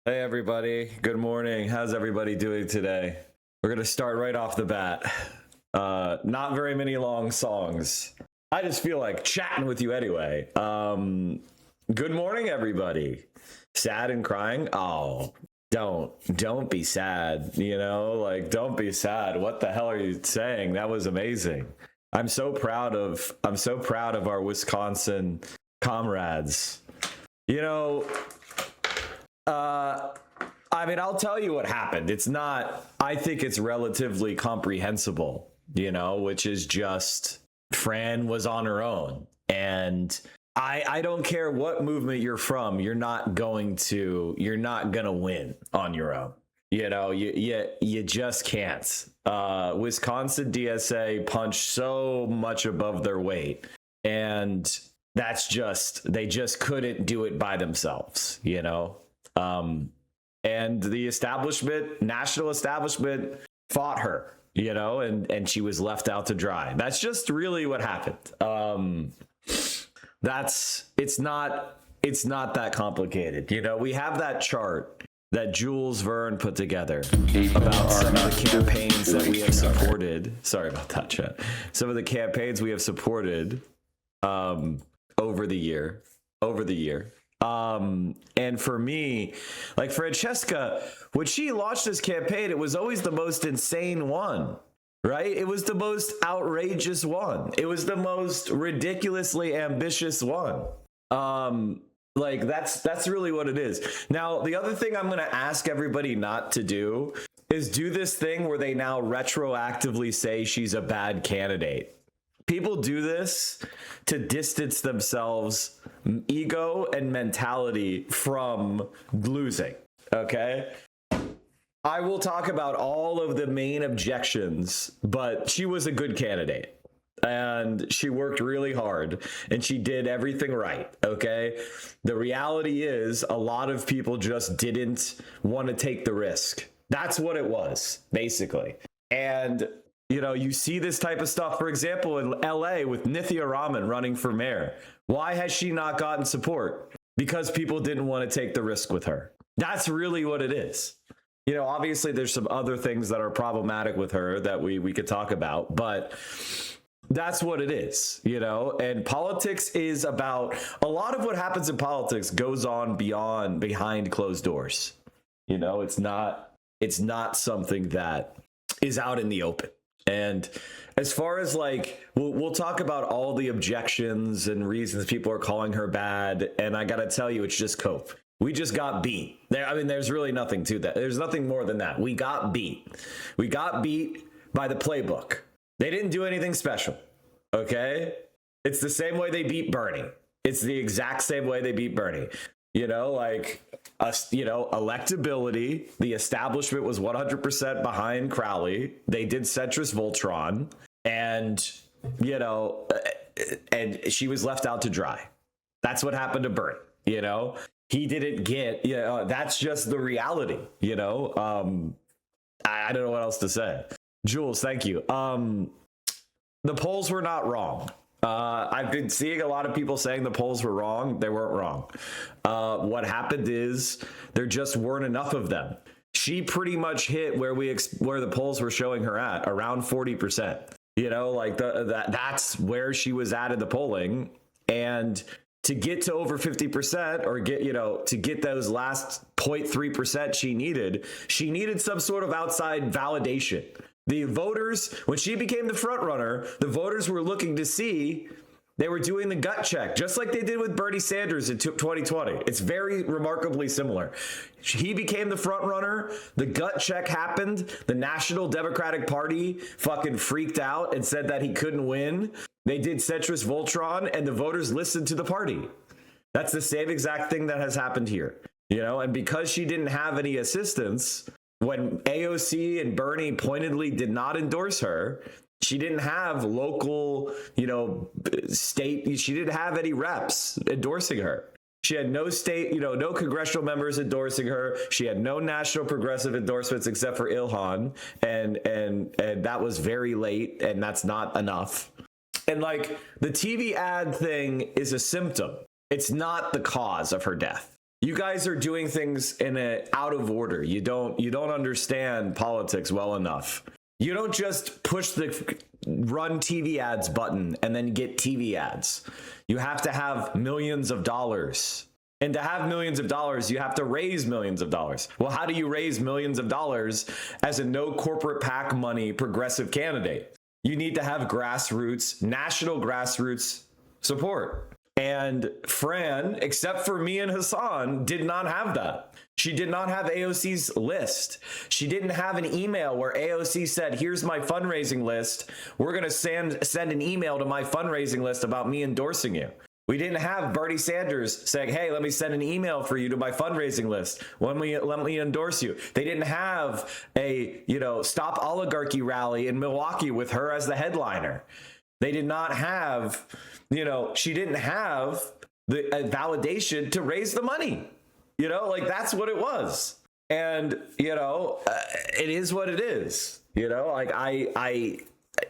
Hey everybody, good morning. How's everybody doing today? We're gonna start right off the bat. Not very many long songs. I just feel like chatting with you anyway. Good morning everybody. Sad and crying? Oh, don't be sad, like don't be sad. What the hell are you saying? That was amazing. I'm so proud of our Wisconsin comrades. I'll tell you what happened. I think it's relatively comprehensible, which is just Fran was on her own. And I don't care what movement you're from, you're not gonna win on your own. You just can't. Wisconsin DSA punched so much above their weight. And they just couldn't do it by themselves, and the national establishment fought her, and she was left out to dry. That's just really what happened. It's not that complicated. We have that chart that Jules Verne put together about some of the campaigns that we have supported. Sorry about that, chat. Some of the campaigns we have supported over the year. And for me, like Francesca, when she launched this campaign, it was always the most insane one, right? It was the most outrageous one. It was the most ridiculously ambitious one. That's really what it is. Now, the other thing I'm going to ask everybody not to do is do this thing where they now retroactively say she's a bad candidate. People do this to distance themselves, ego and mentality, from losing, okay? I will talk about all of the main objections, but she was a good candidate. And she worked really hard, and she did everything right, okay? The reality is a lot of people just didn't want to take the risk. That's what it was, basically. And you see this type of stuff, for example, in LA with Nithya Raman running for mayor. Why has she not gotten support? Because people didn't want to take the risk with her. That's really what it is. Obviously there's some other things that are problematic with her that we could talk about, but that's what it is, and politics is about, a lot of what happens in politics goes on behind closed doors. It's not something that is out in the open. And as far as we'll talk about all the objections and reasons people are calling her bad. And I got to tell you, it's just cope. We just got beat there. There's really nothing to that. There's nothing more than that. We got beat. We got beat by the playbook. They didn't do anything special. Okay. It's the same way they beat Bernie. It's the exact same way they beat Bernie. Electability, the establishment was 100% behind Crowley. They did centrist Voltron, and and she was left out to dry. That's what happened to Bernie. He didn't get, that's just the reality. I don't know what else to say. Jules, thank you. The polls were not wrong. I've been seeing a lot of people saying the polls were wrong. They weren't wrong. What happened is there just weren't enough of them. She pretty much hit where the polls were showing her at, around 40%. That's where she was at in the polling. And to get to over 50%, or to get those last 0.3% she needed some sort of outside validation. The voters, when she became the front runner, the voters were looking to see, they were doing the gut check, just like they did with Bernie Sanders in 2020. It's very remarkably similar. He became the front runner. The gut check happened. The National Democratic Party fucking freaked out and said that he couldn't win. They did centrist Voltron, and the voters listened to the party. That's the same exact thing that has happened here. And because she didn't have any assistance, when AOC and Bernie pointedly did not endorse her, she didn't have local, state, she didn't have any reps endorsing her. She had no state, no congressional members endorsing her. She had no national progressive endorsements except for Ilhan. And that was very late, and that's not enough. And the TV ad thing is a symptom. It's not the cause of her death. You guys are doing things in a out of order. You don't understand politics well enough. You don't just push the run TV ads button and then get TV ads. You have to have millions of dollars. And to have millions of dollars, you have to raise millions of dollars. Well, how do you raise millions of dollars as a no corporate PAC money progressive candidate? You need to have grassroots, national grassroots support. And Fran, except for me and Hasan, did not have that. She did not have AOC's list. She didn't have an email where AOC said, here's my fundraising list. We're going to send an email to my fundraising list about me endorsing you. We didn't have Bernie Sanders saying, hey, let me send an email for you to my fundraising list. Let me endorse you. They didn't have a, stop oligarchy rally in Milwaukee with her as the headliner. They did not have, she didn't have the validation to raise the money. That's what it was. And, it is what it is.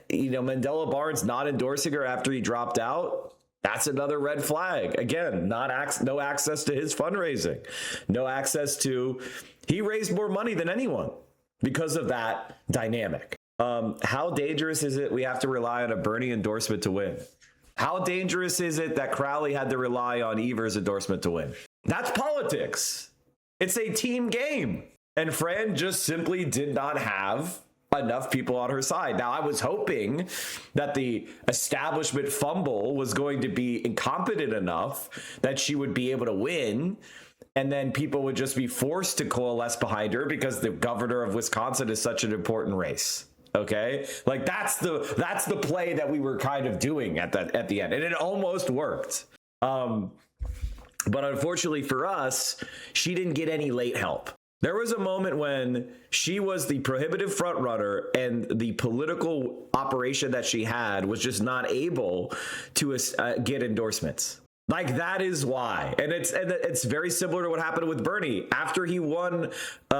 Mandela Barnes not endorsing her after he dropped out. That's another red flag. Again, no access to his fundraising, no access to, he raised more money than anyone because of that dynamic. How dangerous is it we have to rely on a Bernie endorsement to win? How dangerous is it that Crowley had to rely on Evers' endorsement to win? That's politics. It's a team game. And Fran just simply did not have enough people on her side. Now, I was hoping that the establishment fumble was going to be incompetent enough that she would be able to win, and then people would just be forced to coalesce behind her because the governor of Wisconsin is such an important race. Okay, that's the play that we were kind of doing at the end, and it almost worked. But unfortunately for us, she didn't get any late help. There was a moment when she was the prohibitive front runner and the political operation that she had was just not able to get endorsements. That is why. And it's very similar to what happened with Bernie. After he won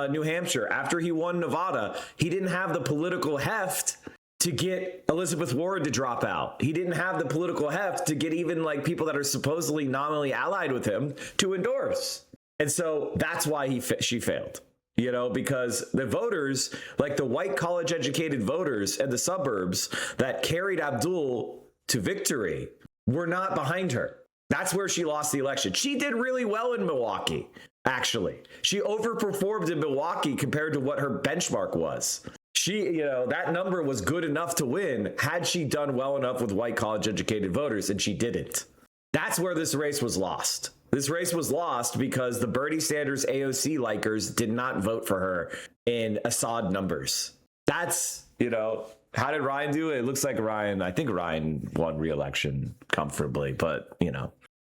New Hampshire, after he won Nevada, he didn't have the political heft to get Elizabeth Warren to drop out. He didn't have the political heft to get even people that are supposedly nominally allied with him to endorse. And so that's why she failed, because the voters, the white college educated voters in the suburbs that carried Abdul to victory were not behind her. That's where she lost the election. She did really well in Milwaukee, actually. She overperformed in Milwaukee compared to what her benchmark was. She, that number was good enough to win had she done well enough with white college educated voters, and she didn't. That's where this race was lost. This race was lost because the Bernie Sanders AOC likers did not vote for her in Assad numbers. That's, how did Ryan do it? It looks like I think Ryan won re-election comfortably, but,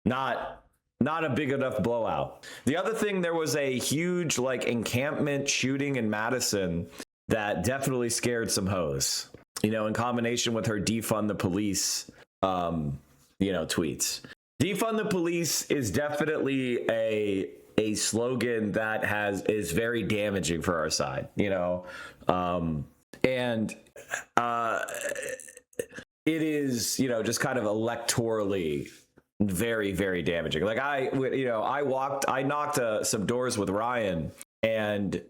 not a big enough blowout. The other thing, there was a huge encampment shooting in Madison that definitely scared some hoes, in combination with her defund the police, tweets. Defund the police is definitely a slogan that is very damaging for our side, and it is, just kind of electorally very, very damaging. I knocked some doors with Ryan, and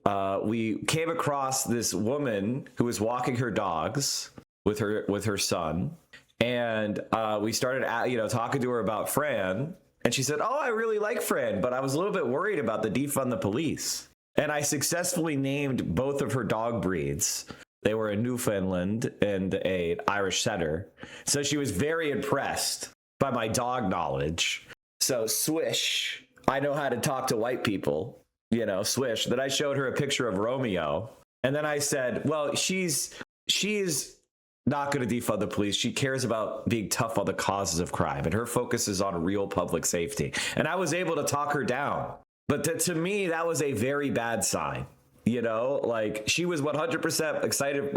we came across this woman who was walking her dogs with her son. And we started, talking to her about Fran, and she said, "Oh, I really like Fran, but I was a little bit worried about the defund the police." And I successfully named both of her dog breeds. They were a Newfoundland and an Irish Setter. So she was very impressed by my dog knowledge. So Swish, I know how to talk to white people, Swish. Then I showed her a picture of Romeo, and then I said, "Well, she's not going to defund the police. She cares about being tough on the causes of crime, and her focus is on real public safety." And I was able to talk her down. But to me, that was a very bad sign. She was 100% excited,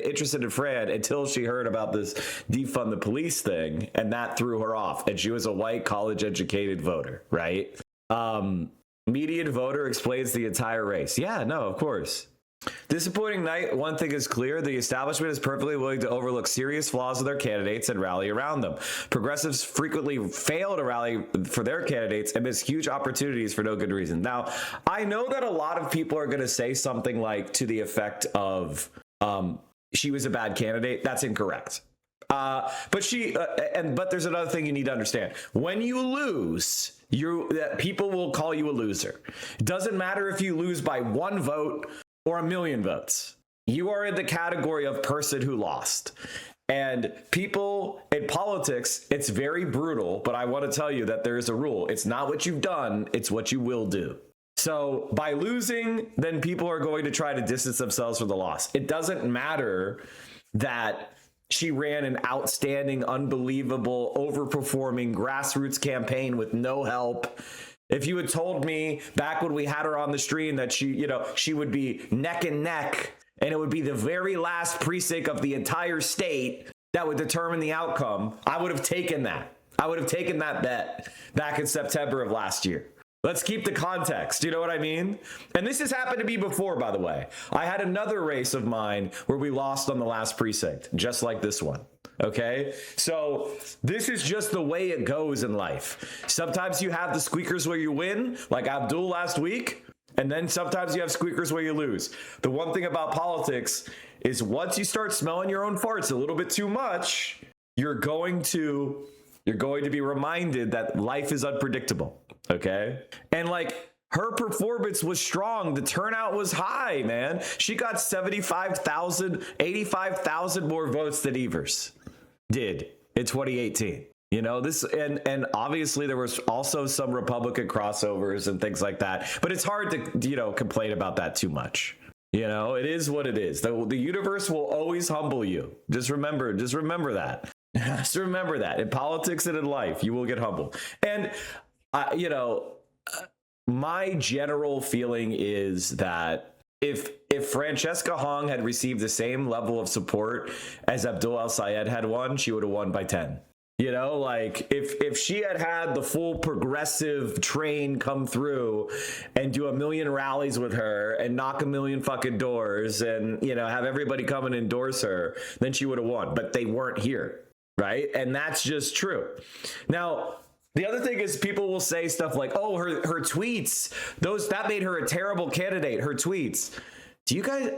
interested in Fran until she heard about this defund the police thing, and that threw her off. And she was a white college educated voter, right? Median voter explains the entire race. Yeah, no, of course. Disappointing night. One thing is clear. The establishment is perfectly willing to overlook serious flaws of their candidates and rally around them. Progressives frequently fail to rally for their candidates and miss huge opportunities for no good reason. Now, I know that a lot of people are going to say something like to the effect of, she was a bad candidate. That's incorrect. But there's another thing you need to understand. When you lose, people will call you a loser. It doesn't matter if you lose by 1 vote or 1 million votes. You are in the category of person who lost. And people in politics, it's very brutal, but I want to tell you that there is a rule. It's not what you've done, it's what you will do. So by losing, then people are going to try to distance themselves from the loss. It doesn't matter that she ran an outstanding, unbelievable, overperforming grassroots campaign with no help. If you had told me back when we had her on the stream that she would be neck and neck, and it would be the very last precinct of the entire state that would determine the outcome, I would have taken that. I would have taken that bet back in September of last year. Let's keep the context. You know what I mean? And this has happened to me before, by the way. I had another race of mine where we lost on the last precinct, just like this one. Okay, so this is just the way it goes in life. Sometimes you have the squeakers where you win, like Abdul last week, and then sometimes you have squeakers where you lose. The one thing about politics is once you start smelling your own farts a little bit too much, you're going to be reminded that life is unpredictable. Okay, and like, her performance was strong. The turnout was high, man. She got 75,000, 85,000 more votes than Evers did in 2018. You know, this, and obviously there was also some Republican crossovers and things like that, but it's hard to, complain about that too much. You know, it is what it is. The universe will always humble you. Just remember that. Just remember that. In politics and in life, you will get humbled. And, my general feeling is that if Francesca Hong had received the same level of support as Abdul El-Sayed had won, she would have won by 10. You know, like if she had the full progressive train come through and do 1 million rallies with her and knock 1 million fucking doors and, have everybody come and endorse her, then she would have won. But they weren't here, right? And that's just true. Now, the other thing is people will say stuff like, oh, her tweets, that made her a terrible candidate, her tweets.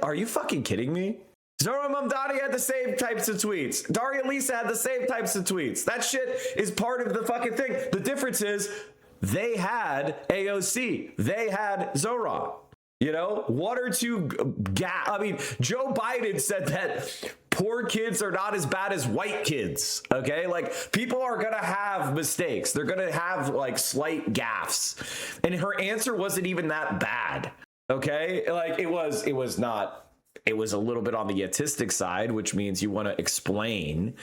Are you fucking kidding me? Zohra Mamdani had the same types of tweets. Daria Lisa had the same types of tweets. That shit is part of the fucking thing. The difference is they had AOC. They had Zohra. One or two Joe Biden said that poor kids are not as bad as white kids. Okay. Like, people are going to have mistakes. They're going to have like slight gaffes. And her answer wasn't even that bad. Okay. Like, it was a little bit on the autistic side, which means you want to explain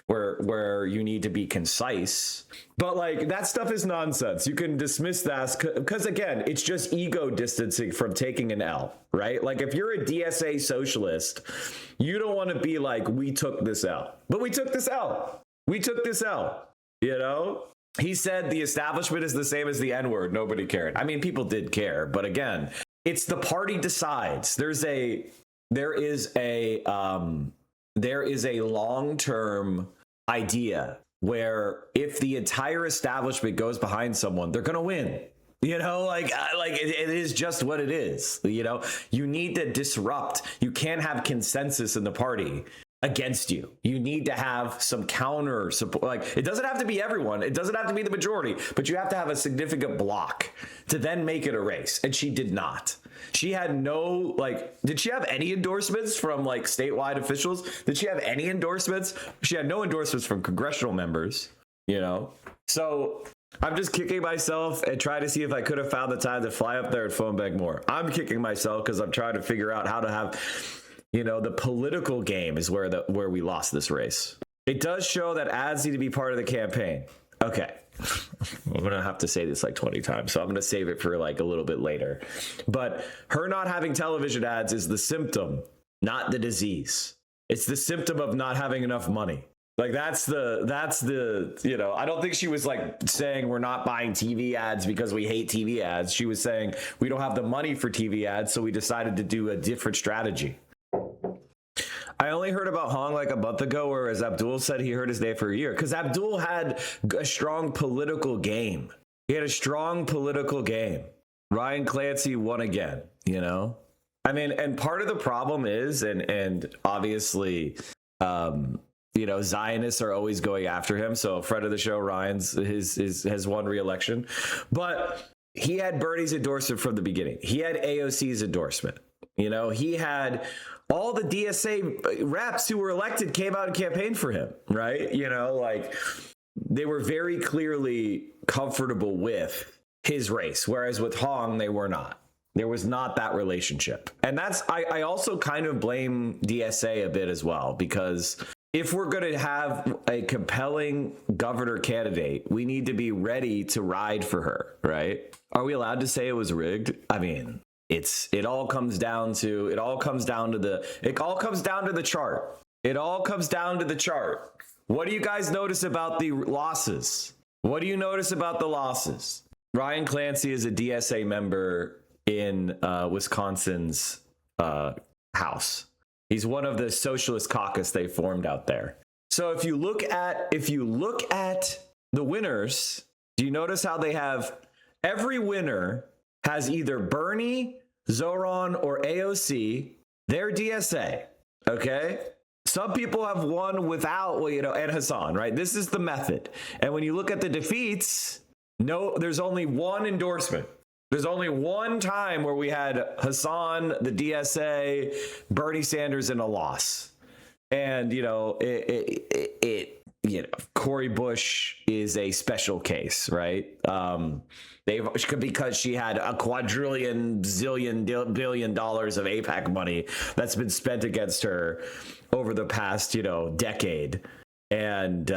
where you need to be concise. But like, that stuff is nonsense. You can dismiss that because, again, it's just ego distancing from taking an L, right? Like, if you're a DSA socialist, you don't want to be like, we took this L. But we took this L. We took this L, He said the establishment is the same as the N-word. Nobody cared. I mean, people did care. But again, it's the party decides. There is a long-term idea where if the entire establishment goes behind someone, they're going to win. It is just what it is. You need to disrupt. You can't have consensus in the party against you. You need to have some counter support. Like, it doesn't have to be everyone. It doesn't have to be the majority, but you have to have a significant block to then make it a race. And she did not. She had no, did she have any endorsements from statewide officials? Did she have any endorsements? She had no endorsements from congressional members, So I'm just kicking myself and trying to see if I could have found the time to fly up there and phone back more. I'm kicking myself because I'm trying to figure out how to have, the political game is where we lost this race. It does show that ads need to be part of the campaign. Okay. I'm going to have to say this 20 times, so I'm going to save it for a little bit later. But her not having television ads is the symptom, not the disease. It's the symptom of not having enough money. Like that's the, you know, I don't think she was like saying we're not buying TV ads because we hate TV ads. She was saying we don't have the money for TV ads, so we decided to do a different strategy. I only heard about Hong like a month ago, whereas Abdul said he heard his name for a year, because Abdul had a strong political game. He had a strong political game. Ryan Clancy won again, you know? I mean, and part of the problem is, and obviously, you know, Zionists are always going after him. So a friend of the show, Ryan's has won re-election, but he had Bernie's endorsement from the beginning. He had AOC's endorsement. You know, he had all the DSA reps who were elected came out and campaigned for him, right? You know, like they were very clearly comfortable with his race, whereas with Hong, they were not. There was not that relationship. And that's, I also kind of blame DSA a bit as well, because if we're going to have a compelling governor candidate, we need to be ready to ride for her, right? Are we allowed to say it was rigged? I mean, it all comes down to the chart. It all comes down to the chart. What do you guys notice about the losses? What do you notice about the losses? Ryan Clancy is a DSA member in Wisconsin's House. He's one of the socialist caucus they formed out there. So if you look at the winners, do you notice how they have every winner has either Bernie, Zoran, or AOC? They're DSA. Okay. Some people have won without, well, you know, and Hasan, right? This is the method. And when you look at the defeats, no, there's only one endorsement. There's only one time where we had Hasan, the DSA, Bernie Sanders in a loss. And, you know, Cori Bush is a special case, right? Because she had a billion dollars of AIPAC money that's been spent against her over the past, you know, decade. And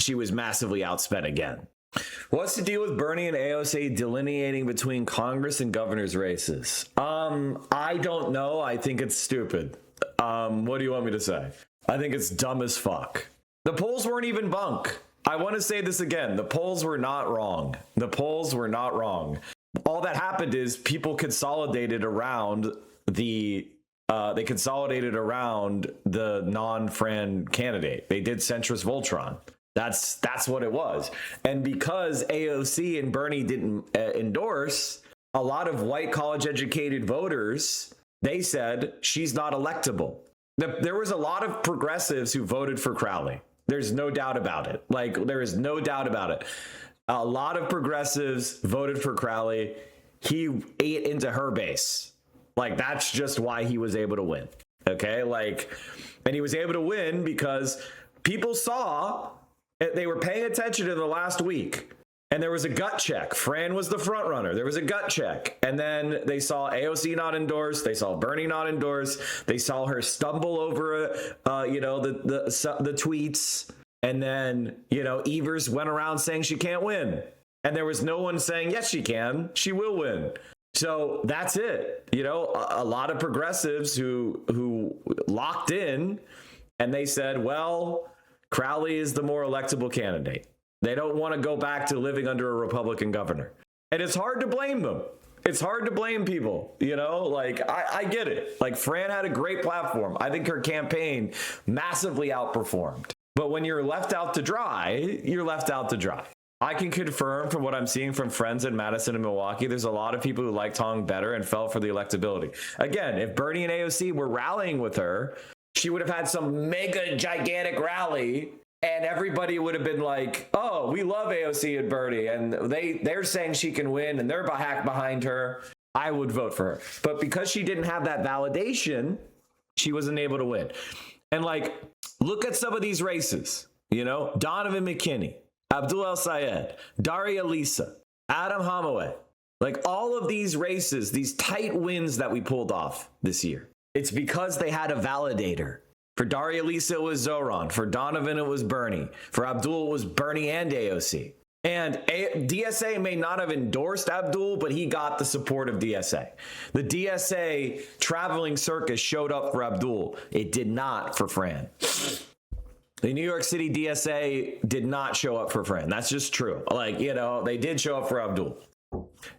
she was massively outspent again. What's the deal with Bernie and AOC delineating between Congress and governor's races? I don't know. I think it's stupid. What do you want me to say? I think it's dumb as fuck. The polls weren't even bunk. I want to say this again. The polls were not wrong. The polls were not wrong. All that happened is people consolidated around the non-Fran candidate. They did centrist Voltron. That's what it was. And because AOC and Bernie didn't endorse, a lot of white college educated voters, they said she's not electable. There was a lot of progressives who voted for Crowley. There's no doubt about it. Like, there is no doubt about it. A lot of progressives voted for Crowley. He ate into her base. Like, that's just why he was able to win. Okay? Like, and he was able to win because people saw, they were paying attention in the last week, and there was a gut check. Fran was the front runner. There was a gut check. And then they saw AOC not endorsed. They saw Bernie not endorsed. They saw her stumble over, the tweets. And then, you know, Evers went around saying she can't win. And there was no one saying, yes, she can. She will win. So that's it. You know, a lot of progressives who locked in, and they said, well, Crowley is the more electable candidate. They don't want to go back to living under a Republican governor. And it's hard to blame them. It's hard to blame people, you know, like I get it. Like, Fran had a great platform. I think her campaign massively outperformed. But when you're left out to dry, you're left out to dry. I can confirm from what I'm seeing from friends in Madison and Milwaukee, there's a lot of people who liked Hong better and fell for the electability. Again, if Bernie and AOC were rallying with her, she would have had some mega gigantic rally, and everybody would have been like, oh, we love AOC and Bernie, and they're saying she can win, and they're behind her. I would vote for her. But because she didn't have that validation, she wasn't able to win. And like, look at some of these races, you know, Donovan McKinney, Abdul El Sayed, Daria Lisa, Adam Hamaway, like all of these races, these tight wins that we pulled off this year. It's because they had a validator. For Daria Lisa, it was Zoran. For Donovan, it was Bernie. For Abdul, it was Bernie and AOC. And DSA may not have endorsed Abdul, but he got the support of DSA. The DSA traveling circus showed up for Abdul. It did not for Fran. The New York City DSA did not show up for Fran. That's just true. Like, you know, they did show up for Abdul.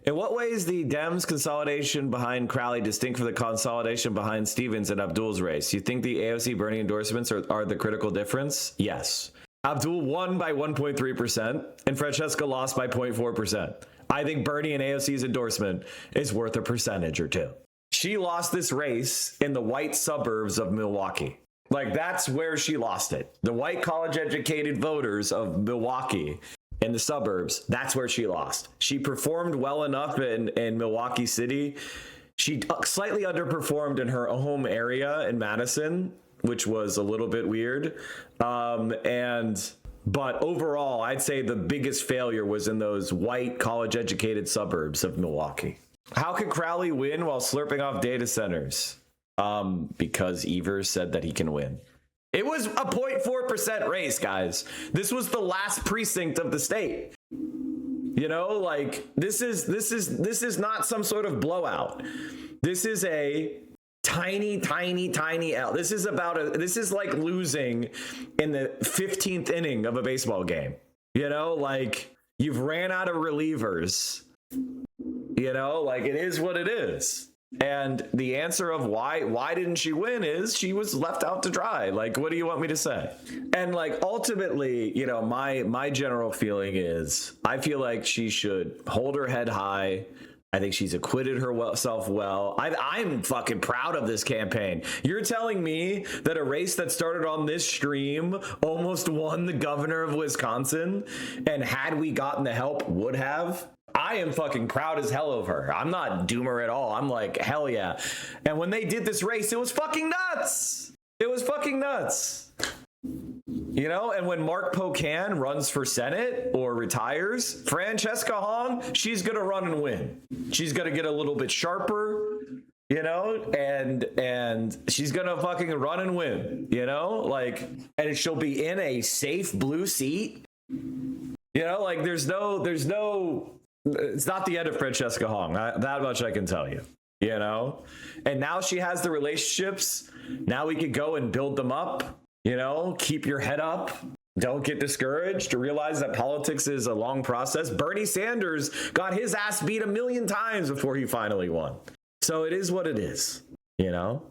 In what way is the Dems consolidation behind Crowley distinct from the consolidation behind Stevens and Abdul's race? You think the AOC Bernie endorsements are the critical difference? Yes. Abdul won by 1.3% and Francesca lost by 0.4%. I think Bernie and AOC's endorsement is worth a percentage or two. She lost this race in the white suburbs of Milwaukee. Like, that's where she lost it. The white college-educated voters of Milwaukee in the suburbs, that's where she lost. She performed well enough in Milwaukee City. She slightly underperformed in her home area in Madison, which was a little bit weird. But overall, I'd say the biggest failure was in those white college-educated suburbs of Milwaukee. How could Crowley win while slurping off data centers? Because Evers said that he can win. It was a 0.4% race, guys. This was the last precinct of the state. You know, like this is not some sort of blowout. This is a tiny L. This is like losing in the 15th inning of a baseball game. You know, like you've ran out of relievers. You know, like it is what it is. And the answer of why didn't she win is she was left out to dry. Like, what do you want me to say? And like, ultimately, you know, my general feeling is I feel like she should hold her head high. I think she's acquitted herself well. I'm fucking proud of this campaign. You're telling me that a race that started on this stream almost won the governor of Wisconsin, and had we gotten the help, would have? I am fucking proud as hell of her. I'm not doomer at all. I'm like, hell yeah. And when they did this race, it was fucking nuts. It was fucking nuts. You know, and when Mark Pocan runs for Senate or retires, Francesca Hong, she's going to run and win. She's going to get a little bit sharper, you know, and she's going to fucking run and win, you know, like, and she'll be in a safe blue seat. You know, like there's no, it's not the end of Francesca Hong. That much I can tell you, you know? And now she has the relationships. Now we could go and build them up, you know, keep your head up. Don't get discouraged. Realize that politics is a long process. Bernie Sanders got his ass beat 1 million times before he finally won. So it is what it is, you know?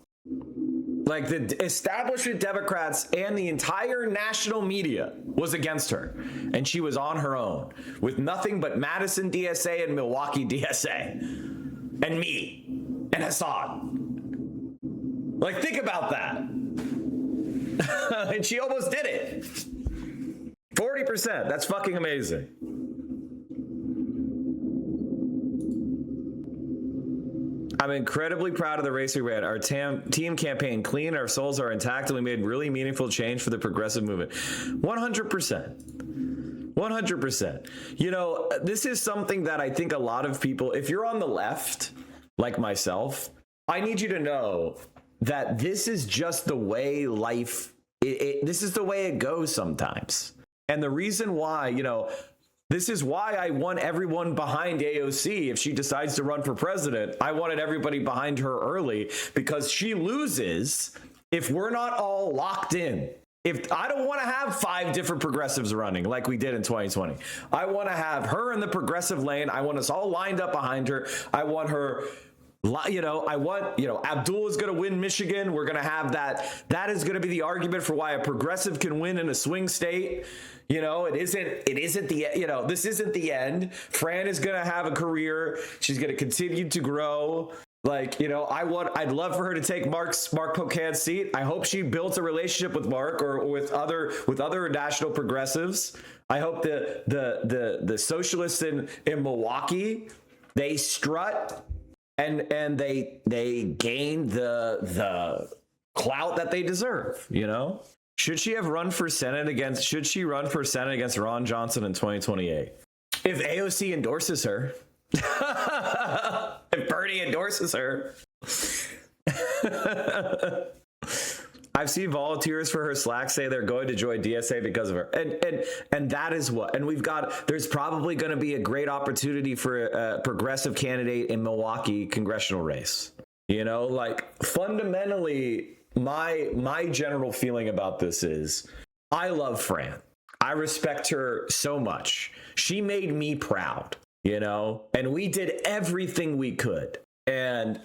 Like the establishment Democrats and the entire national media was against her. And she was on her own with nothing but Madison DSA and Milwaukee DSA. And me. And Hasan. Like, think about that. And she almost did it. 40%. That's fucking amazing. I'm incredibly proud of the race we ran. Our team campaign clean, our souls are intact, and we made really meaningful change for the progressive movement. 100%. 100%. You know, this is something that I think a lot of people, if you're on the left, like myself, I need you to know that this is just the way life, this is the way it goes sometimes. And the reason why, you know, this is why I want everyone behind AOC. If she decides to run for president, I wanted everybody behind her early, because she loses if we're not all locked in. If I don't want to have 5 different progressives running like we did in 2020. I want to have her in the progressive lane. I want us all lined up behind her. I want her, you know, Abdul is going to win Michigan. We're going to have that. That is going to be the argument for why a progressive can win in a swing state. You know, it isn't the, you know, this isn't the end. Fran is going to have a career. She's going to continue to grow. Like, you know, I'd love for her to take Mark Pocan's seat. I hope she builds a relationship with Mark or with other national progressives. I hope the socialists in Milwaukee, they strut and they gain the clout that they deserve, you know? Should she run for Senate against Ron Johnson in 2028? If AOC endorses her. If Bernie endorses her. I've seen volunteers for her Slack say they're going to join DSA because of her. And that is what. And there's probably going to be a great opportunity for a progressive candidate in Milwaukee congressional race. You know, like fundamentally, my general feeling about this is I love Fran. I respect her so much. She made me proud, you know, and we did everything we could. And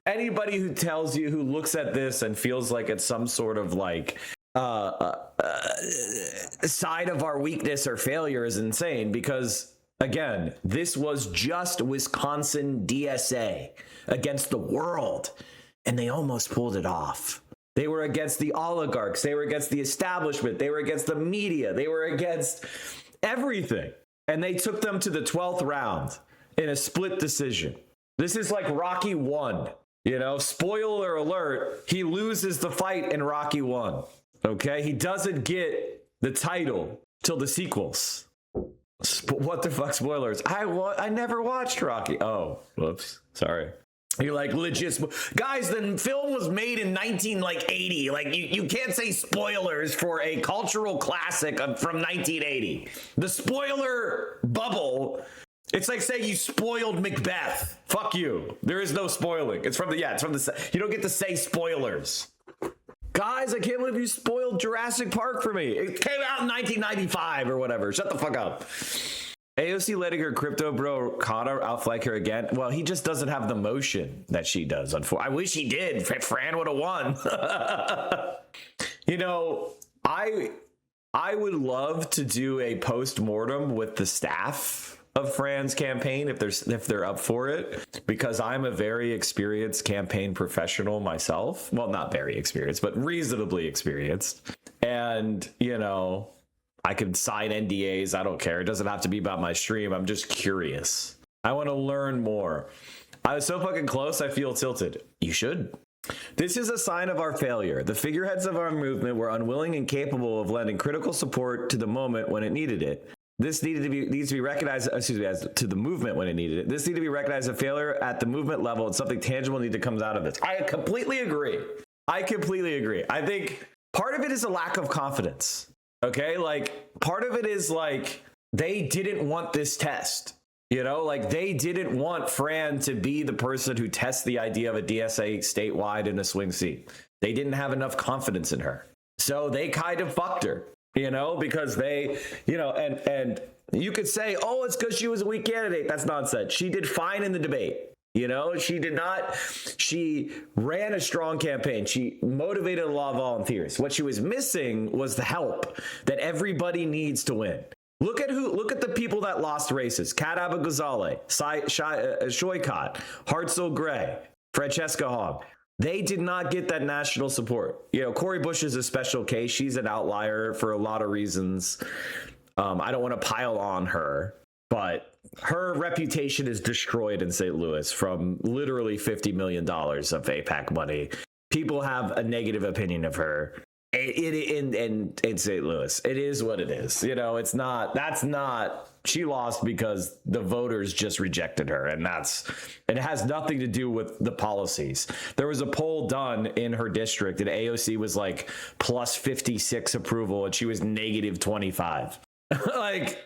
anybody who tells you, who looks at this and feels like it's some sort of like side of our weakness or failure is insane, because again, this was just Wisconsin DSA against the world, and they almost pulled it off. They were against the oligarchs. They were against the establishment. They were against the media. They were against everything. And they took them to the 12th round in a split decision. This is like Rocky 1. You know, spoiler alert, he loses the fight in Rocky 1. Okay? He doesn't get the title till the sequels. What the fuck, spoilers? I never watched Rocky. Oh, whoops. Sorry. You're like, legit. Guys, the film was made in 1980. Like, you can't say spoilers for a cultural classic from 1980. The spoiler bubble, it's like saying you spoiled Macbeth. Fuck you. There is no spoiling. It's from the, you don't get to say spoilers. Guys, I can't believe you spoiled Jurassic Park for me. It came out in 1995 or whatever. Shut the fuck up. AOC letting her crypto bro Connor outflank her again. Well, he just doesn't have the motion that she does. I wish he did. Fran would have won. You know, I would love to do a post-mortem with the staff of Fran's campaign if they're up for it, because I'm a very experienced campaign professional myself. Well, not very experienced, but reasonably experienced. And, you know, I could sign NDAs. I don't care. It doesn't have to be about my stream. I'm just curious. I want to learn more. I was so fucking close, I feel tilted. You should. This is a sign of our failure. The figureheads of our movement were unwilling and capable of lending critical support to the moment when it needed it. This needs to be recognized, as to the movement when it needed it. This needs to be recognized as a failure at the movement level, and something tangible needs to come out of it. I completely agree. I think part of it is a lack of confidence. Okay, like part of it is like they didn't want this test. You know, like they didn't want Fran to be the person who tests the idea of a DSA statewide in a swing seat. They didn't have enough confidence in her. So they kind of fucked her, you know, because they, you know, and you could say, oh, it's because she was a weak candidate. That's nonsense. She did fine in the debate. You know, she ran a strong campaign. She motivated a lot of volunteers. What she was missing was the help that everybody needs to win. Look at the people that lost races. Kat Abou-Ghazaleh, Shoykot, Hartzell Gray, Francesca Hogg. They did not get that national support. You know, Cori Bush is a special case. She's an outlier for a lot of reasons. I don't want to pile on her, but her reputation is destroyed in St. Louis from literally $50 million of AIPAC money. People have a negative opinion of her in St. Louis. It is what it is. You know, she lost because the voters just rejected her. And it has nothing to do with the policies. There was a poll done in her district and AOC was like plus 56 approval and she was negative 25. Like,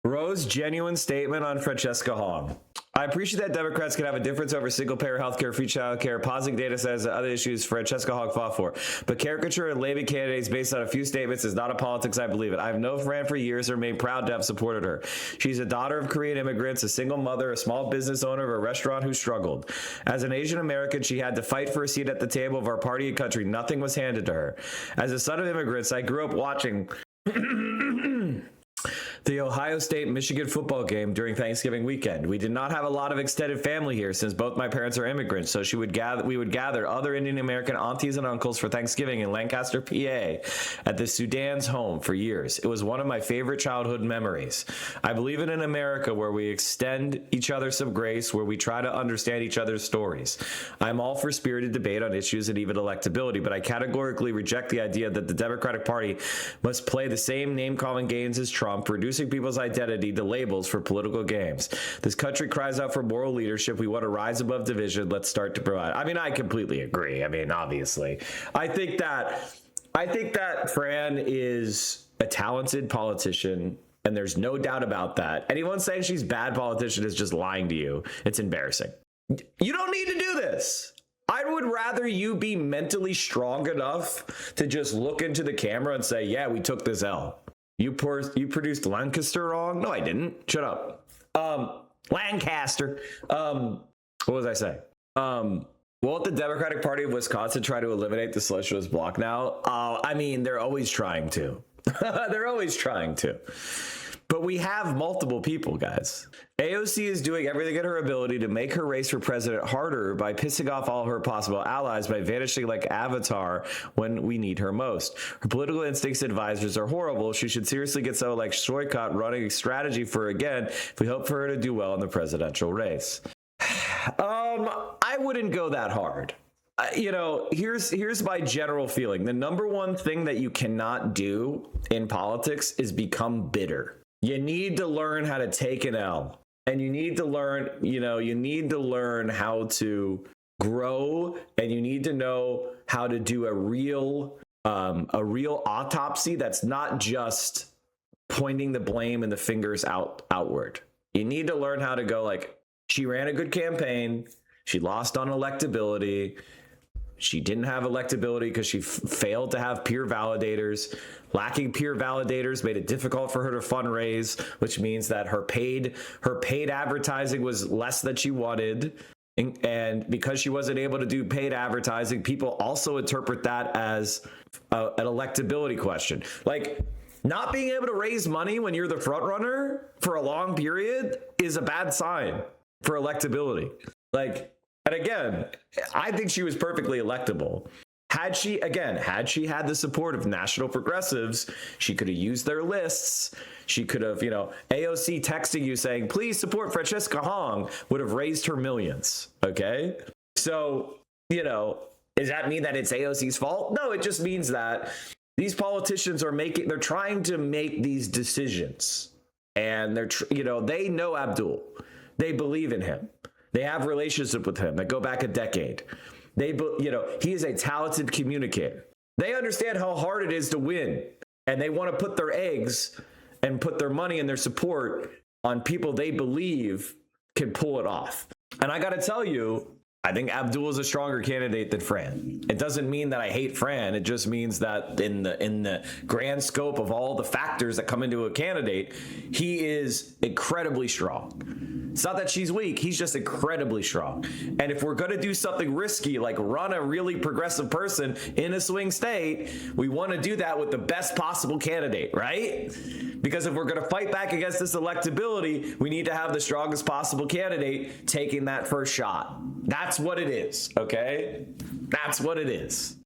Rose genuine statement on Francesca Hogg. I appreciate that Democrats can have a difference over single-payer healthcare, free childcare. Positive data says that other issues Francesca Hogg fought for. But caricature and label candidates based on a few statements is not a politics I believe in. I've known Fran for years and remain proud to have supported her. She's a daughter of Korean immigrants, a single mother, a small business owner of a restaurant who struggled. As an Asian American, she had to fight for a seat at the table of our party and country. Nothing was handed to her. As a son of immigrants, I grew up watching the Ohio State-Michigan football game during Thanksgiving weekend. We did not have a lot of extended family here since both my parents are immigrants, so we would gather other Indian American aunties and uncles for Thanksgiving in Lancaster, PA, at the Sudan's home for years. It was one of my favorite childhood memories. I believe in an America where we extend each other some grace, where we try to understand each other's stories. I'm all for spirited debate on issues and even electability, but I categorically reject the idea that the Democratic Party must play the same name-calling games as Trump, reducing people's identity to labels for political games. This country cries out for moral leadership. We want to rise above division. Let's start to provide. I mean, I completely agree. I mean, obviously, I think that Fran is a talented politician, and there's no doubt about that. Anyone saying she's a bad politician is just lying to you. It's embarrassing. You don't need to do this. I would rather you be mentally strong enough to just look into the camera and say, yeah, we took this L. You produced Lancaster wrong? No, I didn't. Shut up. Lancaster. What was I saying? Won't the Democratic Party of Wisconsin try to eliminate the socialist bloc now? I mean, they're always trying to. They're always trying to. But we have multiple people, guys. AOC is doing everything in her ability to make her race for president harder by pissing off all her possible allies by vanishing like Avatar when we need her most. Her political instincts advisors are horrible. She should seriously get someone like Shoycott running a strategy for her again if we hope for her to do well in the presidential race. I wouldn't go that hard. Here's my general feeling. The number one thing that you cannot do in politics is become bitter. You need to learn how to take an L, and you need to learn, how to grow, and you need to know how to do a real autopsy that's not just pointing the blame and the fingers outward. You need to learn how to go like, she ran a good campaign. She lost on electability. She didn't have electability because she failed to have peer validators. Lacking peer validators made it difficult for her to fundraise, which means that her paid advertising was less than she wanted. And because she wasn't able to do paid advertising, people also interpret that as an electability question. Like, not being able to raise money when you're the front runner for a long period is a bad sign for electability. Like, and again, I think she was perfectly electable. Had she had the support of national progressives, she could have used their lists. She could have, AOC texting you saying, please support Francesca Hong would have raised her millions. Okay. So, does that mean that it's AOC's fault? No, it just means that these politicians they're trying to make these decisions, and they know Abdul. They believe in him. They have relationship with him that go back a decade. He is a talented communicator. They understand how hard it is to win, and they want to put their eggs and put their money and their support on people they believe can pull it off. And I got to tell you, I think Abdul is a stronger candidate than Fran. It doesn't mean that I hate Fran. It just means that in the grand scope of all the factors that come into a candidate, he is incredibly strong. It's not that she's weak. He's just incredibly strong. And if we're going to do something risky, like run a really progressive person in a swing state, we want to do that with the best possible candidate, right? Because if we're going to fight back against this electability, we need to have the strongest possible candidate taking that first shot. That's what it is, okay? That's what it is.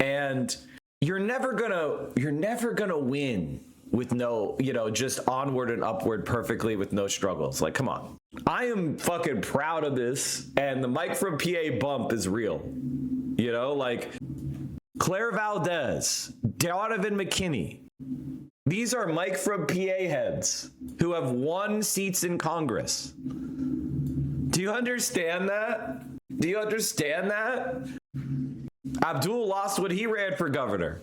And you're never gonna win with no, just onward and upward perfectly with no struggles. Like, come on. I am fucking proud of this, and the Mike from PA bump is real. Like Claire Valdez, Donovan McKinney. These are Mike from PA heads who have won seats in Congress. Do you understand that? Do you understand that? Abdul lost when he ran for governor.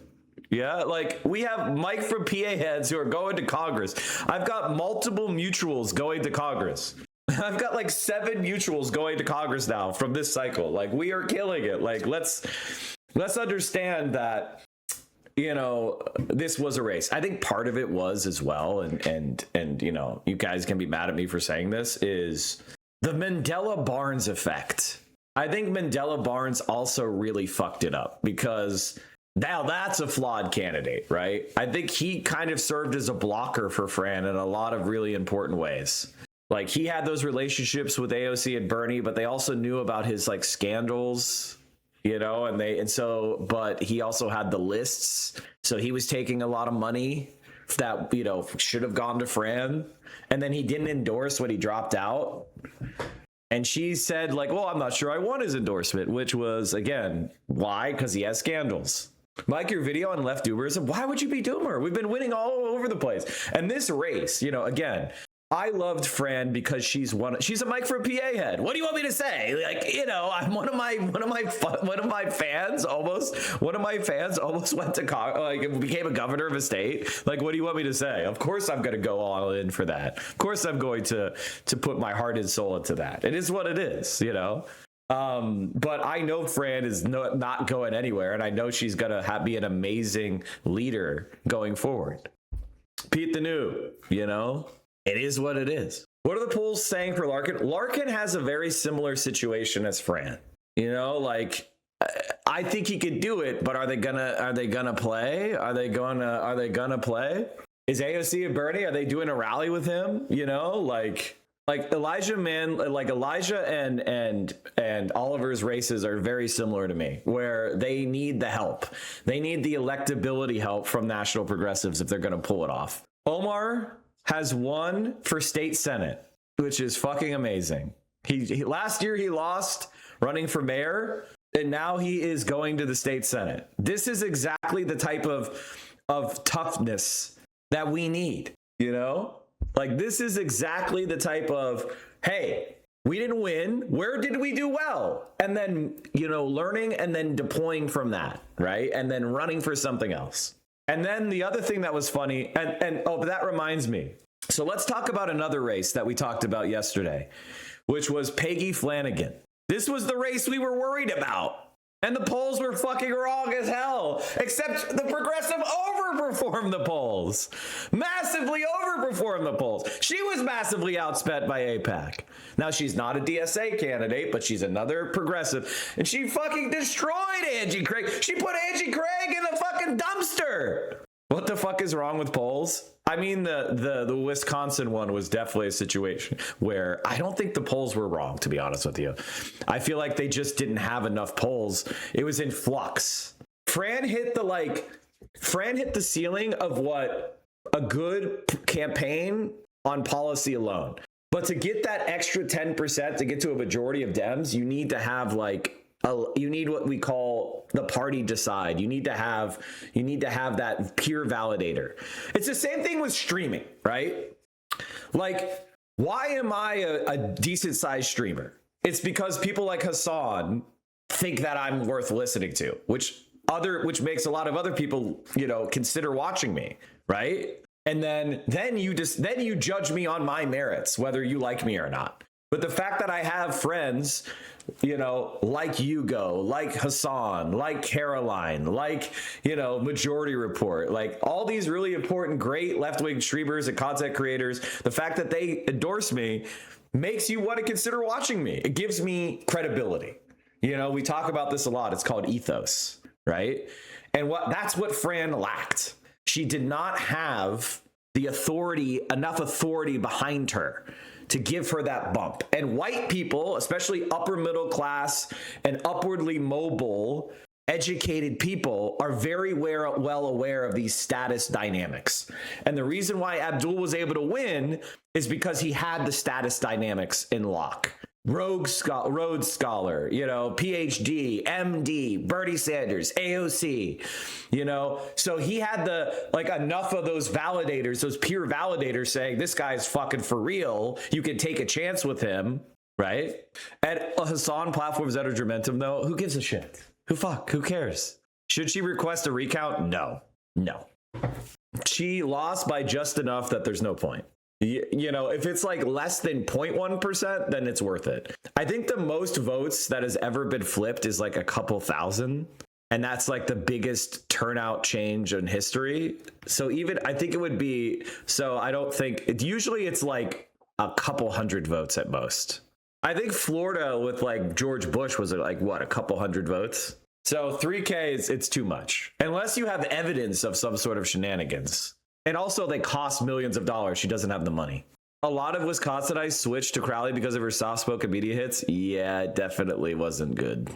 Yeah, like we have Mike from PA heads who are going to Congress. I've got multiple mutuals going to Congress. I've got like 7 mutuals going to Congress now from this cycle. Like, we are killing it. Like, let's understand that, this was a race. I think part of it was as well, and you guys can be mad at me for saying this, is the Mandela Barnes effect. I think Mandela Barnes also really fucked it up, because now that's a flawed candidate, right? I think he kind of served as a blocker for Fran in a lot of really important ways. Like, he had those relationships with AOC and Bernie, but they also knew about his like scandals, but he also had the lists. So he was taking a lot of money that, should have gone to Fran. And then he didn't endorse when he dropped out. And she said, like, well, I'm not sure I want his endorsement, which was, again, why? Because he has scandals. Mike, your video on left doomers, why would you be doomer? We've been winning all over the place. And this race, again, I loved Fran because she's a Mike for a PA head. What do you want me to say? Like, you know, I'm one of my fans almost went to became a governor of a state. Like, what do you want me to say? Of course I'm going to go all in for that. Of course I'm going to put my heart and soul into that. It is what it is, you know. But I know Fran is not going anywhere, and I know she's going to be an amazing leader going forward. Pete the New, you know. It is what it is. What are the polls saying for Larkin? Larkin has a very similar situation as Fran. You know, like, I think he could do it, but are they gonna play? Are they gonna play? Is AOC and Bernie, are they doing a rally with him? You know, like Elijah and Oliver's races are very similar to me, where they need the help. They need the electability help from National Progressives if they're gonna pull it off. Omar has won for state senate, which is fucking amazing. He last year he lost running for mayor, and now he is going to the state senate. This is exactly the type of toughness that we need, you know? Like, this is exactly the type of, hey, we didn't win. Where did we do well? And then, you know, learning and then deploying from that, right? And then running for something else. And then the other thing that was funny, but that reminds me. So let's talk about another race that we talked about yesterday, which was Peggy Flanagan. This was the race we were worried about. And the polls were fucking wrong as hell, except the progressive overperformed the polls. Massively overperformed the polls. She was massively outspent by AIPAC. Now, she's not a DSA candidate, but she's another progressive. And she fucking destroyed Angie Craig. She put Angie Craig in the fucking dumpster. What the fuck is wrong with polls? I mean, the Wisconsin one was definitely a situation where I don't think the polls were wrong, to be honest with you. I feel like they just didn't have enough polls. It was in flux. Fran hit the ceiling of what a good campaign on policy alone. But to get that extra 10%, to get to a majority of Dems, you need to have you need what we call the party decide. You need to have that peer validator. It's the same thing with streaming, right? Like, why am I a decent sized streamer? It's because people like Hasan think that I'm worth listening to, which makes a lot of other people, you know, consider watching me, right? And then you judge me on my merits, whether you like me or not. But the fact that I have friends, you know, like Hugo, like Hasan, like Caroline, like, you know, Majority Report, like all these really important, great left-wing streamers and content creators, the fact that they endorse me makes you want to consider watching me. It gives me credibility. You know, we talk about this a lot. It's called ethos, right? And that's what Fran lacked. She did not have enough authority behind her to give her that bump. And white people, especially upper middle class and upwardly mobile, educated people, are very well aware of these status dynamics. And the reason why Abdul was able to win is because he had the status dynamics in lock. Rhodes Scholar, you know, PhD, MD, Bernie Sanders, AOC, you know. So he had enough of those validators, those peer validators saying, this guy's fucking for real. You can take a chance with him, right? At Hasan platforms that are Germentum, though, who gives a shit? Who cares? Should she request a recount? No. She lost by just enough that there's no point. You know, if it's like less than 0.1%, then it's worth it. I think the most votes that has ever been flipped is like a couple thousand. And that's like the biggest turnout change in history. So I think it would be, I don't think, usually it's like a couple hundred votes at most. I think Florida with like George Bush was like, what, a couple hundred votes? So 3K, it's too much. Unless you have evidence of some sort of shenanigans. And also, they cost millions of dollars. She doesn't have the money. A lot of Wisconsinites switched to Crowley because of her soft-spoken media hits. Yeah, it definitely wasn't good.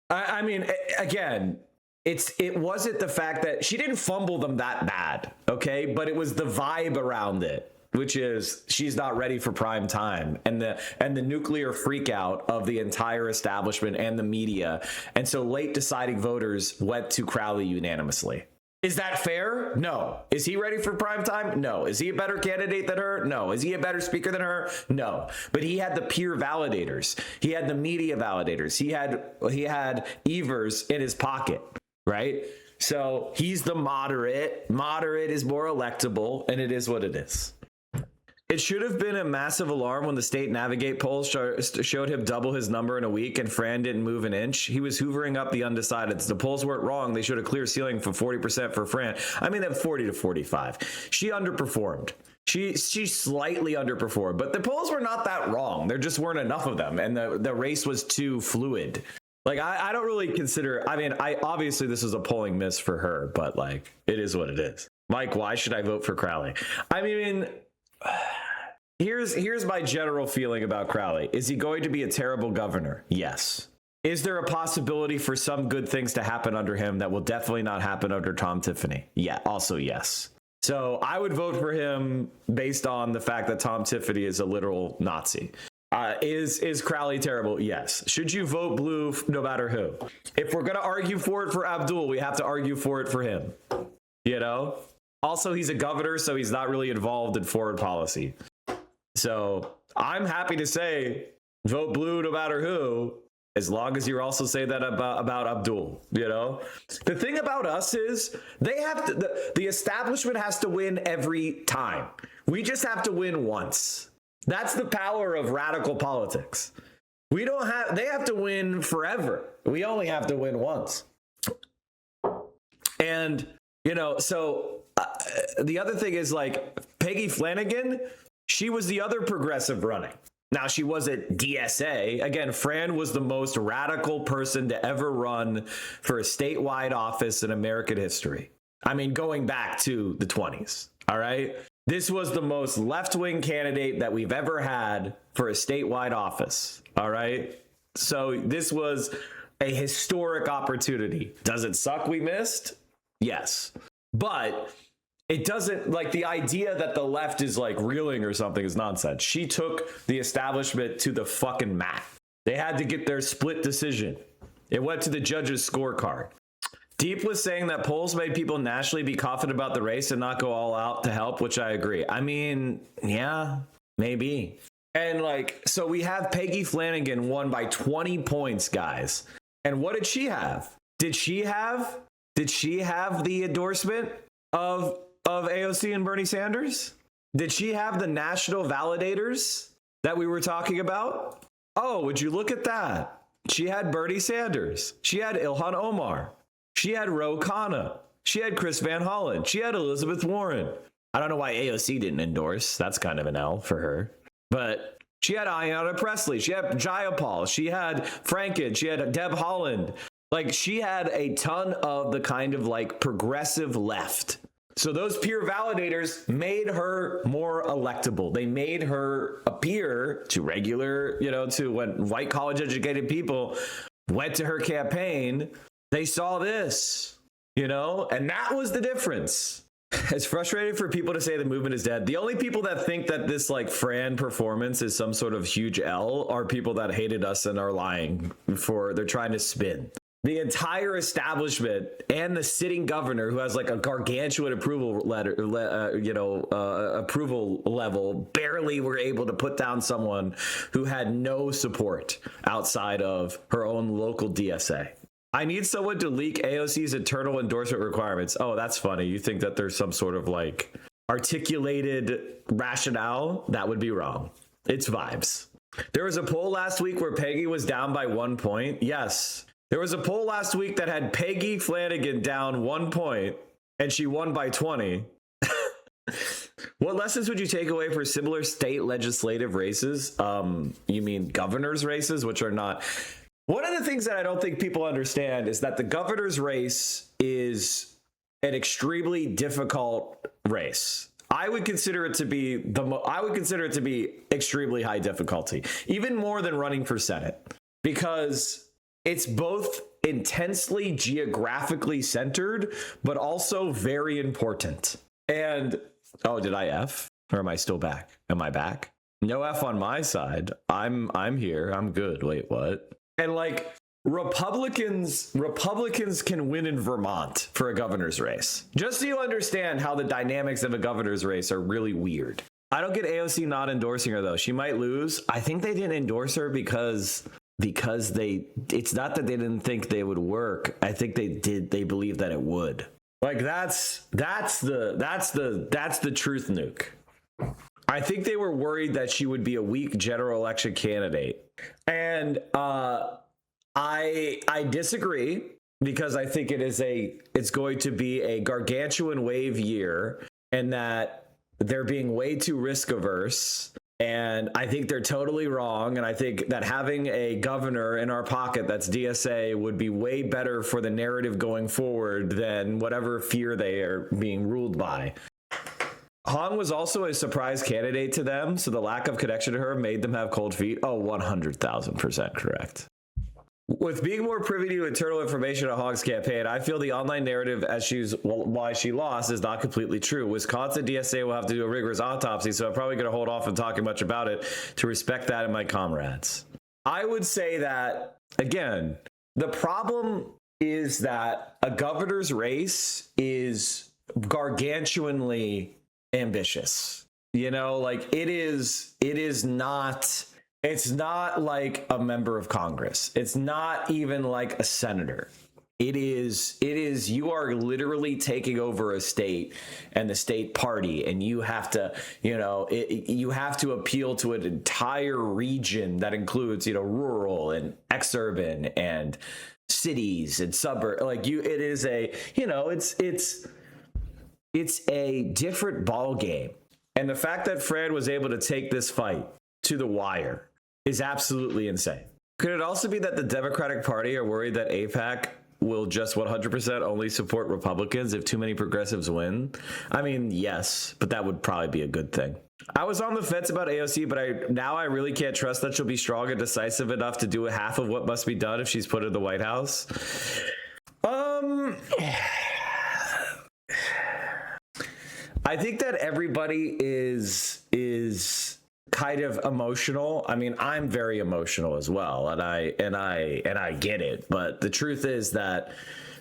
I mean, again, it wasn't the fact that she didn't fumble them that bad, okay? But it was the vibe around it, which is she's not ready for prime time, and the nuclear freakout of the entire establishment and the media. And so late deciding voters went to Crowley unanimously. Is that fair? No. Is he ready for prime time? No. Is he a better candidate than her? No. Is he a better speaker than her? No. But he had the peer validators. He had the media validators. He had Evers in his pocket, right? So he's the moderate. Moderate is more electable, and it is what it is. It should have been a massive alarm when the state navigate polls showed him double his number in a week and Fran didn't move an inch. He was hoovering up the undecideds. The polls weren't wrong. They showed a clear ceiling for 40% for Fran. I mean, that 40 to 45. She underperformed. She slightly underperformed, but the polls were not that wrong. There just weren't enough of them, and the race was too fluid. Like, I don't really consider, I mean, obviously this is a polling miss for her, but like, it is what it is. Mike, why should I vote for Crowley? I mean, here's my general feeling about Crowley. Is he going to be a terrible governor? Yes. Is there a possibility for some good things to happen under him that will definitely not happen under Tom Tiffany? Yeah, also yes. So I would vote for him based on the fact that Tom Tiffany is a literal Nazi. Is Crowley terrible? Yes. Should you vote blue no matter who? If we're going to argue for it for Abdul, we have to argue for it for him. You know? Also, he's a governor, so he's not really involved in foreign policy. So I'm happy to say vote blue no matter who, as long as you also say that about Abdul, you know? The thing about us is they have to, the establishment has to win every time. We just have to win once. That's the power of radical politics. They have to win forever. We only have to win once. And, you know, so the other thing is like Peggy Flanagan, she was the other progressive running. Now, she wasn't DSA. Again, Fran was the most radical person to ever run for a statewide office in American history. I mean, going back to the 20s, all right? This was the most left-wing candidate that we've ever had for a statewide office, all right? So this was a historic opportunity. Does it suck we missed? Yes. But it doesn't, like, the idea that the left is like reeling or something is nonsense. She took the establishment to the fucking mat. They had to get their split decision. It went to the judge's scorecard. Deep was saying that polls made people nationally be confident about the race and not go all out to help, which I agree. I mean, yeah, maybe. And like, so we have Peggy Flanagan won by 20 points, guys. And what did she have? Did she have the endorsement of AOC and Bernie Sanders? Did she have the national validators that we were talking about? Oh, would you look at that? She had Bernie Sanders. She had Ilhan Omar. She had Ro Khanna. She had Chris Van Hollen. She had Elizabeth Warren. I don't know why AOC didn't endorse. That's kind of an L for her. But she had Ayanna Pressley. She had Jayapal. She had Franken. She had Deb Haaland. Like, she had a ton of the kind of like progressive left. So those peer validators made her more electable. They made her appear to regular, you know, to when white college educated people went to her campaign, they saw this, you know, and that was the difference. It's frustrating for people to say the movement is dead. The only people that think that this like Fran performance is some sort of huge L are people that hated us and are lying they're trying to spin. The entire establishment and the sitting governor, who has like a gargantuan approval approval level, barely were able to put down someone who had no support outside of her own local DSA. I need someone to leak AOC's internal endorsement requirements. Oh, that's funny. You think that there's some sort of like articulated rationale? That would be wrong. It's vibes. There was a poll last week where Peggy was down by 1 point. Yes. There was a poll last week that had Peggy Flanagan down 1 point and she won by 20. What lessons would you take away for similar state legislative races? You mean governor's races, which are not... One of the things that I don't think people understand is that the governor's race is an extremely difficult race. I would consider it to be extremely high difficulty, even more than running for Senate, because it's both intensely geographically centered, but also very important. And oh, did I F or am I still back? Am I back? No F on my side. I'm here. I'm good. Wait, what? And like, Republicans can win in Vermont for a governor's race. Just so you understand how the dynamics of a governor's race are really weird. I don't get AOC not endorsing her though. She might lose. I think they didn't endorse her because it's not that they didn't think they would work. I think they believe that it would. Like that's the truth nuke. I think they were worried that she would be a weak general election candidate. And I disagree, because I think it's going to be a gargantuan wave year, and that they're being way too risk averse. And I think they're totally wrong. And I think that having a governor in our pocket that's DSA would be way better for the narrative going forward than whatever fear they are being ruled by. Hong was also a surprise candidate to them, so the lack of connection to her made them have cold feet. Oh, 100,000% correct. With being more privy to internal information on Hong's campaign, I feel the online narrative as why she lost is not completely true. Wisconsin DSA will have to do a rigorous autopsy, so I'm probably going to hold off on talking much about it to respect that in my comrades. I would say that, again, the problem is that a governor's race is gargantuanly ambitious. You know, like it is not... It's not like a member of Congress. It's not even like a senator. It is, you are literally taking over a state and the state party, and you have to, you have to appeal to an entire region that includes, rural and exurban and cities and suburbs. Like it is a, it's a different ball game. And the fact that Fran was able to take this fight to the wire is absolutely insane. Could it also be that the Democratic Party are worried that AIPAC will just 100% only support Republicans if too many progressives win? I mean, yes, but that would probably be a good thing. I was on the fence about AOC, but now I really can't trust that she'll be strong and decisive enough to do half of what must be done if she's put in the White House. I think that everybody is kind of emotional. I mean, I'm very emotional as well, and I get it. But the truth is that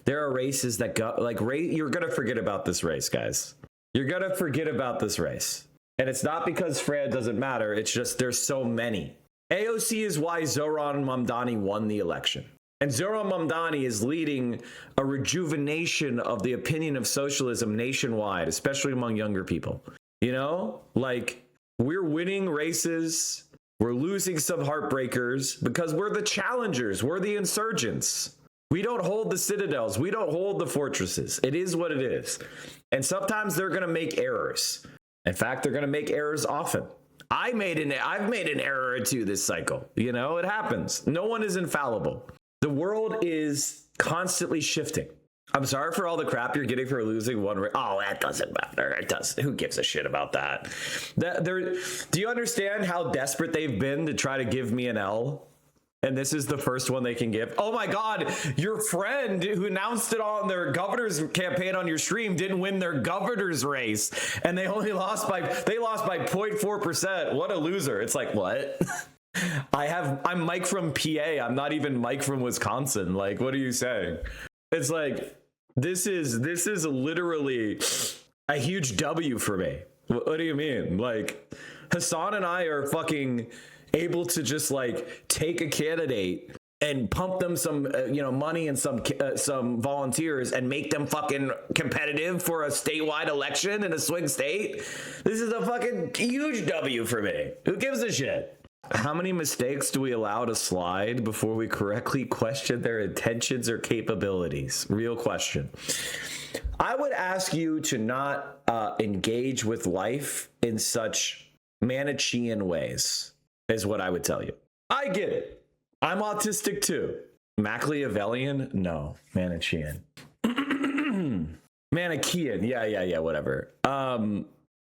there are races that go you're gonna forget about this race, guys. You're gonna forget about this race, and it's not because Fran doesn't matter. It's just there's so many. AOC is why Zohran Mamdani won the election, and Zohran Mamdani is leading a rejuvenation of the opinion of socialism nationwide, especially among younger people. We're winning races, we're losing some heartbreakers because we're the challengers, we're the insurgents. We don't hold the citadels, we don't hold the fortresses. It is what it is. And sometimes they're gonna make errors. In fact, they're gonna make errors often. I've made an error or two this cycle. It happens. No one is infallible. The world is constantly shifting. I'm sorry for all the crap you're getting for losing one race. Oh, that doesn't matter. It does. Who gives a shit about that? Do you understand how desperate they've been to try to give me an L? And this is the first one they can give. Oh my God, your friend who announced it on their governor's campaign on your stream didn't win their governor's race, and they lost by 0.4%. What a loser. It's like, what? I'm Mike from PA. I'm not even Mike from Wisconsin. Like, what are you saying? It's like, this is literally a huge W for me. What do you mean? Like, Hasan and I are fucking able to just take a candidate and pump them some money and some volunteers and make them fucking competitive for a statewide election in a swing state. This is a fucking huge W for me. Who gives a shit? How many mistakes do we allow to slide before we correctly question their intentions or capabilities? Real question. I would ask you to not engage with life in such Manichean ways, is what I would tell you. I get it. I'm autistic too. Machiavellian? No. Manichean. Manichean. Yeah, whatever.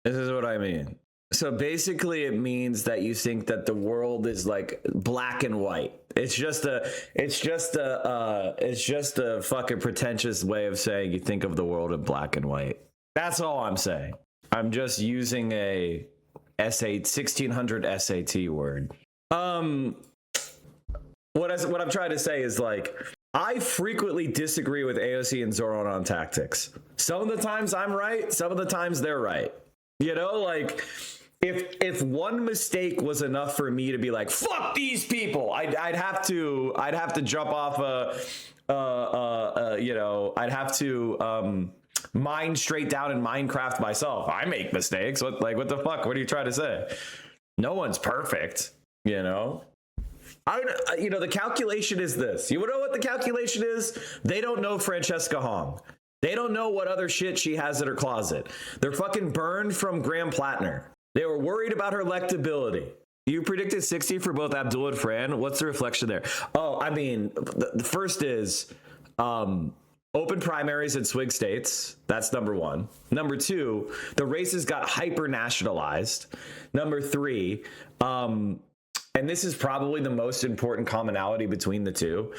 This is what I mean. So basically it means that you think that the world is like black and white. It's just a fucking pretentious way of saying you think of the world in black and white. That's all I'm saying. I'm just using a 1600 SAT word. what I'm trying to say is like, I frequently disagree with AOC and Zoran on tactics. Some of the times I'm right, some of the times they're right. You know, like if one mistake was enough for me to be like, fuck these people, I'd have to jump off you know, I'd have to mine straight down in Minecraft myself. I make mistakes. What the fuck? What are you trying to say? No one's perfect, you know? You know, the calculation is this. You know what the calculation is? They don't know Francesca Hong. They don't know what other shit she has in her closet. They're fucking burned from Graham Plattner. They were worried about her electability. You predicted 60 for both Abdul and Fran. What's the reflection there? Oh, I mean, the first is open primaries in swing states. That's number one. Number two, the races got hyper nationalized. Number three, and this is probably the most important commonality between the two.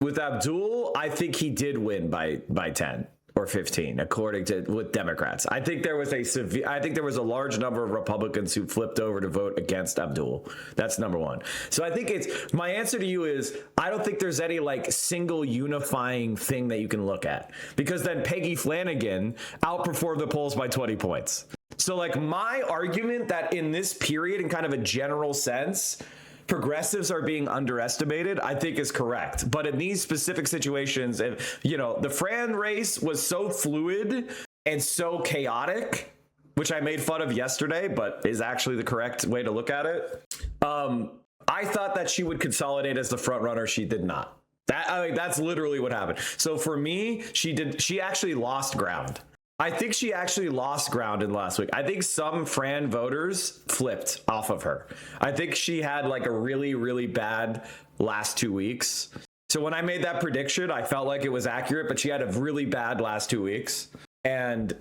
With Abdul, I think he did win by 10 or 15, according to with Democrats. I think there was a large number of Republicans who flipped over to vote against Abdul. That's number one. So I think my answer to you is, I don't think there's any like single unifying thing that you can look at, because then Peggy Flanagan outperformed the polls by 20 points. So like my argument that in this period, in kind of a general sense, progressives are being underestimated, I think is correct. But in these specific situations, if, you know, the Fran race was so fluid and so chaotic, which I made fun of yesterday, but is actually the correct way to look at it. I thought that she would consolidate as the front runner. She did not. That's literally what happened. So for me, she actually lost ground. I think she actually lost ground in last week. I think some Fran voters flipped off of her. I think she had like a really, really bad last 2 weeks. So when I made that prediction, I felt like it was accurate, but she had a really bad last 2 weeks. And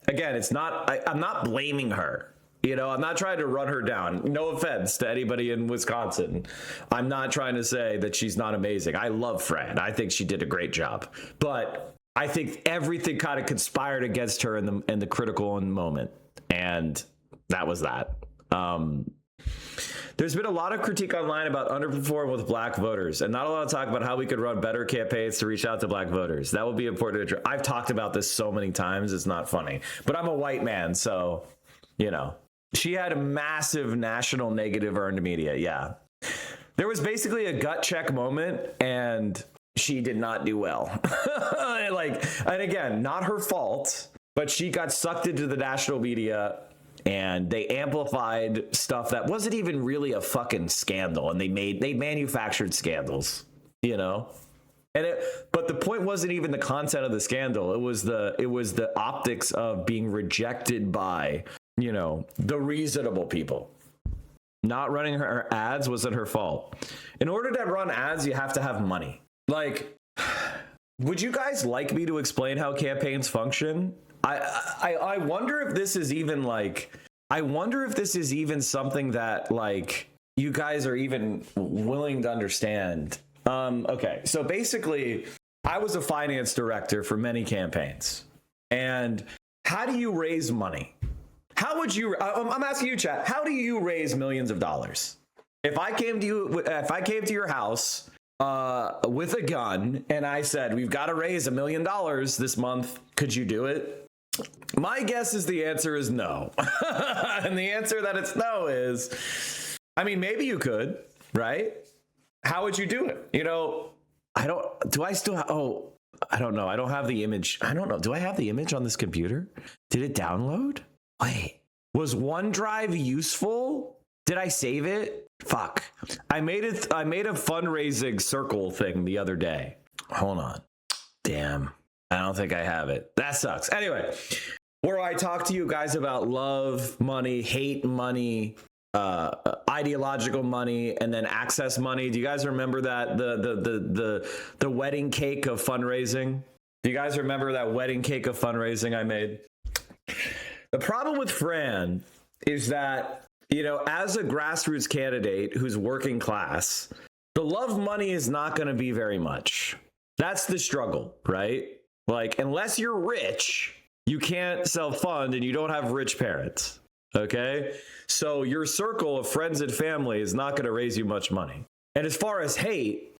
again, I'm not blaming her. You know, I'm not trying to run her down. No offense to anybody in Wisconsin. I'm not trying to say that she's not amazing. I love Fran. I think she did a great job. But I think everything kind of conspired against her in the critical moment, and that was that. There's been a lot of critique online about underperforming with black voters, and not a lot of talk about how we could run better campaigns to reach out to black voters. That would be important. I've talked about this so many times, it's not funny. But I'm a white man, so, you know. She had a massive national negative earned media, yeah. There was basically a gut check moment, and she did not do well. And again, not her fault, but she got sucked into the national media and they amplified stuff that wasn't even really a fucking scandal. And they manufactured scandals, you know? But the point wasn't even the content of the scandal. It was the optics of being rejected by, you know, the reasonable people. Not running her ads wasn't her fault. In order to run ads, you have to have money. Like, would you guys like me to explain how campaigns function? I wonder if this is even something that like you guys are even willing to understand. Okay, so basically, I was a finance director for many campaigns, and how do you raise money? How would you? I'm asking you, chat. How do you raise millions of dollars? If I came to your house with a gun and I said, we've got to raise $1 million this month, could you do it? My guess is the answer is no. And the answer that it's no is, I mean, maybe you could, right? How would you do it? You know, I don't know. I don't have the image. I don't know. Do I have the image on this computer? Did it download? Wait, was OneDrive useful? Did I save it? Fuck. I made a fundraising circle thing the other day. Hold on. Damn. I don't think I have it. That sucks. Anyway, where I talk to you guys about love money, hate money, ideological money, and then access money. Do you guys remember that the wedding cake of fundraising? Do you guys remember that wedding cake of fundraising I made? The problem with Fran is that, you know, as a grassroots candidate who's working class, the love money is not going to be very much. That's the struggle, right? Like, unless you're rich, you can't self-fund and you don't have rich parents. Okay. So your circle of friends and family is not going to raise you much money. And as far as hate,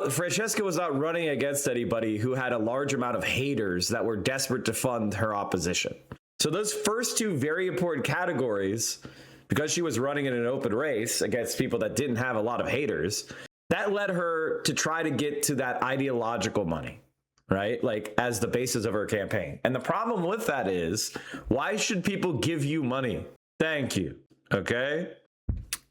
Francesca was not running against anybody who had a large amount of haters that were desperate to fund her opposition. So those first two very important categories, because she was running in an open race against people that didn't have a lot of haters, that led her to try to get to that ideological money, right? Like as the basis of her campaign. And the problem with that is, why should people give you money? Thank you. Okay.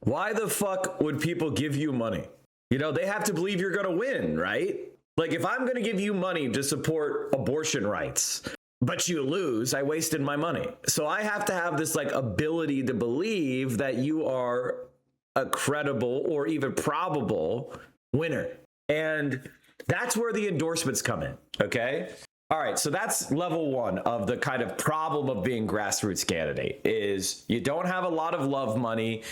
Why the fuck would people give you money? You know, they have to believe you're going to win, right? Like if I'm going to give you money to support abortion rights, but you lose, I wasted my money. So I have to have this like ability to believe that you are a credible or even probable winner. And that's where the endorsements come in. Okay. All right. So that's level one of the kind of problem of being grassroots candidate is you don't have a lot of love money.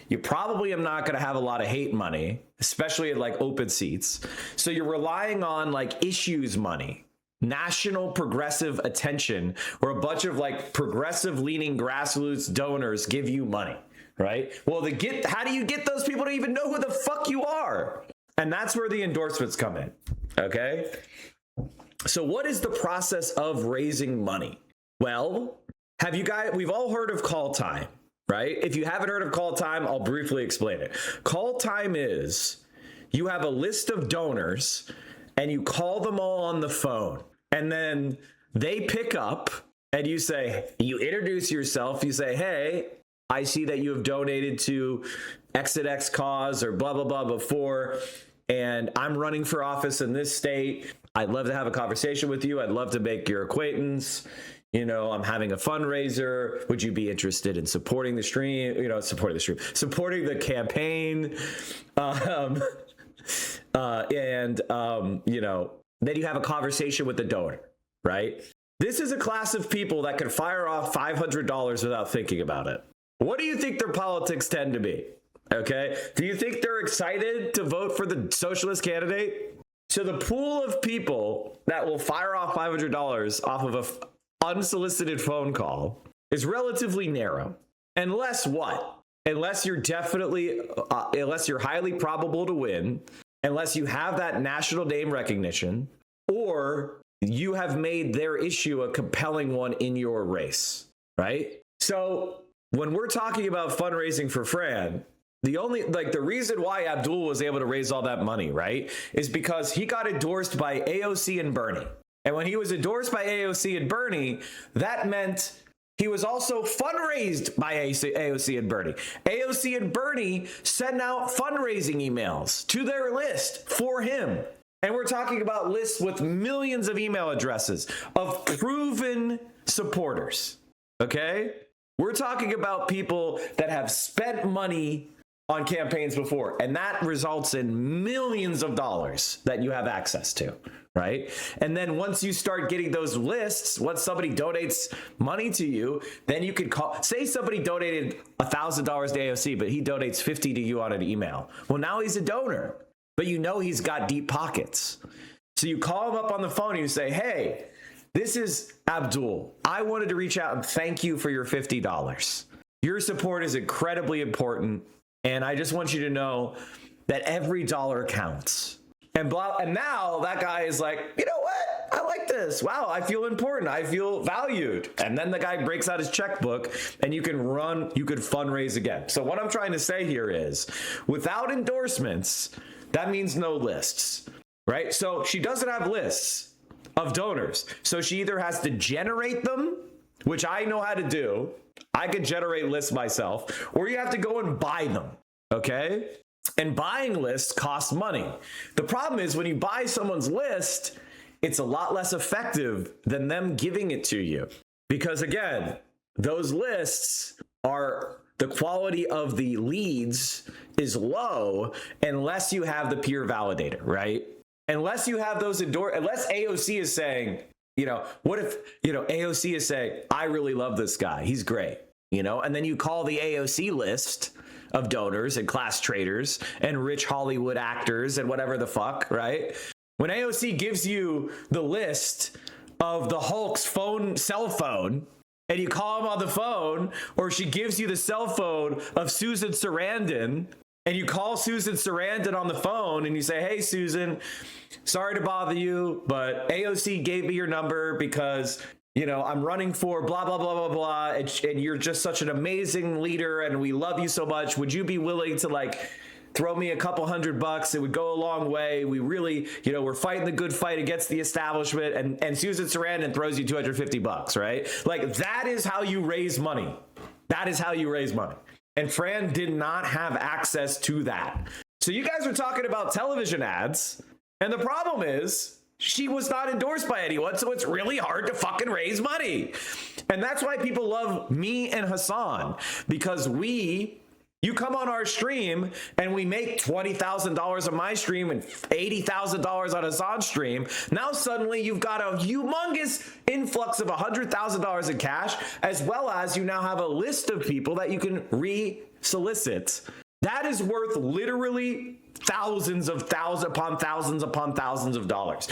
You probably are not going to have a lot of hate money, especially at like open seats. So you're relying on like issues money, national progressive attention, where a bunch of like progressive leaning grassroots donors give you money, right? Well, how do you get those people to even know who the fuck you are? And that's where the endorsements come in. Okay. So what is the process of raising money? Well, we've all heard of call time, right? If you haven't heard of call time, I'll briefly explain it. Call time is you have a list of donors and you call them all on the phone, and then they pick up and you introduce yourself. You say, hey, I see that you have donated to X cause or blah, blah, blah before, and I'm running for office in this state. I'd love to have a conversation with you. I'd love to make your acquaintance. You know, I'm having a fundraiser. Would you be interested in supporting the stream? Supporting the campaign. Then you have a conversation with the donor, right? This is a class of people that can fire off $500 without thinking about it. What do you think their politics tend to be? Okay. Do you think they're excited to vote for the socialist candidate? So the pool of people that will fire off $500 off of an unsolicited phone call is relatively narrow. Unless what? Unless you're highly probable to win, unless you have that national name recognition, or you have made their issue a compelling one in your race, right? So when we're talking about fundraising for Fran, the reason why Abdul was able to raise all that money, right, is because he got endorsed by AOC and Bernie. And when he was endorsed by AOC and Bernie, that meant he was also fundraised by AOC and Bernie. AOC and Bernie sent out fundraising emails to their list for him. And we're talking about lists with millions of email addresses of proven supporters. Okay? We're talking about people that have spent money on campaigns before, and that results in millions of dollars that you have access to, right? And then once you start getting those lists, once somebody donates money to you, then you could say somebody donated $1,000 to AOC, but he donates 50 to you on an email. Well, now he's a donor, but you know he's got deep pockets. So you call him up on the phone and you say, hey, this is Abdul. I wanted to reach out and thank you for your $50. Your support is incredibly important. And I just want you to know that every dollar counts. And now that guy is like, you know what? I like this. Wow, I feel important. I feel valued. And then the guy breaks out his checkbook and you could fundraise again. So what I'm trying to say here is, without endorsements, that means no lists, right? So she doesn't have lists of donors. So she either has to generate them, which I know how to do. I could generate lists myself, or you have to go and buy them, okay? And buying lists costs money. The problem is when you buy someone's list, it's a lot less effective than them giving it to you. Because again, those lists the quality of the leads is low unless you have the peer validator, right? Unless you have those unless AOC is saying, what if, AOC is saying, I really love this guy. He's great, and then you call the AOC list of donors and class traders and rich Hollywood actors and whatever the fuck, right? When AOC gives you the list of the Hulk's cell phone, and you call him on the phone, or she gives you the cell phone of Susan Sarandon, and you call Susan Sarandon on the phone and you say, hey, Susan, sorry to bother you, but AOC gave me your number because, you know, I'm running for blah, blah, blah, blah, blah. And you're just such an amazing leader and we love you so much. Would you be willing to like throw me a couple $100? It would go a long way. We really, you know, we're fighting the good fight against the establishment. And Susan Sarandon throws you $250, right? Like that is how you raise money. That is how you raise money. And Fran did not have access to that. So you guys are talking about television ads. And the problem is she was not endorsed by anyone. So it's really hard to fucking raise money. And that's why people love me and Hasan, because you come on our stream and we make $20,000 on my stream and $80,000 on Hasan's stream. Now suddenly you've got a humongous influx of $100,000 in cash, as well as you now have a list of people that you can re-solicit. That is worth literally thousands upon thousands of dollars,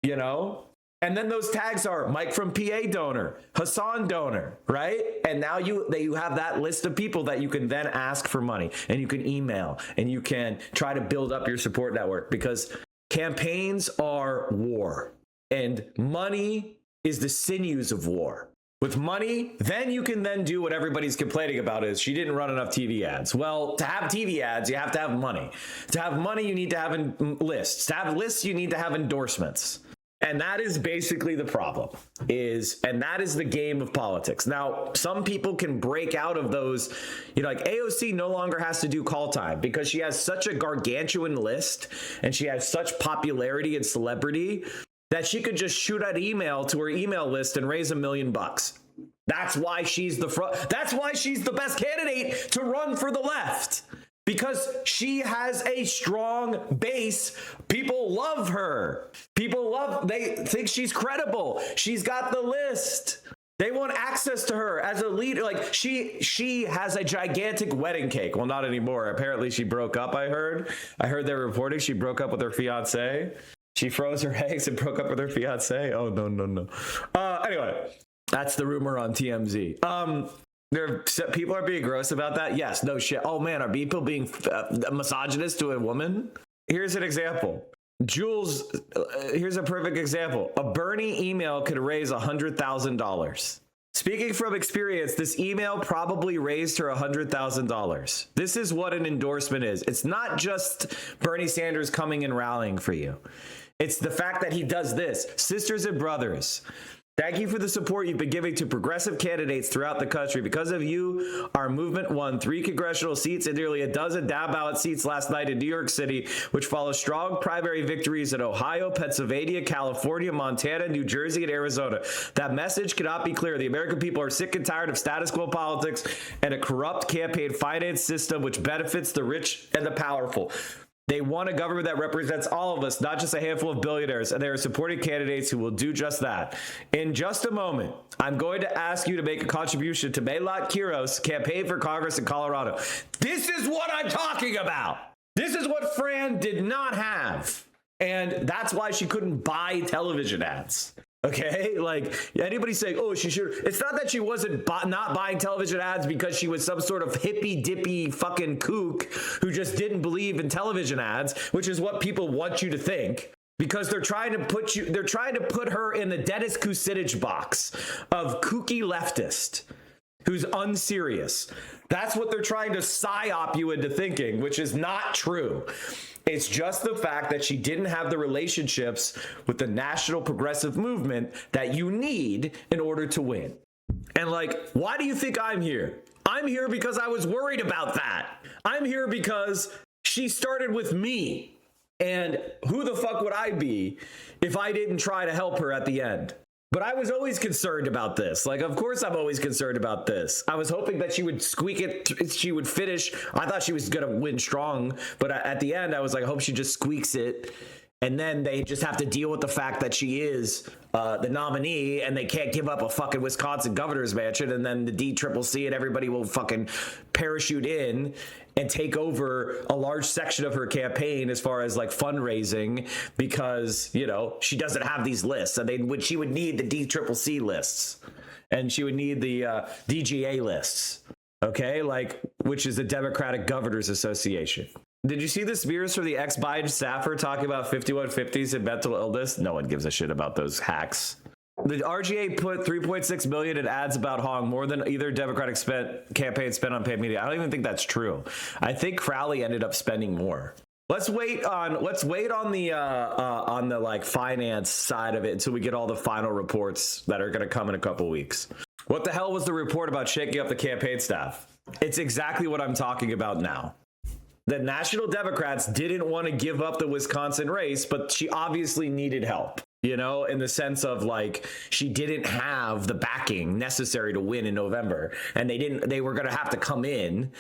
you know? And then those tags are Mike from PA donor, Hasan donor, right? And now you have that list of people that you can then ask for money, and you can email, and you can try to build up your support network, because campaigns are war and money is the sinews of war. With money, then you can then do what everybody's complaining about is she didn't run enough TV ads. Well, to have TV ads, you have to have money. To have money, you need to have lists. To have lists, you need to have endorsements. And that is basically the problem, and that is the game of politics. Now, some people can break out of those, you know, like AOC no longer has to do call time because she has such a gargantuan list and she has such popularity and celebrity that she could just shoot out email to her email list and raise $1 million. That's why she's that's why she's the best candidate to run for the left. Because she has a strong base. People love her. They think she's credible. She's got the list. They want access to her as a leader. Like she has a gigantic wedding cake. Well, not anymore. Apparently she broke up, I heard. They're reporting she broke up with her fiance. She froze her eggs and broke up with her fiance. Oh, no. Anyway, that's the rumor on TMZ. People are being gross about that. Yes, no shit. Oh man, are people being misogynist to a woman? Here's an example. Jules, here's a perfect example. A Bernie email could raise $100,000. Speaking from experience, this email probably raised her $100,000. This is what an endorsement is. It's not just Bernie Sanders coming and rallying for you. It's the fact that he does this. Sisters and brothers, thank you for the support you've been giving to progressive candidates throughout the country. Because of you, our movement won 3 congressional seats and nearly a dozen down-ballot seats last night in New York City, which follows strong primary victories in Ohio, Pennsylvania, California, Montana, New Jersey, and Arizona. That message cannot be clearer. The American people are sick and tired of status quo politics and a corrupt campaign finance system which benefits the rich and the powerful. They want a government that represents all of us, not just a handful of billionaires, and they are supporting candidates who will do just that. In just a moment, I'm going to ask you to make a contribution to Maylot Quiros' campaign for Congress in Colorado. This is what I'm talking about. This is what Fran did not have. And that's why she couldn't buy television ads. Okay, like anybody saying, oh, she should. It's not that she wasn't not buying television ads because she was some sort of hippy dippy fucking kook who just didn't believe in television ads, which is what people want you to think. Because they're trying to put her in the Dennis Kucinich box of kooky leftist who's unserious. That's what they're trying to psyop you into thinking, which is not true. It's just the fact that she didn't have the relationships with the national progressive movement that you need in order to win. And like, why do you think I'm here? I'm here because I was worried about that. I'm here because she started with me. And who the fuck would I be if I didn't try to help her at the end? But I was always concerned about this. Like, of course I'm always concerned about this. I was hoping that she would squeak it. She would finish. I thought she was going to win strong. But at the end, I was like, I hope she just squeaks it. And then they just have to deal with the fact that she is the nominee and they can't give up a fucking Wisconsin governor's mansion. And then the DCCC and everybody will fucking parachute in and take over a large section of her campaign as far as like fundraising because, you know, she doesn't have these lists and she would need the DCCC lists. and she would need the DGA lists. Okay, like, which is the Democratic Governors Association. Did you see the smears from the ex-Biden staffer talking about 5150s and mental illness? No one gives a shit about those hacks. The RGA put $3.6 million in ads about Hong, more than either Democratic campaign spent on paid media. I don't even think that's true. I think Crowley ended up spending more. Let's wait on the like finance side of it until we get all the final reports that are going to come in a couple weeks. What the hell was the report about shaking up the campaign staff? It's exactly what I'm talking about now. The National Democrats didn't want to give up the Wisconsin race, but she obviously needed help, you know, in the sense of like she didn't have the backing necessary to win in November, and they were going to have to come in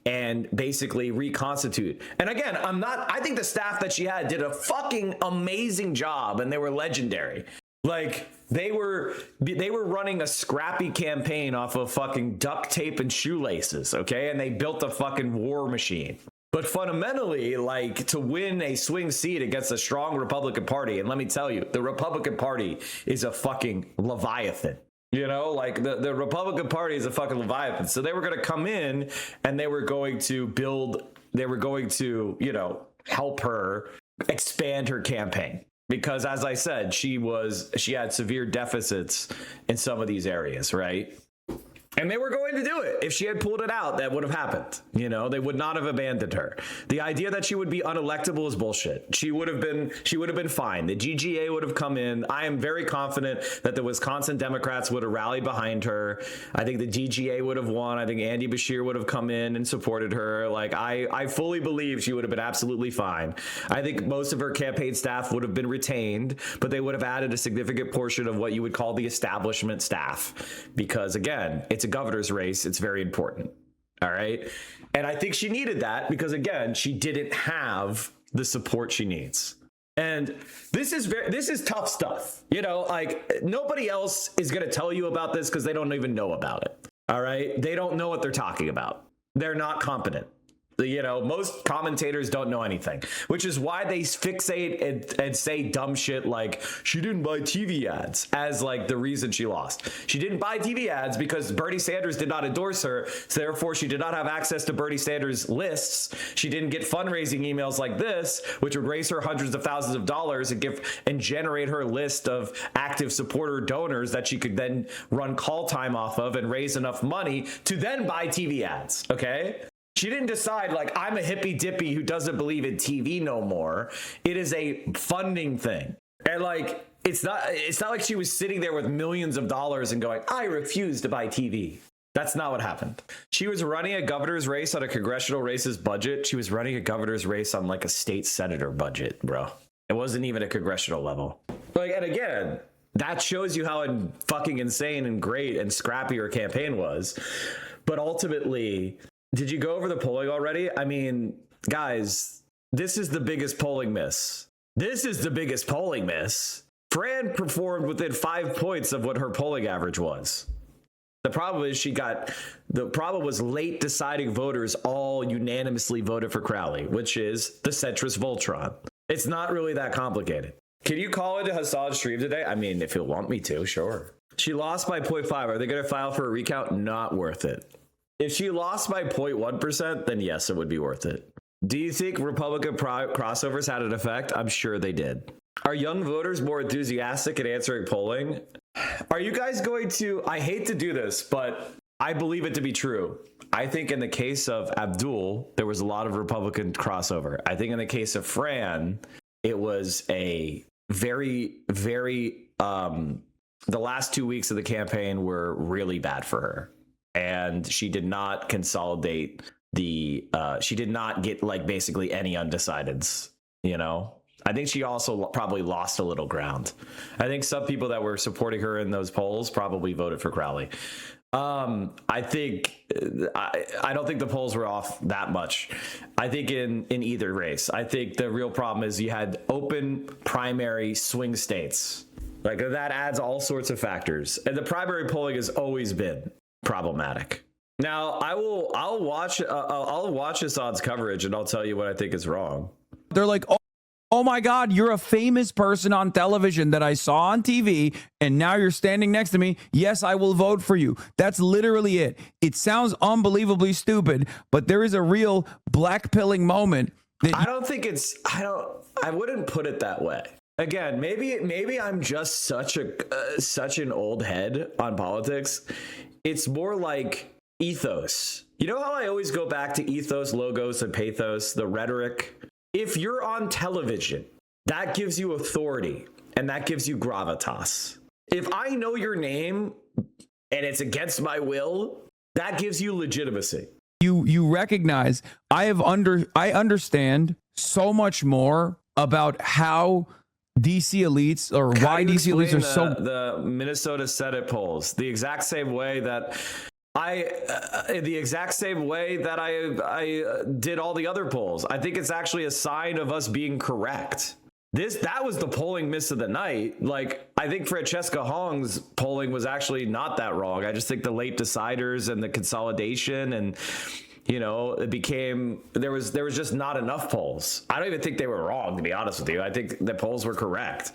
and basically reconstitute. And again, I think the staff that she had did a fucking amazing job, and they were legendary. Like they were running a scrappy campaign off of fucking duct tape and shoelaces, okay? And they built a fucking war machine. But fundamentally, like, to win a swing seat against a strong Republican Party, and let me tell you, the Republican Party is a fucking Leviathan. You know, like the Republican Party is a fucking Leviathan. So they were going to come in and they were going to, you know, help her expand her campaign. Because as I said, she had severe deficits in some of these areas, right? And they were going to do it. If she had pulled it out, that would have happened. You know, they would not have abandoned her. The idea that she would be unelectable is bullshit. She would have been fine. The GGA would have come in. I am very confident that the Wisconsin Democrats would have rallied behind her. I think the DGA would have won. I think Andy Beshear would have come in and supported her. Like, I fully believe she would have been absolutely fine. I think most of her campaign staff would have been retained, but they would have added a significant portion of what you would call the establishment staff. Because again, it's a governor's race. It's very important. All right. And I think she needed that because, again, she didn't have the support she needs. And this is tough stuff. You know, like nobody else is going to tell you about this because they don't even know about it. All right. They don't know what they're talking about. They're not competent. You know, most commentators don't know anything, which is why they fixate and say dumb shit like she didn't buy TV ads as like the reason she lost. She didn't buy TV ads because Bernie Sanders did not endorse her. So therefore, she did not have access to Bernie Sanders lists. She didn't get fundraising emails like this, which would raise her hundreds of thousands of dollars and generate her list of active supporter donors that she could then run call time off of and raise enough money to then buy TV ads. Okay. She didn't decide like I'm a hippy dippy who doesn't believe in TV no more. It is a funding thing. And like it's not like she was sitting there with millions of dollars and going, I refuse to buy TV. That's not what happened. She was running a governor's race on a congressional race's budget. She was running a governor's race on like a state senator budget, bro. It wasn't even a congressional level. Like, and again, that shows you how fucking insane and great and scrappy her campaign was. But ultimately, did you go over the polling already? I mean, guys, this is the biggest polling miss. This is the biggest polling miss. Fran performed within 5 points of what her polling average was. The problem was late deciding voters all unanimously voted for Crowley, which is the centrist Voltron. It's not really that complicated. Can you call into Hasan's stream today? I mean, if you'll want me to, sure. She lost by 0.5. Are they going to file for a recount? Not worth it. If she lost by 0.1%, then yes, it would be worth it. Do you think Republican crossovers had an effect? I'm sure they did. Are young voters more enthusiastic in answering polling? Are you guys going to, I hate to do this, but I believe it to be true. I think in the case of Abdul, there was a lot of Republican crossover. I think in the case of Fran, it was a very, the last 2 weeks of the campaign were really bad for her. And she did not consolidate she did not get like basically any undecideds, you know? I think she also probably lost a little ground. I think some people that were supporting her in those polls probably voted for Crowley. I don't think the polls were off that much. I think in either race, I think the real problem is you had open primary swing states. Like that adds all sorts of factors. And the primary polling has always been problematic. Now I'll watch Hasan's coverage and I'll tell you what I think is wrong. They're like, oh my God, you're a famous person on television that I saw on TV, and now you're standing next to me. Yes, I will vote for you. That's literally it. It sounds unbelievably stupid, but there is a real blackpilling moment. I wouldn't put it that way. Again, maybe I'm just such an old head on politics. It's more like ethos. You know how I always go back to ethos, logos, and pathos, the rhetoric? If you're on television, that gives you authority and that gives you gravitas. If I know your name and it's against my will, that gives you legitimacy. You recognize I understand so much more about how DC elites or why DC elites are so the Minnesota Senate polls the exact same way that I did all the other polls. I think it's actually a sign of us being correct. That was the polling miss of the night. Like, I think Francesca Hong's polling was actually not that wrong. I just think the late deciders and the consolidation and it became there was just not enough polls. I don't even think they were wrong, to be honest with you. I think the polls were correct.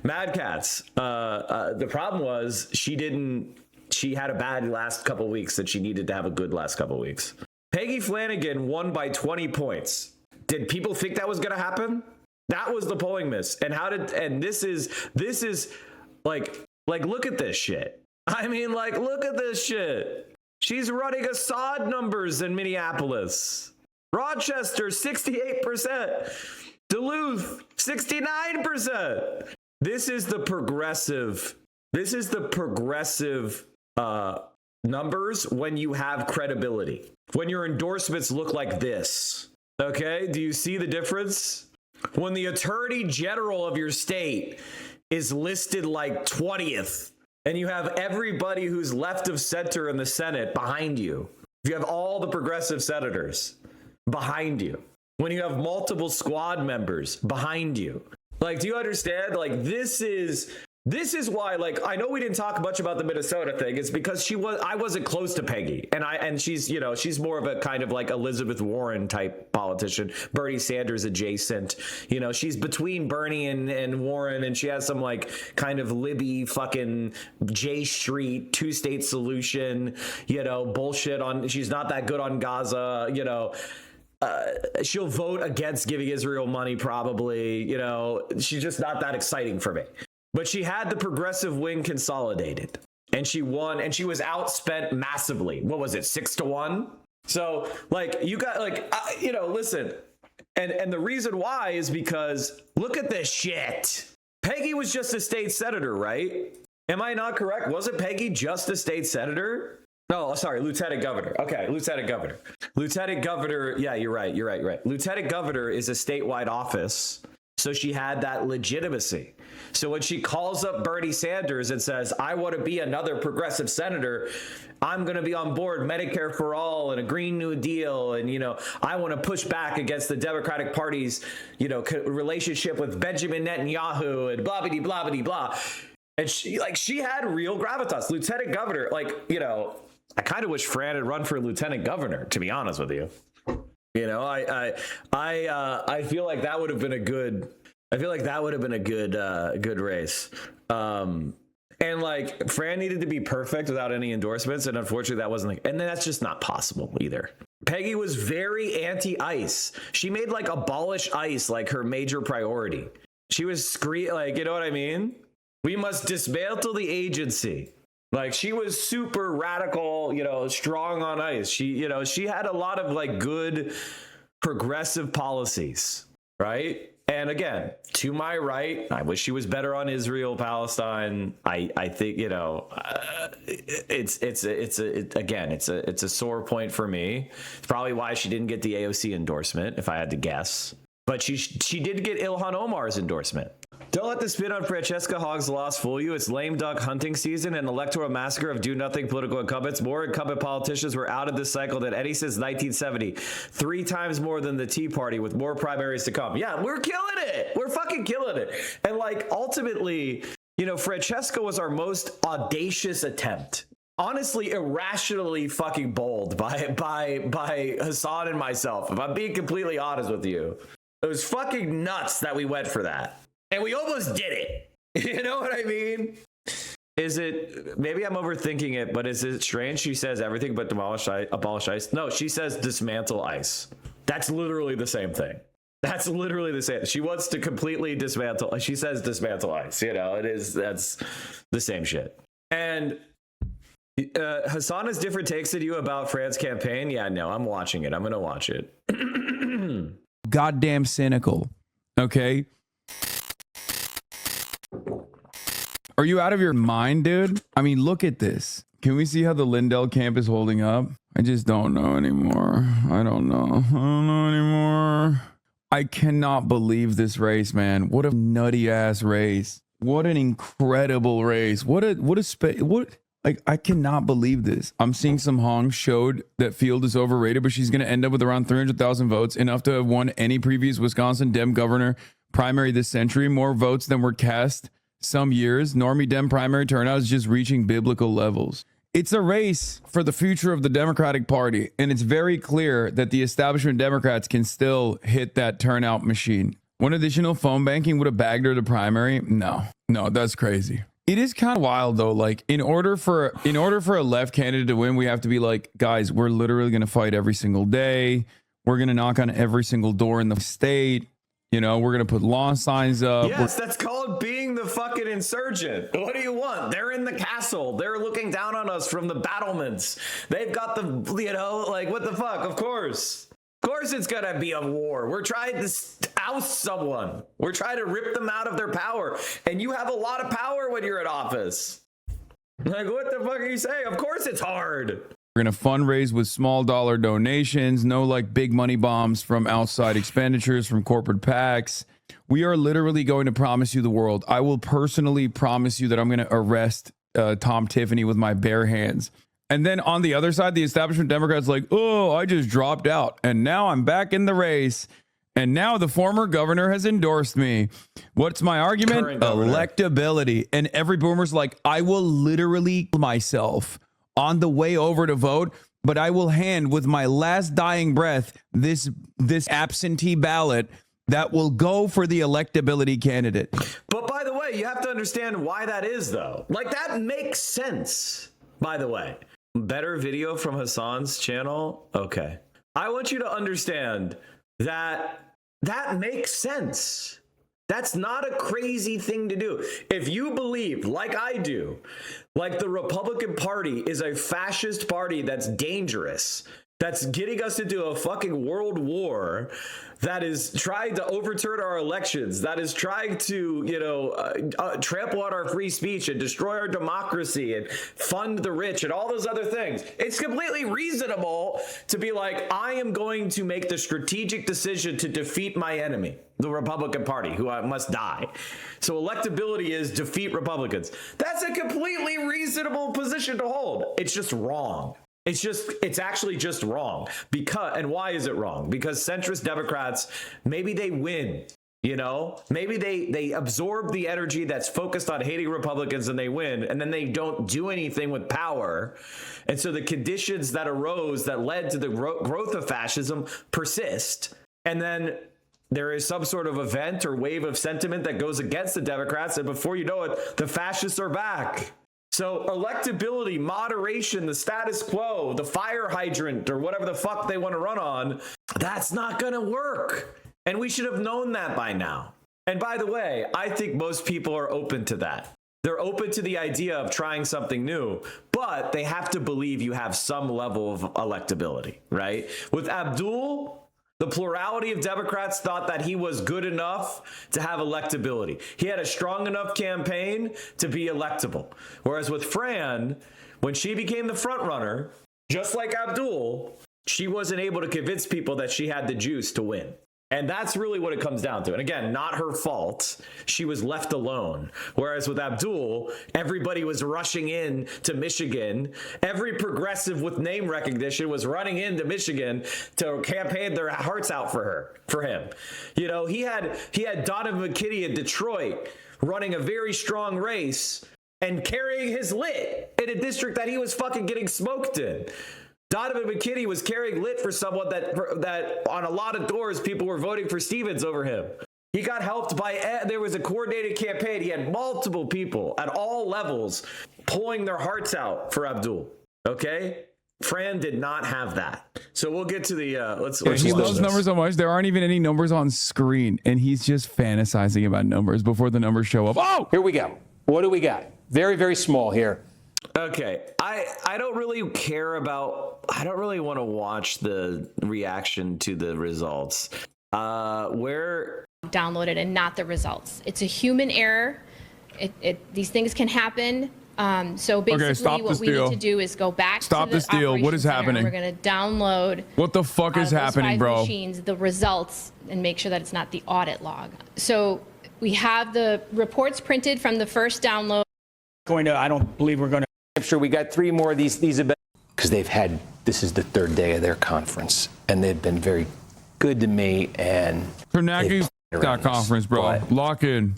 Mad Cats. The problem was she had a bad last couple weeks that she needed to have a good last couple weeks. Peggy Flanagan won by 20 points. Did people think that was going to happen? That was the polling miss. And this is like look at this shit. I mean, like, look at this shit. She's running Assad numbers in Minneapolis. Rochester, 68%. Duluth, 69%. This is the progressive numbers when you have credibility. When your endorsements look like this. Okay? Do you see the difference? When the attorney general of your state is listed like 20th, and you have everybody who's left of center in the Senate behind you. If you have all the progressive senators behind you. When you have multiple squad members behind you. Like, do you understand? Like, this is why, like, I know we didn't talk much about the Minnesota thing. It's because I wasn't close to Peggy. And she's, she's more of a kind of like Elizabeth Warren type politician, Bernie Sanders adjacent. She's between Bernie and Warren, and she has some like kind of Libby fucking J Street 2-state solution, bullshit on, she's not that good on Gaza, she'll vote against giving Israel money probably, she's just not that exciting for me. But she had the progressive wing consolidated, and she won, and she was outspent massively. What was it, 6-1? So, like, you got, like, listen, and the reason why is because look at this shit. Peggy was just a state senator, right? Am I not correct? Wasn't Peggy just a state senator? No, sorry, lieutenant governor. Okay, lieutenant governor. Lieutenant governor, yeah, you're right. Lieutenant governor is a statewide office, so she had that legitimacy. So when she calls up Bernie Sanders and says, I want to be another progressive senator, I'm going to be on board Medicare for all and a Green New Deal. And, I want to push back against the Democratic Party's, relationship with Benjamin Netanyahu and blah, blah, blah, blah, blah. And she had real gravitas. Lieutenant governor, I kind of wish Fran had run for lieutenant governor, to be honest with you. I feel like that would have been a good. I feel like that would have been a good race. And like Fran needed to be perfect without any endorsements, and unfortunately that wasn't. And then that's just not possible either. Peggy was very anti-ICE. She made like abolish ICE like her major priority. She was like, you know what I mean? We must dismantle the agency. Like, she was super radical, strong on ICE. She had a lot of like good progressive policies, right? And again, to my right, I wish she was better on Israel, Palestine. I think, it's a sore point for me. It's probably why she didn't get the AOC endorsement, if I had to guess. But she did get Ilhan Omar's endorsement. Don't let the spin on Francesca Hog's loss fool you. It's lame duck hunting season and electoral massacre of do-nothing political incumbents. More incumbent politicians were out of this cycle than any since 1970. 3 times more than the Tea Party, with more primaries to come. Yeah, we're killing it. We're fucking killing it. And like, ultimately, Francesca was our most audacious attempt. Honestly, irrationally fucking bold by Hasan and myself, if I'm being completely honest with you. It was fucking nuts that we went for that. And we almost did it. You know what I mean? Is it, maybe I'm overthinking it, but is it strange she says everything but abolish ICE? No, she says dismantle ICE. That's literally the same thing. That's literally the same. She wants to completely dismantle. She says dismantle ICE. You know, that's the same shit. And Hasan has different takes than you about Fran's campaign. Yeah, no, I'm watching it. I'm going to watch it. Goddamn cynical. Okay. Are you out of your mind, dude? I mean, look at this. Can we see how the Lindell camp is holding up? I just don't know anymore. I don't know anymore. I cannot believe this race, man. What a nutty ass race. What an incredible race. Like, I cannot believe this. I'm seeing some hongs showed that Field is overrated, but she's going to end up with around 300,000 votes, enough to have won any previous Wisconsin Dem governor primary this century, more votes than were cast some years. Normie Dem primary turnout is just reaching biblical levels. It's a race for the future of the Democratic Party, and it's very clear that the establishment Democrats can still hit that turnout machine. One additional phone banking would have bagged her to primary. No, that's crazy. It is kind of wild though. Like, in order for a left candidate to win, we have to be like, guys, we're literally going to fight every single day. We're going to knock on every single door in the state. You know, we're going to put lawn signs up. Yes, that's called being the fucking insurgent. What do you want? They're in the castle. They're looking down on us from the battlements. They've got the, you know, like, what the fuck? Of course. Of course it's going to be a war. We're trying to oust someone. We're trying to rip them out of their power. And you have a lot of power when you're in office. Like, what the fuck are you saying? Of course it's hard. We're going to fundraise with small dollar donations, no like big money bombs from outside expenditures from corporate PACs. We are literally going to promise you the world. I will personally promise you that I'm going to arrest Tom Tiffany with my bare hands. And then on the other side, the establishment Democrats like, oh, I just dropped out and now I'm back in the race. And now the former governor has endorsed me. What's my argument? Electability. And every boomer's like, I will literally myself on the way over to vote, but I will hand with my last dying breath this absentee ballot that will go for the electability candidate. But by the way, you have to understand why that is, though. Like, that makes sense, by the way. Better video from Hasan's channel? Okay. I want you to understand that makes sense. That's not a crazy thing to do. If you believe, like I do, like the Republican Party is a fascist party that's dangerous, that's getting us into a fucking world war, that is trying to overturn our elections, that is trying to, you know, trample on our free speech and destroy our democracy and fund the rich and all those other things. It's completely reasonable to be like, I am going to make the strategic decision to defeat my enemy, the Republican Party, who must die. So electability is defeat Republicans. That's a completely reasonable position to hold. It's just wrong. It's actually just wrong. And why is it wrong? Because centrist Democrats, maybe they win, you know, maybe they absorb the energy that's focused on hating Republicans and they win, and then they don't do anything with power. And so the conditions that arose that led to the growth of fascism persist. And then there is some sort of event or wave of sentiment that goes against the Democrats. And before you know it, the fascists are back. So electability, moderation, the status quo, the fire hydrant, or whatever the fuck they want to run on, that's not going to work. And we should have known that by now. And by the way, I think most people are open to that. They're open to the idea of trying something new, but they have to believe you have some level of electability, right? With Abdul, the plurality of Democrats thought that he was good enough to have electability. He had a strong enough campaign to be electable. Whereas with Fran, when she became the front runner, just like Abdul, she wasn't able to convince people that she had the juice to win. And that's really what it comes down to. And again, not her fault. She was left alone. Whereas with Abdul, everybody was rushing in to Michigan. Every progressive with name recognition was running into Michigan to campaign their hearts out for him. You know, he had Donovan McKinney in Detroit running a very strong race and carrying his lit in a district that he was fucking getting smoked in. Donovan McKinney was carrying lit for someone that on a lot of doors, people were voting for Stevens over him. He got helped there was a coordinated campaign. He had multiple people at all levels pulling their hearts out for Abdul. Okay? Fran did not have that. So we'll get to the, let's he loves numbers so much. There aren't even any numbers on screen. And he's just fantasizing about numbers before the numbers show up. Oh, here we go. What do we got? Very, very small here. Okay. I don't really care about, I don't really want to watch the reaction to the results. Where downloaded and not the results. It's a human error. These things can happen. So basically what we need to do is go back to the steal. What is happening? We're going to download what the fuck is happening, bro? Machines, the results, and make sure that it's not the audit log. So we have the reports printed from the first download. I don't believe we're going to. I'm sure we got 3 more of these events because this is the 3rd day of their conference, and they've been very good to me. And Bernanke's that conference, bro. What? Lock in,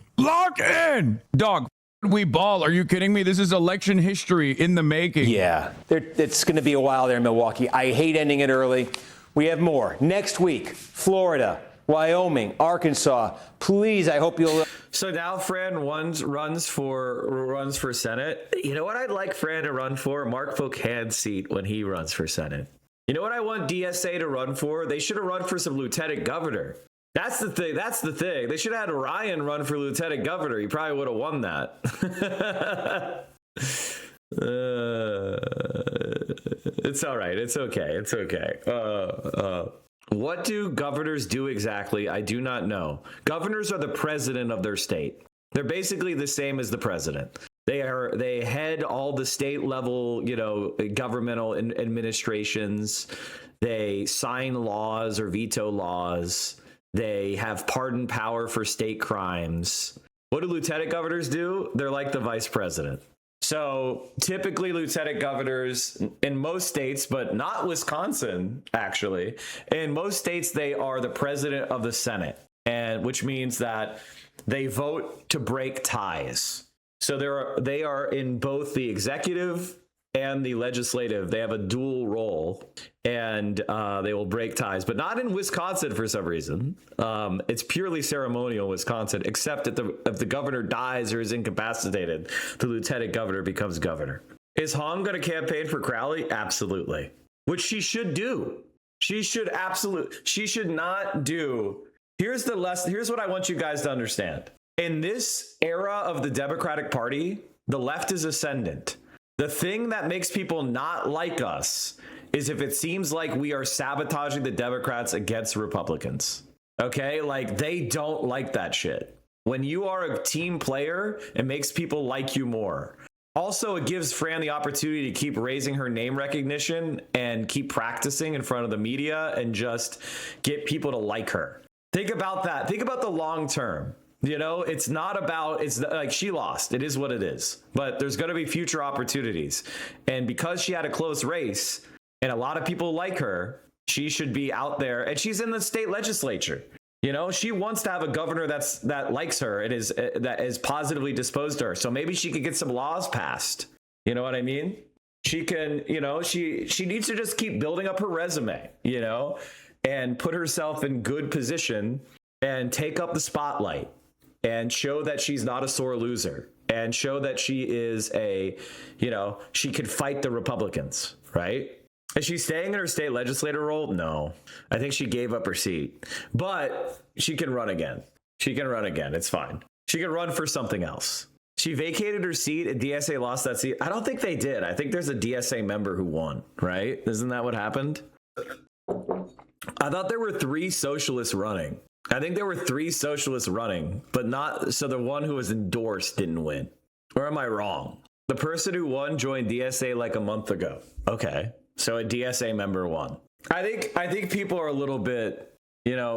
dog. We ball. Are you kidding me? This is election history in the making. Yeah, it's going to be a while there in Milwaukee. I hate ending it early. We have more next week. Florida, Wyoming, Arkansas. Please, I hope you'll. So now Fran runs for Senate. You know what I'd like Fran to run for? Mark Focan's seat when he runs for Senate. You know what I want DSA to run for? They should have run for some lieutenant governor. That's the thing. They should have had Ryan run for lieutenant governor. He probably would have won that. It's all right. It's okay. What do governors do exactly? I do not know. Governors are the president of their state. They're basically the same as the president. They head all the state level, governmental administrations. They sign laws or veto laws. They have pardon power for state crimes. What do lieutenant governors do? They're like the vice president. So typically lieutenant governors in most states, but not Wisconsin, actually, in most states, they are the president of the Senate, and which means that they vote to break ties. So they are in both the executive and the legislative. They have a dual role, and they will break ties, but not in Wisconsin for some reason. It's purely ceremonial in Wisconsin, except if the governor dies or is incapacitated, the lieutenant governor becomes governor. Is Hong going to campaign for Crowley? Absolutely. Which she should do. She should not do. Here's what I want you guys to understand. In this era of the Democratic Party, the left is ascendant. The thing that makes people not like us is if it seems like we are sabotaging the Democrats against Republicans. Okay? Like, they don't like that shit. When you are a team player, it makes people like you more. Also, it gives Fran the opportunity to keep raising her name recognition and keep practicing in front of the media and just get people to like her. Think about that. Think about the long term. It's like she lost. It is what it is. But there's going to be future opportunities. And because she had a close race and a lot of people like her, she should be out there. And she's in the state legislature. She wants to have a governor that likes her and that is positively disposed to her. So maybe she could get some laws passed. You know what I mean? She can, she needs to just keep building up her resume, and put herself in good position and take up the spotlight. And show that she's not a sore loser, and show that she is she could fight the Republicans, right? Is she staying in her state legislator role? No. I think she gave up her seat, but she can run again. It's fine. She can run for something else. She vacated her seat and DSA lost that seat. I don't think they did. I think there's a DSA member who won, right? Isn't that what happened? I thought there were 3 socialists running. But not, so the one who was endorsed didn't win. Or am I wrong? The person who won joined DSA like a month ago. Okay. So a DSA member won. I think people are a little bit,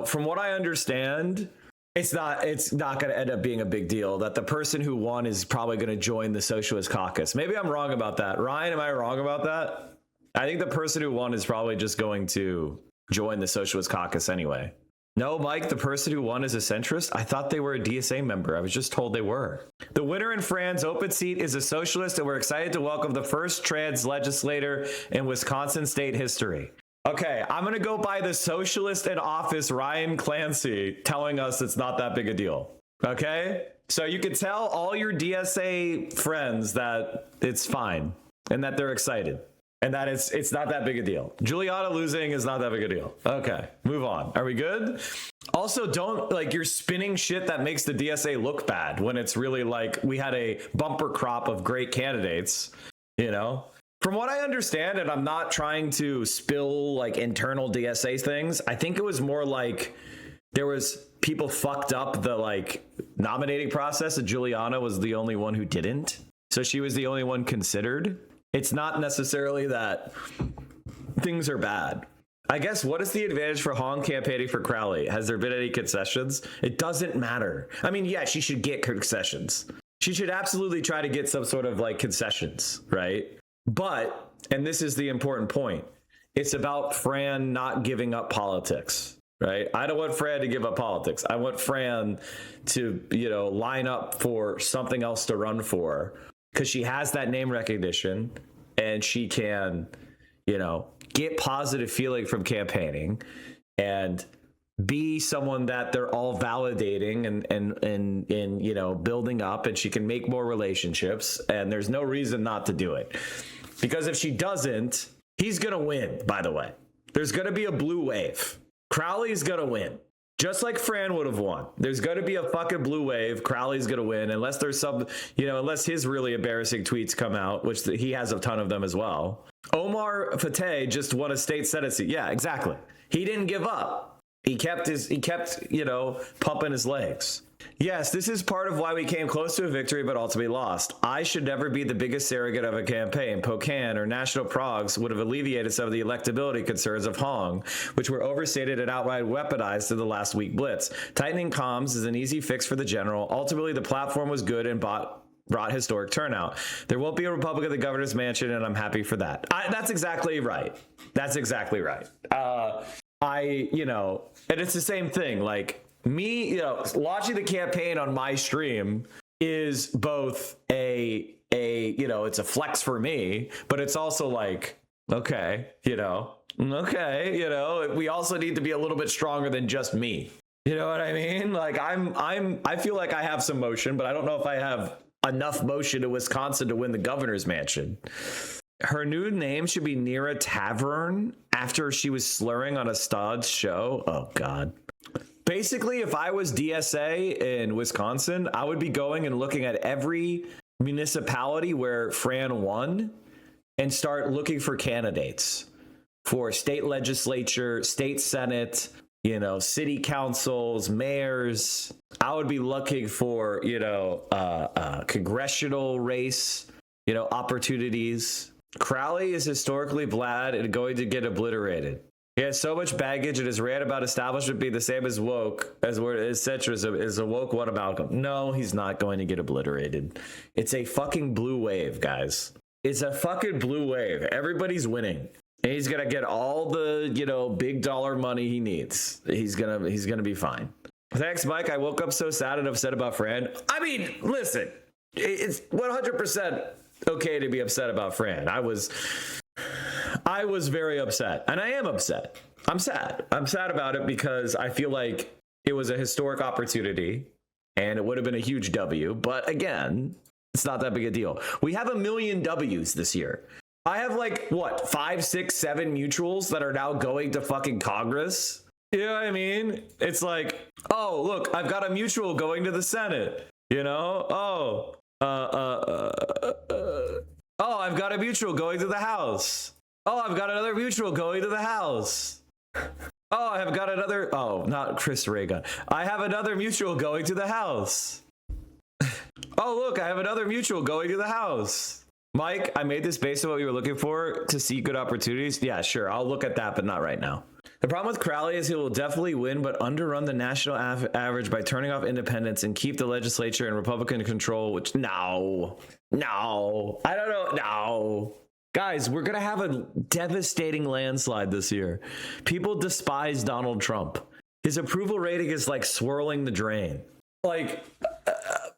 from what I understand, it's not going to end up being a big deal that the person who won is probably going to join the Socialist Caucus. Maybe I'm wrong about that. Ryan, am I wrong about that? I think the person who won is probably just going to join the Socialist Caucus anyway. No, Mike, the person who won is a centrist. I thought they were a DSA member. I was just told they were. The winner in Fran's open seat is a socialist, and we're excited to welcome the first trans legislator in Wisconsin state history. Okay, I'm going to go by the socialist in office, Ryan Clancy, telling us it's not that big a deal. Okay? So you can tell all your DSA friends that it's fine and that they're excited. And that it's not that big a deal. Juliana losing is not that big a deal. Okay, move on. Are we good? Also, don't, like, you're spinning shit that makes the DSA look bad when it's really like we had a bumper crop of great candidates, you know? From what I understand, and I'm not trying to spill like internal DSA things, I think it was more like there was people fucked up the like nominating process, and Juliana was the only one who didn't. So she was the only one considered. It's not necessarily that things are bad. I guess, what is the advantage for Hong campaigning for Crowley? Has there been any concessions? It doesn't matter. I mean, yeah, she should get concessions. She should absolutely try to get some sort of like concessions, right? But, and this is the important point, it's about Fran not giving up politics, right? I don't want Fran to give up politics. I want Fran to, you know, line up for something else to run for, because she has that name recognition and she can, you know, get positive feeling from campaigning and be someone that they're all validating and you know, building up, and she can make more relationships, and there's no reason not to do it. Because if she doesn't, he's going to win, by the way. There's going to be a blue wave. Crowley's going to win. Just like Fran would have won. There's going to be a fucking blue wave. Crowley's going to win, unless there's some, you know, unless his really embarrassing tweets come out, which he has a ton of them as well. Omar Fateh just won a state senate seat. Yeah, exactly. He didn't give up. He kept, you know, pumping his legs. Yes, this is part of why we came close to a victory, but ultimately lost. I should never be the biggest surrogate of a campaign. Pocan or National Progs would have alleviated some of the electability concerns of Hong, which were overstated and outright weaponized in the last week blitz. Tightening comms is an easy fix for the general. Ultimately, the platform was good and brought historic turnout. There won't be a Republic of the governor's mansion, and I'm happy for that. That's exactly right. That's exactly right. You know, and it's the same thing. Like, me, you know, watching the campaign on my stream is both a you know, it's a flex for me, but it's also like, okay, you know, we also need to be a little bit stronger than just me. You know what I mean? Like, I feel like I have some motion, but I don't know if I have enough motion to Wisconsin to win the governor's mansion. Her new name should be Nira Tavern after she was slurring on a Stod's show. Oh, God. Basically, if I was DSA in Wisconsin, I would be going and looking at every municipality where Fran won and start looking for candidates for state legislature, state senate, you know, city councils, mayors. I would be looking for, you know, congressional race, you know, opportunities. Crowley is historically bland and going to get obliterated. He has so much baggage, and his rant about establishment being the same as woke, as where centrism is a woke one amalgam. No, he's not going to get obliterated. It's a fucking blue wave, guys. It's a fucking blue wave. Everybody's winning. And he's gonna get all the, you know, big dollar money he needs. He's gonna be fine. Thanks, Mike. I woke up so sad and upset about Fran. I mean, listen, it's 100% okay to be upset about Fran. I was very upset, and I am upset. I'm sad. I'm sad about it because I feel like it was a historic opportunity and it would have been a huge W. But again, it's not that big a deal. We have 1 million W's this year. I have like, what, 5, 6, 7 mutuals that are now going to fucking Congress. You know what I mean? It's like, oh, look, I've got a mutual going to the Senate. You know? Oh, I've got a mutual going to the House. Oh, I've got another mutual going to the House. Oh, I have got another. Oh, not Chris Reagan. I have another mutual going to the House. Oh, look, I have another mutual going to the House. Mike, I made this based on what you were looking for to see good opportunities. Yeah, sure. I'll look at that, but not right now. The problem with Crowley is he will definitely win, but underrun the national average by turning off independents and keep the legislature in Republican control, which, no, I don't know, no. Guys, we're going to have a devastating landslide this year. People despise Donald Trump. his approval rating is like swirling the drain. Like,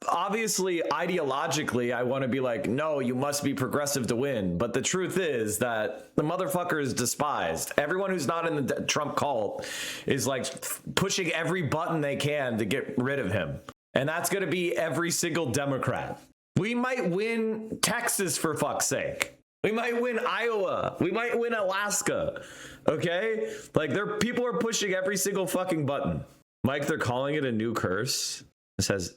obviously, ideologically, I want to be like, no, you must be progressive to win. But the truth is that the motherfucker is despised. Everyone who's not in the Trump cult is like pushing every button they can to get rid of him. And that's going to be every single Democrat. We might win Texas, for fuck's sake. We might win Iowa. We might win Alaska. Okay? Like, people are pushing every single fucking button. Mike, they're calling it a new curse. It says,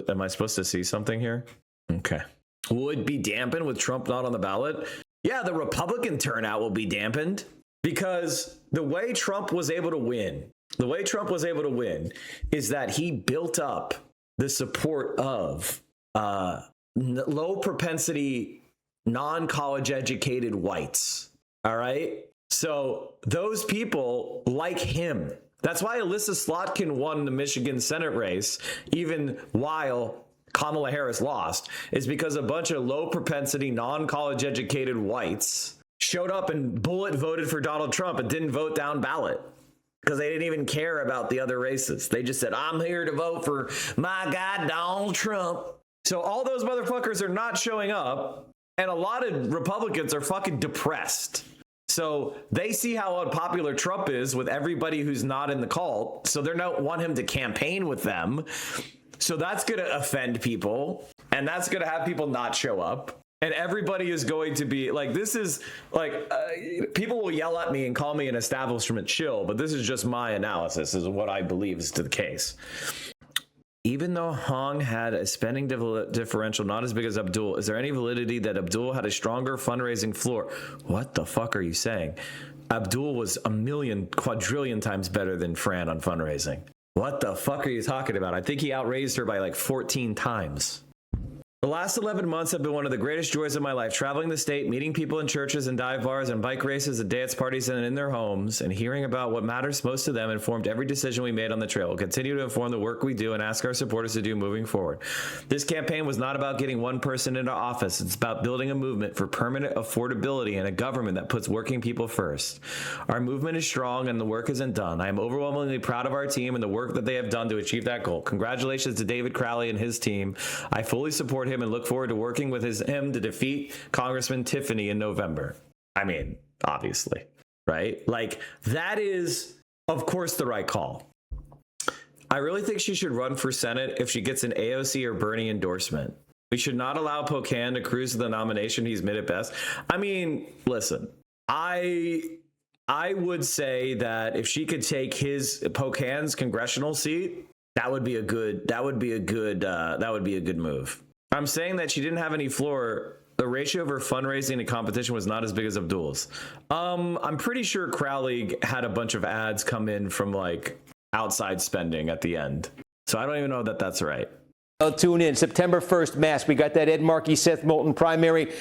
am I supposed to see something here? Okay. Will it be dampened with Trump not on the ballot? Yeah, the Republican turnout will be dampened because the way Trump was able to win is that he built up the support of low propensity, non-college educated whites. All right. So those people like him. That's why Alyssa Slotkin won the Michigan Senate race, even while Kamala Harris lost, is because a bunch of low propensity, non-college educated whites showed up and bullet voted for Donald Trump and didn't vote down ballot because they didn't even care about the other races. They just said, I'm here to vote for my guy, Donald Trump. So all those motherfuckers are not showing up, and a lot of Republicans are fucking depressed. So they see how unpopular Trump is with everybody who's not in the cult. So they don't want him to campaign with them. So that's going to offend people. And that's going to have people not show up. And everybody is going to be like, this is like, people will yell at me and call me an establishment shill. But this is just my analysis is what I believe is the case. Even though Hong had a spending differential not as big as Abdul, is there any validity that Abdul had a stronger fundraising floor? What the fuck are you saying? Abdul was a million, quadrillion times better than Fran on fundraising. What the fuck are you talking about? I think he outraised her by like 14 times. The last 11 months have been one of the greatest joys of my life, traveling the state, meeting people in churches and dive bars and bike races and dance parties and in their homes, and hearing about what matters most to them informed every decision we made on the trail. We'll continue to inform the work we do and ask our supporters to do moving forward. This campaign was not about getting one person into office. It's about building a movement for permanent affordability and a government that puts working people first. Our movement is strong and the work isn't done. I am overwhelmingly proud of our team and the work that they have done to achieve that goal. Congratulations to David Crowley and his team. I fully support him and look forward to working with him to defeat Congressman Tiffany in November. I mean, obviously, right? Like, that is, of course, the right call. I really think she should run for Senate if she gets an AOC or Bernie endorsement. We should not allow Pocan to cruise to the nomination. He's mid at best. I mean, listen, I would say that if she could take Pocan's congressional seat, that would be a good move. I'm saying that she didn't have any floor. The ratio of her fundraising and competition was not as big as Abdul's. I'm pretty sure Crowley had a bunch of ads come in from like outside spending at the end. So I don't even know that that's right. I'll tune in. September 1st, Mass. We got that Ed Markey, Seth Moulton primary.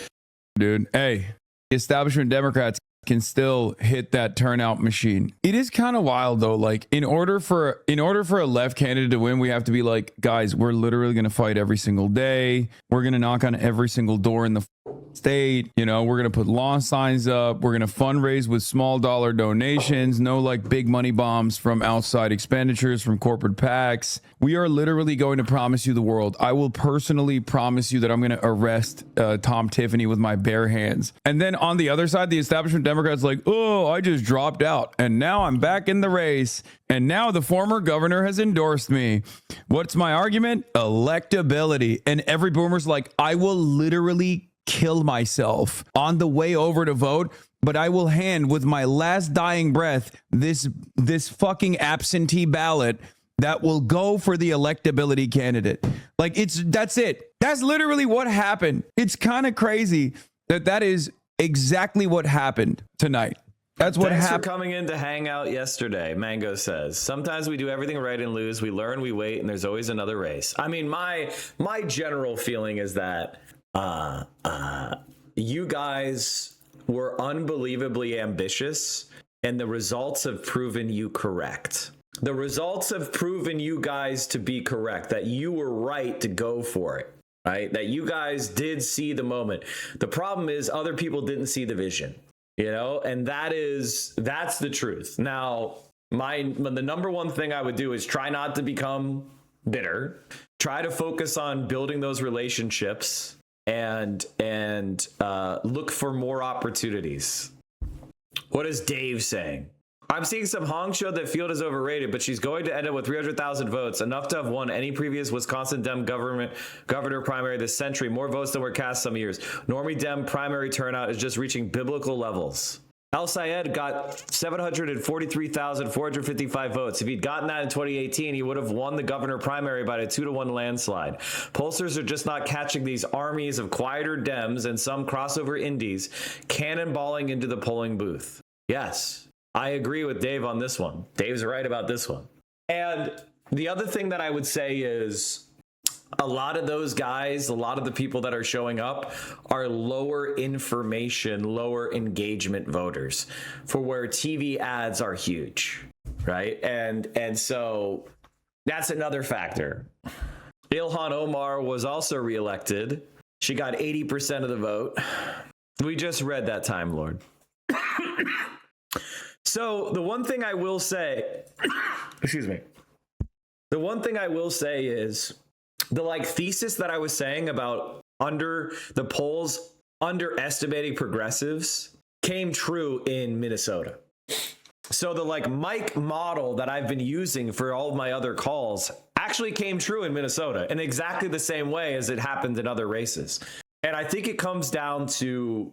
Dude, hey, establishment Democrats can still hit that turnout machine. It is kind of wild though. Like in order for a left candidate to win, we have to be like, guys, we're literally going to fight every single day. We're going to knock on every single door in the state. You know, we're going to put lawn signs up. We're going to fundraise with small dollar donations. No like big money bombs from outside expenditures from corporate PACs. We are literally going to promise you the world. I will personally promise you that I'm going to arrest Tom Tiffany with my bare hands. And then on the other side, the establishment Democrats like, oh, I just dropped out and now I'm back in the race. And now the former governor has endorsed me. What's my argument? Electability. And every boomer's like, I will literally kill myself on the way over to vote, but I will hand with my last dying breath this fucking absentee ballot that will go for the electability candidate. Like that's it. That's literally what happened. It's kind of crazy that is exactly what happened tonight. That's what happened. Thanks for coming in to hang out yesterday. Mango says, sometimes we do everything right and lose. We learn, we wait, and there's always another race. I mean, my general feeling is that you guys were unbelievably ambitious, and the results have proven you correct. The results have proven you guys to be correct, that you were right to go for it, right? That you guys did see the moment. The problem is other people didn't see the vision, you know, and that's the truth. Now, the number one thing I would do is try not to become bitter. Try to focus on building those relationships and look for more opportunities. What is Dave saying? I'm seeing some honk show that Field is overrated, but she's going to end up with 300,000 votes, enough to have won any previous Wisconsin Dem governor primary this century. More votes than were cast some years. Normie Dem primary turnout is just reaching biblical levels. Al Sayed got 743,455 votes. If he'd gotten that in 2018, he would have won the governor primary by a 2-1 landslide. Pollsters are just not catching these armies of quieter Dems and some crossover indies cannonballing into the polling booth. Yes, I agree with Dave on this one. Dave's right about this one. And the other thing that I would say is a lot of those guys, a lot of the people that are showing up are lower information, lower engagement voters for where TV ads are huge, right? And so that's another factor. Ilhan Omar was also reelected. She got 80% of the vote. We just read that, Time Lord. So the one thing I will say, excuse me. The one thing I will say is the thesis that I was saying about under the polls underestimating progressives came true in Minnesota. So the Mike model that I've been using for all of my other calls actually came true in Minnesota in exactly the same way as it happened in other races. And I think it comes down to,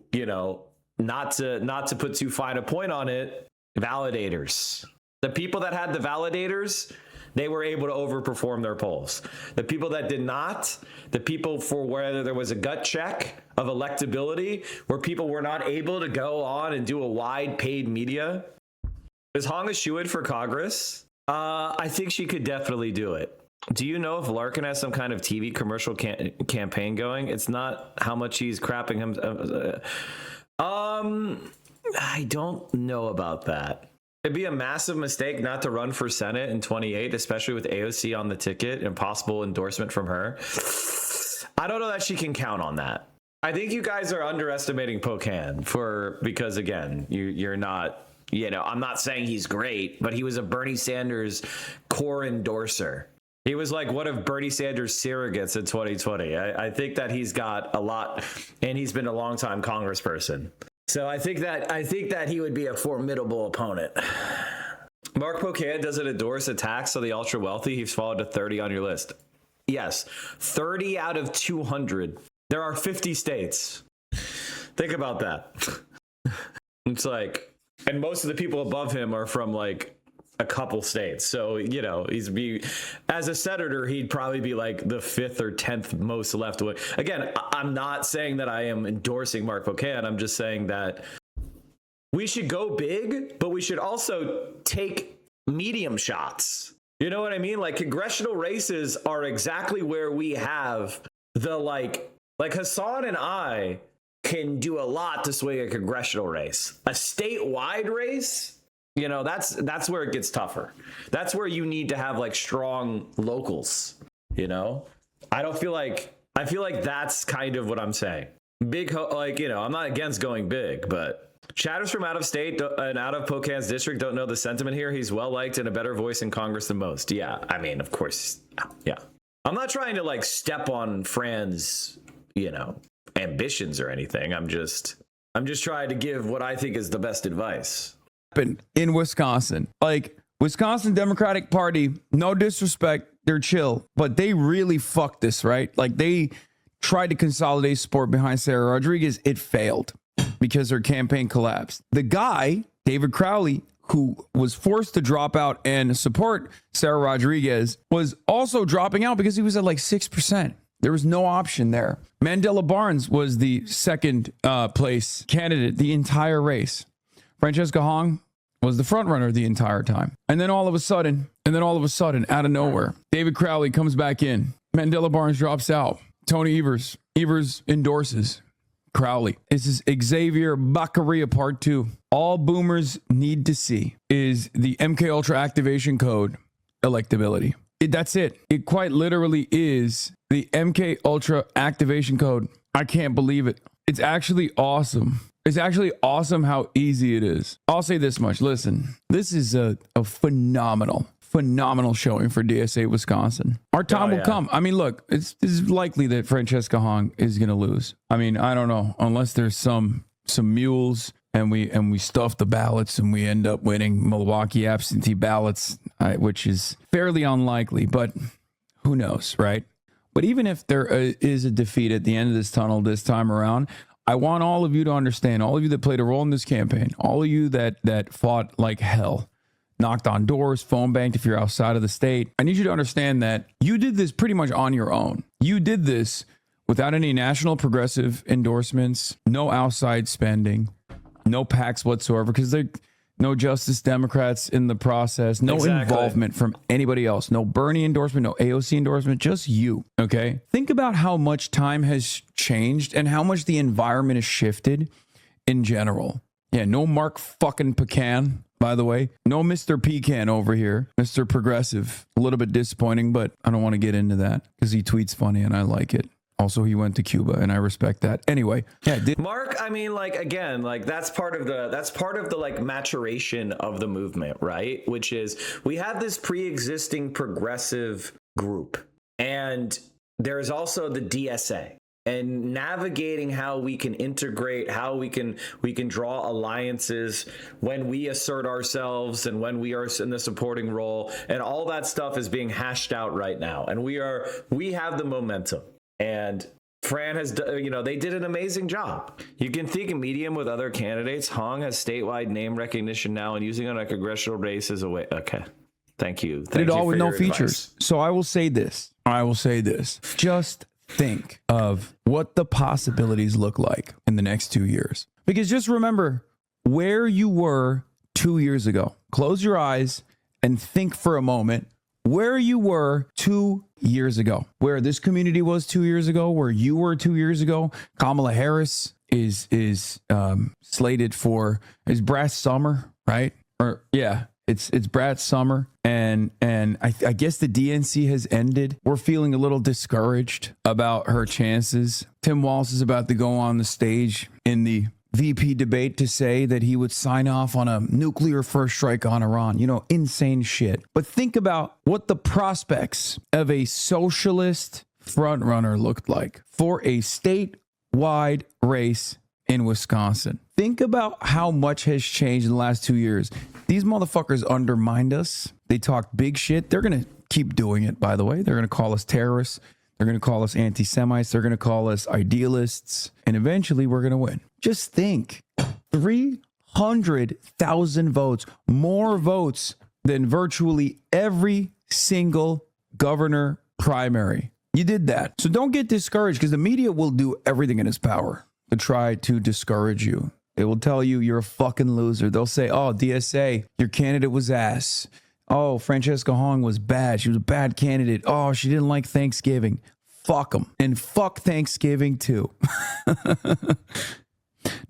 not to put too fine a point on it, validators. The people that had the validators, they were able to overperform their polls. The people that did not, the people for where there was a gut check of electability, where people were not able to go on and do a wide paid media. Is Hong a shoo-in for Congress? I think she could definitely do it. Do you know if Larkin has some kind of TV commercial campaign going? It's not how much he's crapping him. I don't know about that. It'd be a massive mistake not to run for Senate in 28, especially with AOC on the ticket and possible endorsement from her. I don't know that she can count on that. I think you guys are underestimating Pocan because again, you're not, I'm not saying he's great, but he was a Bernie Sanders core endorser. He was like one of Bernie Sanders' surrogates in 2020. I think that he's got a lot, and he's been a longtime congressperson. So I think that he would be a formidable opponent. Mark Pocan doesn't endorse a tax on the ultra wealthy. He's fallen to 30 on your list. Yes, 30 out of 200. There are 50 states. Think about that. It's and most of the people above him are from a couple states. So, as a senator, he'd probably be the 5th or 10th most left wing. Again, I'm not saying that I am endorsing Mark Pocan. I'm just saying that we should go big, but we should also take medium shots. You know what I mean? Congressional races are exactly where we have the Hasan and I can do a lot to swing a congressional race. A statewide race, that's where it gets tougher. That's where you need to have strong locals, I feel like that's kind of what I'm saying. Big, I'm not against going big, but chatters from out of state and out of Pocan's district don't know the sentiment here. He's well liked and a better voice in Congress than most. Yeah, I mean, of course. Yeah. I'm not trying to step on Fran's, ambitions or anything. I'm just trying to give what I think is the best advice. In Wisconsin, Wisconsin Democratic Party, no disrespect, they're chill, but they really fucked this, right? They tried to consolidate support behind Sarah Rodriguez. It failed because her campaign collapsed. The guy, David Crowley, who was forced to drop out and support Sarah Rodriguez, was also dropping out because he was at 6%. There was no option there. Mandela Barnes was the second place candidate the entire race. Francesca Hong was the front runner the entire time. And then all of a sudden, out of nowhere, David Crowley comes back in. Mandela Barnes drops out. Tony Evers endorses Crowley. This is Xavier Baccaria Part 2. All boomers need to see is the MK Ultra activation code electability. That's it. It quite literally is the MK Ultra activation code. I can't believe it. It's actually awesome. It's actually awesome how easy it is. I'll say this much. Listen, this is a phenomenal showing for DSA Wisconsin. Our time will come. I mean, look, it's likely that Francesca Hong is going to lose. I mean, I don't know, unless there's some mules and we stuff the ballots and we end up winning Milwaukee absentee ballots, which is fairly unlikely, but who knows, right? But even if there is a defeat at the end of this tunnel this time around, I want all of you to understand, all of you that played a role in this campaign, all of you that fought like hell, knocked on doors, phone banked if you're outside of the state. I need you to understand that you did this pretty much on your own. You did this without any national progressive endorsements, no outside spending, no PACs whatsoever, because there no Justice Democrats in the process, no involvement from anybody else, no Bernie endorsement, no AOC endorsement, just you, okay? Think about how much time has changed and how much the environment has shifted in general. Yeah, no Mark fucking Pecan, by the way. No Mr. Pecan over here. Mr. Progressive. A little bit disappointing, but I don't want to get into that because he tweets funny and I like it. Also, he went to Cuba and I respect that. Anyway, yeah. Mark, I mean, like, again, like that's part of the like maturation of the movement, right? Which is we have this pre-existing progressive group and there's also the DSA. And navigating how we can integrate, how we can draw alliances when we assert ourselves and when we are in the supporting role, and all that stuff is being hashed out right now. And we have the momentum. And Fran has, they did an amazing job. You can think of medium with other candidates. Hong has statewide name recognition now, and using on a congressional race is a way. Okay, thank you. Did it all with no features. So I will say this. Just think of what the possibilities look like in the next 2 years. Because just remember where you were 2 years ago. Close your eyes and think for a moment where you were 2 years ago, where this community was 2 years ago, where you were 2 years ago. Kamala Harris is slated for is Brad Summer, right? Or yeah. It's Brad Summer, and I guess the DNC has ended. We're feeling a little discouraged about her chances. Tim Walz is about to go on the stage in the VP debate to say that he would sign off on a nuclear first strike on Iran. Insane shit. But think about what the prospects of a socialist frontrunner looked like for a statewide race in Wisconsin. Think about how much has changed in the last 2 years. These motherfuckers undermined us. They talked big shit. They're going to keep doing it, by the way. They're going to call us terrorists. They're going to call us anti-Semites. They're going to call us idealists. And eventually we're going to win. Just think, 300,000 votes, more votes than virtually every single governor primary. You did that. So don't get discouraged because the media will do everything in its power to try to discourage you. They will tell you you're a fucking loser. They'll say, oh, DSA, your candidate was ass. Oh, Francesca Hong was bad. She was a bad candidate. Oh, she didn't like Thanksgiving. Fuck them. And fuck Thanksgiving too.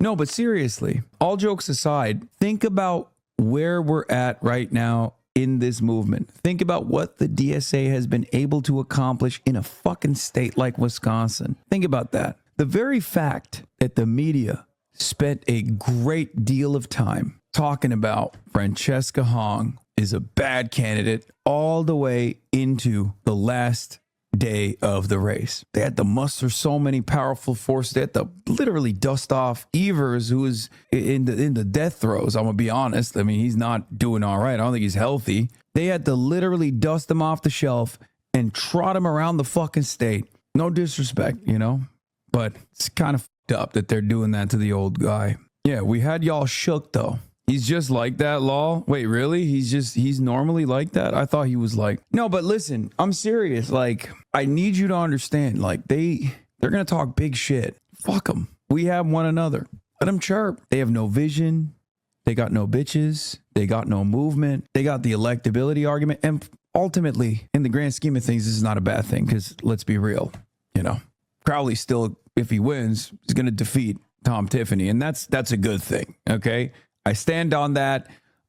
No, but seriously, all jokes aside, think about where we're at right now in this movement. Think about what the DSA has been able to accomplish in a fucking state like Wisconsin. Think about that. The very fact that the media spent a great deal of time talking about Francesca Hong is a bad candidate all the way into the last day of the race. They had to muster so many powerful forces. They had to literally dust off Evers, who is in the death throes. I'm gonna be honest. I mean, he's not doing all right. I don't think he's healthy. They had to literally dust him off the shelf and trot him around the fucking state. No disrespect, but it's kind of up that they're doing that to the old guy. Yeah, we had y'all shook though. He's just like that, Law. Wait, really? He's normally like that? I thought he was like, no, but listen, I'm serious. Like, I need you to understand, like, they're going to talk big shit. Fuck them. We have one another. Let them chirp. They have no vision. They got no bitches. They got no movement. They got the electability argument. And ultimately, in the grand scheme of things, this is not a bad thing because let's be real, Crowley still, if he wins, is going to defeat Tom Tiffany. And that's a good thing. Okay. I stand on that.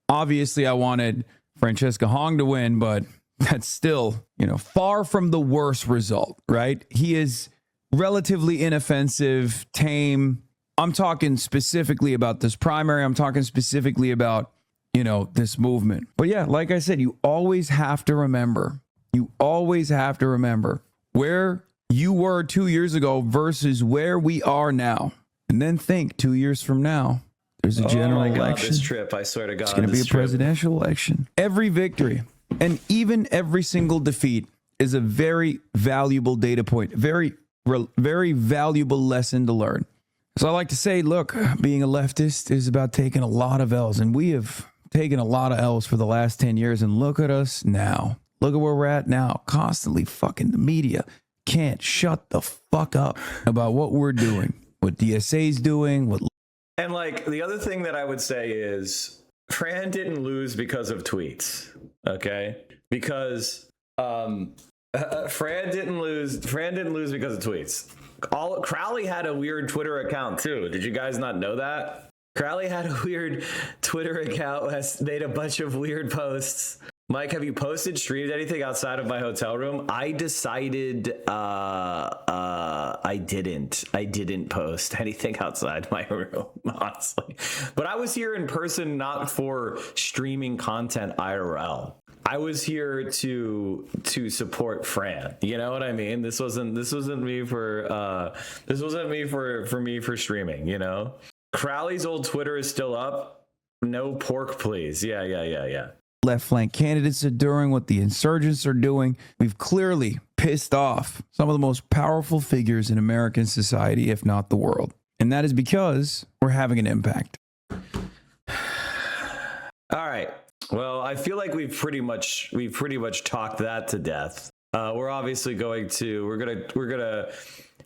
Obviously, I wanted Francesca Hong to win, but that's still, far from the worst result, right? He is relatively inoffensive, tame, I'm talking specifically about this primary. I'm talking specifically about, this movement. But yeah, like I said, you always have to remember where you were 2 years ago versus where we are now. And then think 2 years from now, there's a general election. This trip, I swear to God. It's going to be a presidential election. Every victory and even every single defeat is a very valuable data point, very valuable lesson to learn. So I like to say, look, being a leftist is about taking a lot of L's, and we have taken a lot of L's for the last 10 years, and look at us now. Look at where we're at now. Constantly fucking the media can't shut the fuck up about what we're doing, what DSA's doing, And like the other thing that I would say is Fran didn't lose because of tweets, okay? Because Fran didn't lose because of tweets. Crowley had a weird Twitter account too. Did you guys not know that? Crowley had a weird Twitter account, has made a bunch of weird posts. Mike, have you streamed anything outside of my hotel room? I decided I didn't post anything outside my room, honestly. But I was here in person, not for streaming content IRL. I was here to support Fran. You know what I mean? This wasn't me for streaming, you know? Crowley's old Twitter is still up. No pork, please. Yeah. left flank candidates are doing, what the insurgents are doing. We've clearly pissed off some of the most powerful figures in American society, if not the world. And that is because we're having an impact. All right. Well, I feel like we've pretty much talked that to death. We're obviously we're gonna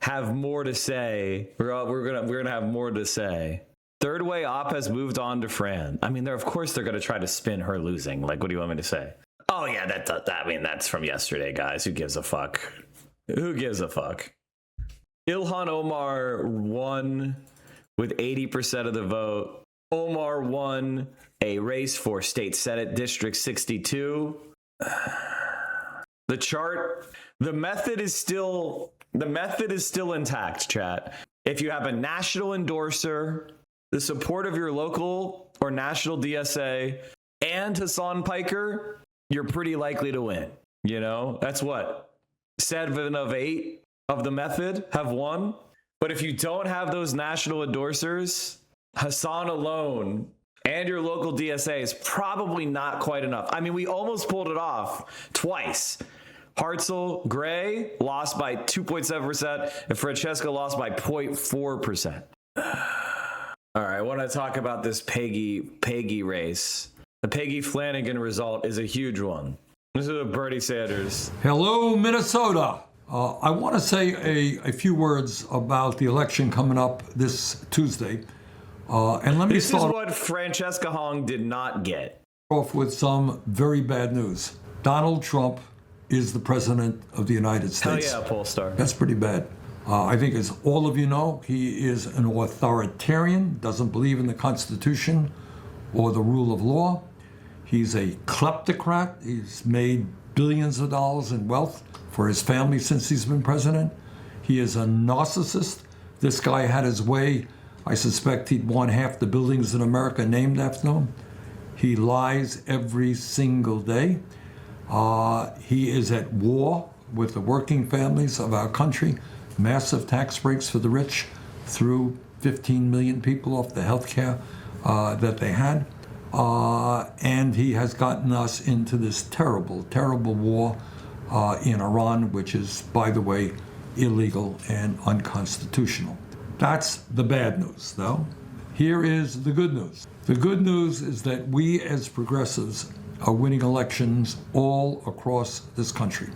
have more to say. We're gonna have more to say. Third Way Op has moved on to Fran. I mean, of course they're gonna try to spin her losing. Like, what do you want me to say? Oh yeah, that's from yesterday, guys. Who gives a fuck? Who gives a fuck? Ilhan Omar won with 80% of the vote. Omar won a race for State Senate District 62. The method is still intact, chat. If you have a national endorser, the support of your local or national DSA, and Hasan Piker, you're pretty likely to win. You know, that's what 7 of 8 of the method have won. But if you don't have those national endorsers, Hasan alone and your local DSA is probably not quite enough. I mean, we almost pulled it off twice. Hartzell Gray lost by 2.7%, and Francesca lost by 0.4%. All right, I want to talk about this Peggy race. The Peggy Flanagan result is a huge one. This is Bernie Sanders. Hello, Minnesota. I want to say a few words about the election coming up this Tuesday. And let me This is start what Francesca Hong did not get. off with some very bad news. Donald Trump is the president of the United States. Hell yeah, Polestar. That's pretty bad. I think, as all of you know, he is an authoritarian, doesn't believe in the Constitution or the rule of law. He's a kleptocrat. He's made billions of dollars in wealth for his family since he's been president. He is a narcissist. This guy had his way. I suspect he'd want half the buildings in America named after him. He lies every single day. He is at war with the working families of our country. Massive tax breaks for the rich, threw 15 million people off the health care that they had. And he has gotten us into this terrible, terrible war in Iran, which is, by the way, illegal and unconstitutional. That's the bad news, though. Here is the good news. The good news is that we as progressives are winning elections all across this country.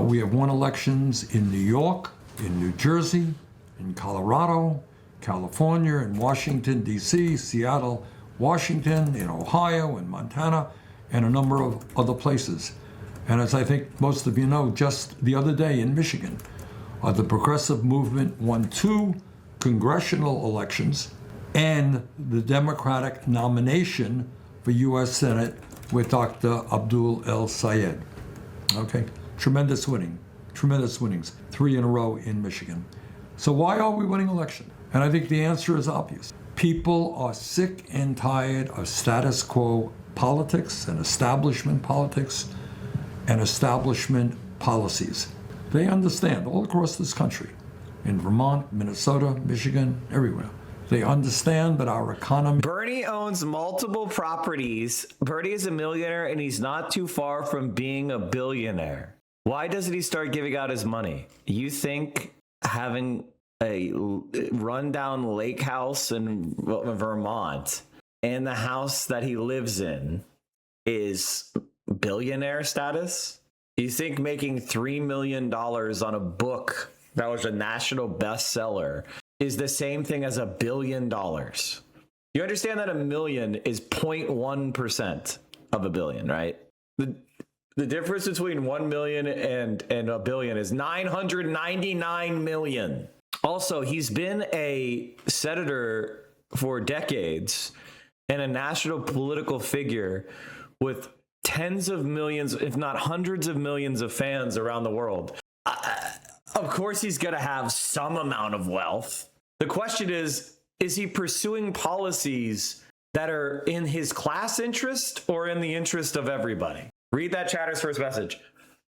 We have won elections in New York, in New Jersey, in Colorado, California, in Washington, D.C., Seattle, Washington, in Ohio, in Montana, and a number of other places. And as I think most of you know, just the other day in Michigan, the progressive movement won 2 congressional elections and the Democratic nomination for U.S. Senate with Dr. Abdul El Sayed. Okay, tremendous winnings, 3 in a row in Michigan. So why are we winning election? And I think the answer is obvious. People are sick and tired of status quo politics and establishment politics and establishment policies. They understand all across this country, in Vermont, Minnesota, Michigan, everywhere. They understand that our economy... Bernie owns multiple properties. Bernie is a millionaire and he's not too far from being a billionaire. Why doesn't he start giving out his money? You think having a rundown lake house in Vermont and the house that he lives in is billionaire status? You think making $3 million on a book that was a national bestseller is the same thing as $1 billion? You understand that 1 million is 0.1% of a billion, right? The difference between 1 million and $1 billion is 999 million. Also, he's been a senator for decades and a national political figure with tens of millions, if not hundreds of millions of fans around the world. Of course, he's going to have some amount of wealth. The question is he pursuing policies that are in his class interest or in the interest of everybody? Read that chatter's first message.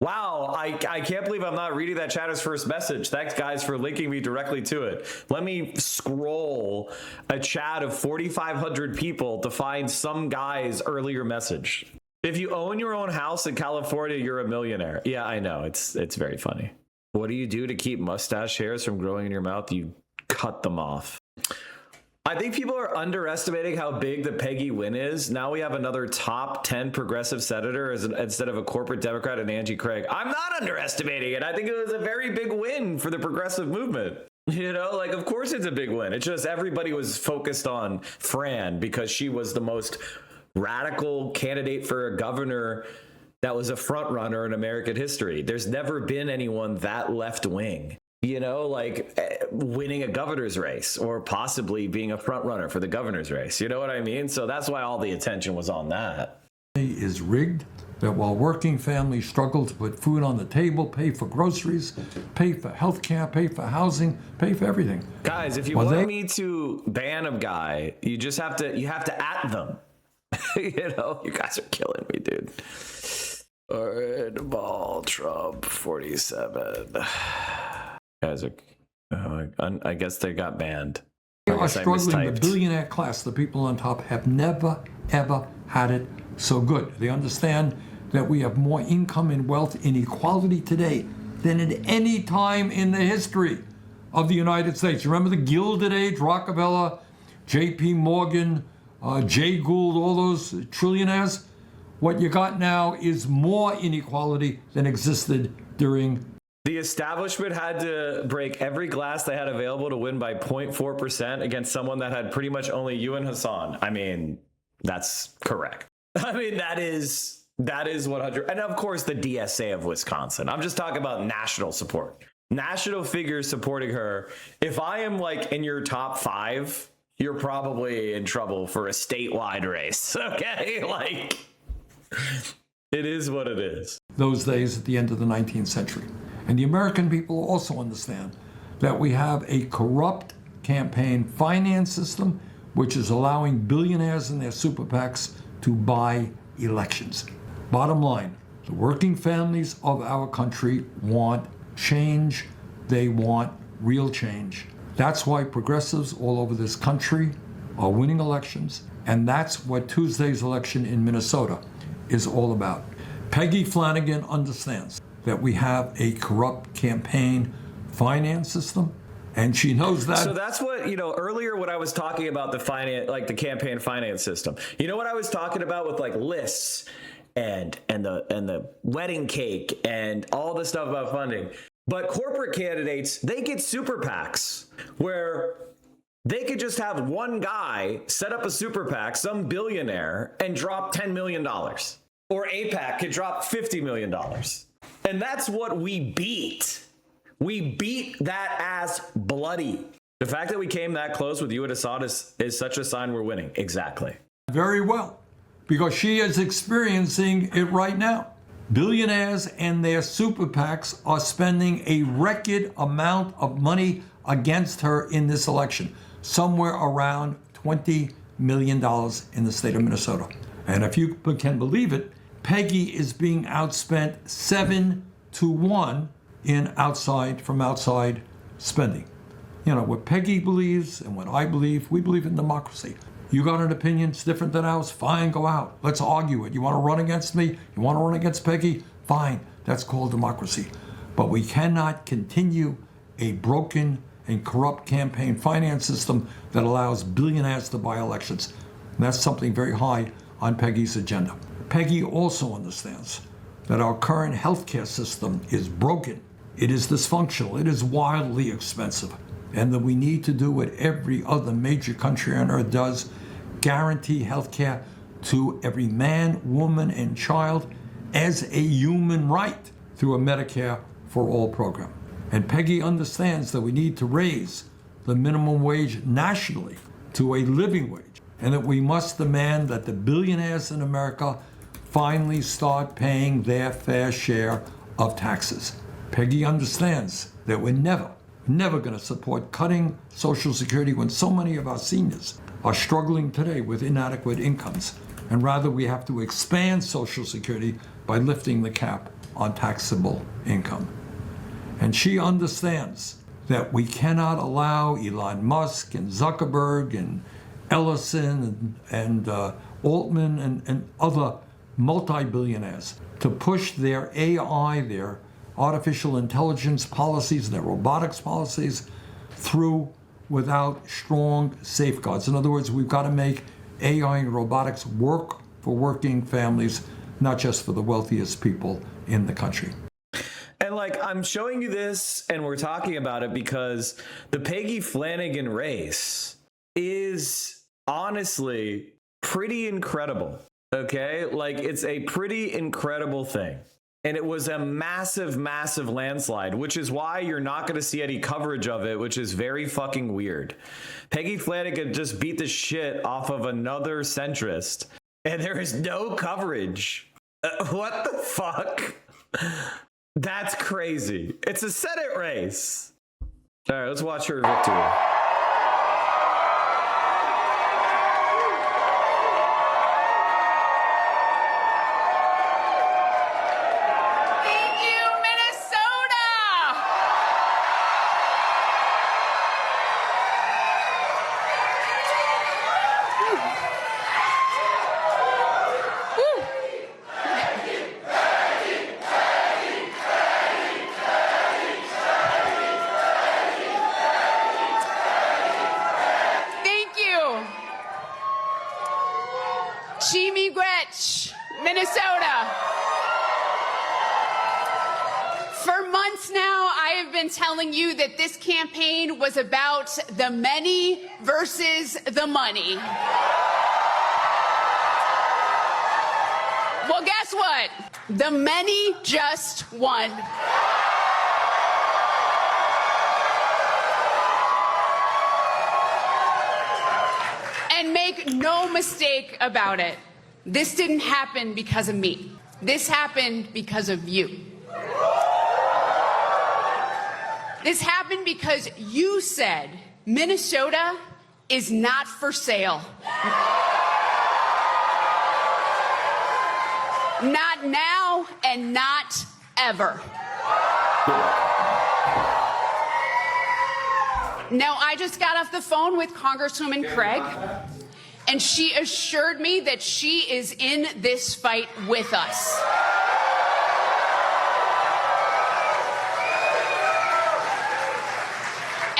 Wow, I can't believe I'm not reading that chatter's first message. Thanks, guys, for linking me directly to it. Let me scroll a chat of 4,500 people to find some guy's earlier message. If you own your own house in California, you're a millionaire. Yeah, I know. It's very funny. What do you do to keep mustache hairs from growing in your mouth? You cut them off. I think people are underestimating how big the Peggy win is. Now we have another top 10 progressive senator instead of a corporate Democrat and Angie Craig. I'm not underestimating it. I think it was a very big win for the progressive movement. You know, like, of course it's a big win. It's just everybody was focused on Fran because she was the most radical candidate for a governor that was a front runner in American history. There's never been anyone that left wing. You know, like winning a governor's race or possibly being a front runner for the governor's race. You know what I mean? So that's why all the attention was on that. Is rigged, that while working families struggle to put food on the table, pay for groceries, pay for health care, pay for housing, pay for everything. Guys, if you want me to ban a guy, you just have to at them. You know, you guys are killing me, dude. Red ball Trump 47. Guys are, I guess they got banned. They are struggling. The billionaire class, the people on top, have never, ever had it so good. They understand that we have more income and wealth inequality today than at any time in the history of the United States. Remember the Gilded Age, Rockefeller, J.P. Morgan, Jay Gould, all those trillionaires? What you got now is more inequality than existed during. The establishment had to break every glass they had available to win by 0.4% against someone that had pretty much only you and Hasan. I mean, that's correct. I mean, that is 100. And of course, the DSA of Wisconsin. I'm just talking about national support. National figures supporting her. If I am like in your top 5, you're probably in trouble for a statewide race. Okay? Like, it is what it is. Those days at the end of the 19th century. And the American people also understand that we have a corrupt campaign finance system which is allowing billionaires and their super PACs to buy elections. Bottom line, the working families of our country want change. They want real change. That's why progressives all over this country are winning elections. And that's what Tuesday's election in Minnesota is all about. Peggy Flanagan understands that we have a corrupt campaign finance system, and she knows that. So that's what, you know, earlier when I was talking about the finance, like the campaign finance system, you know what I was talking about with like lists and the wedding cake and all the stuff about funding. But corporate candidates, they get super PACs where they could just have one guy set up a super PAC, some billionaire, and drop $10 million. Or AIPAC could drop $50 million. And that's what we beat. We beat that ass bloody. The fact that we came that close with you and Hasan is such a sign we're winning. Exactly. Very well, because she is experiencing it right now. Billionaires and their super PACs are spending a record amount of money against her in this election, somewhere around $20 million in the state of Minnesota. And if you can believe it, Peggy is being outspent 7-1 in outside spending. You know, what Peggy believes and what I believe, we believe in democracy. You got an opinion, it's different than ours, fine, go out. Let's argue it. You want to run against me? You want to run against Peggy? Fine, that's called democracy. But we cannot continue a broken and corrupt campaign finance system that allows billionaires to buy elections. And that's something very high on Peggy's agenda. Peggy also understands that our current healthcare system is broken. It is dysfunctional. It is wildly expensive. And that we need to do what every other major country on earth does, guarantee healthcare to every man, woman, and child as a human right through a Medicare for All program. And Peggy understands that we need to raise the minimum wage nationally to a living wage, and that we must demand that the billionaires in America finally start paying their fair share of taxes. Peggy understands that we're never going to support cutting Social Security when so many of our seniors are struggling today with inadequate incomes. And rather, we have to expand Social Security by lifting the cap on taxable income. And she understands that we cannot allow Elon Musk and Zuckerberg and Ellison and Altman and other multi-billionaires to push their AI, their artificial intelligence policies, their robotics policies through without strong safeguards. In other words, we've got to make AI and robotics work for working families, not just for the wealthiest people in the country. And like, I'm showing you this and we're talking about it because the Peggy Flanagan race is honestly pretty incredible. Okay, like it's a pretty incredible thing. And it was a massive, massive landslide, which is why you're not going to see any coverage of it, which is very fucking weird. Peggy Flanagan just beat the shit off of another centrist, and there is no coverage. What the fuck? That's crazy. It's a Senate race. All right, let's watch her victory. Minnesota. For months now, I have been telling you that this campaign was about the many versus the money. Well, guess what? The many just won. And make no mistake about it. This didn't happen because of me. This happened because of you. This happened because you said Minnesota is not for sale. Not now and not ever. Now, I just got off the phone with Congresswoman Craig, and she assured me that she is in this fight with us.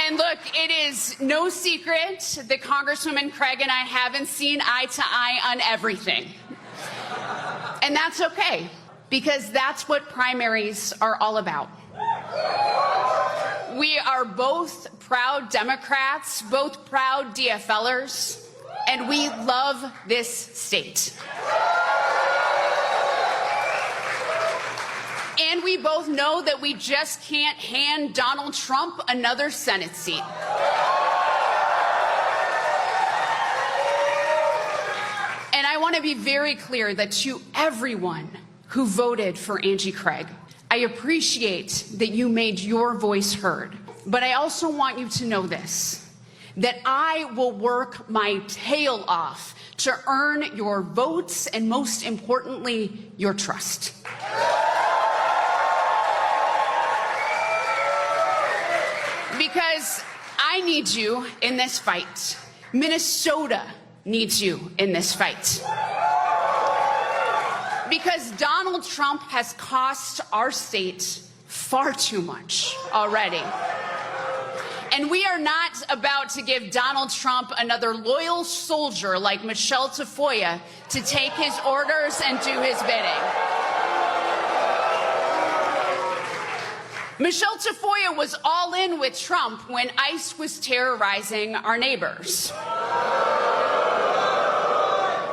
And look, it is no secret that Congresswoman Craig and I haven't seen eye to eye on everything. And that's okay, because that's what primaries are all about. We are both proud Democrats, both proud DFLers, and we love this state. And we both know that we just can't hand Donald Trump another Senate seat. And I want to be very clear that to everyone who voted for Angie Craig, I appreciate that you made your voice heard. But I also want you to know this, that I will work my tail off to earn your votes and, most importantly, your trust. Because I need you in this fight. Minnesota needs you in this fight. Because Donald Trump has cost our state far too much already. And we are not about to give Donald Trump another loyal soldier like Michelle Tafoya to take his orders and do his bidding. Michelle Tafoya was all in with Trump when ICE was terrorizing our neighbors.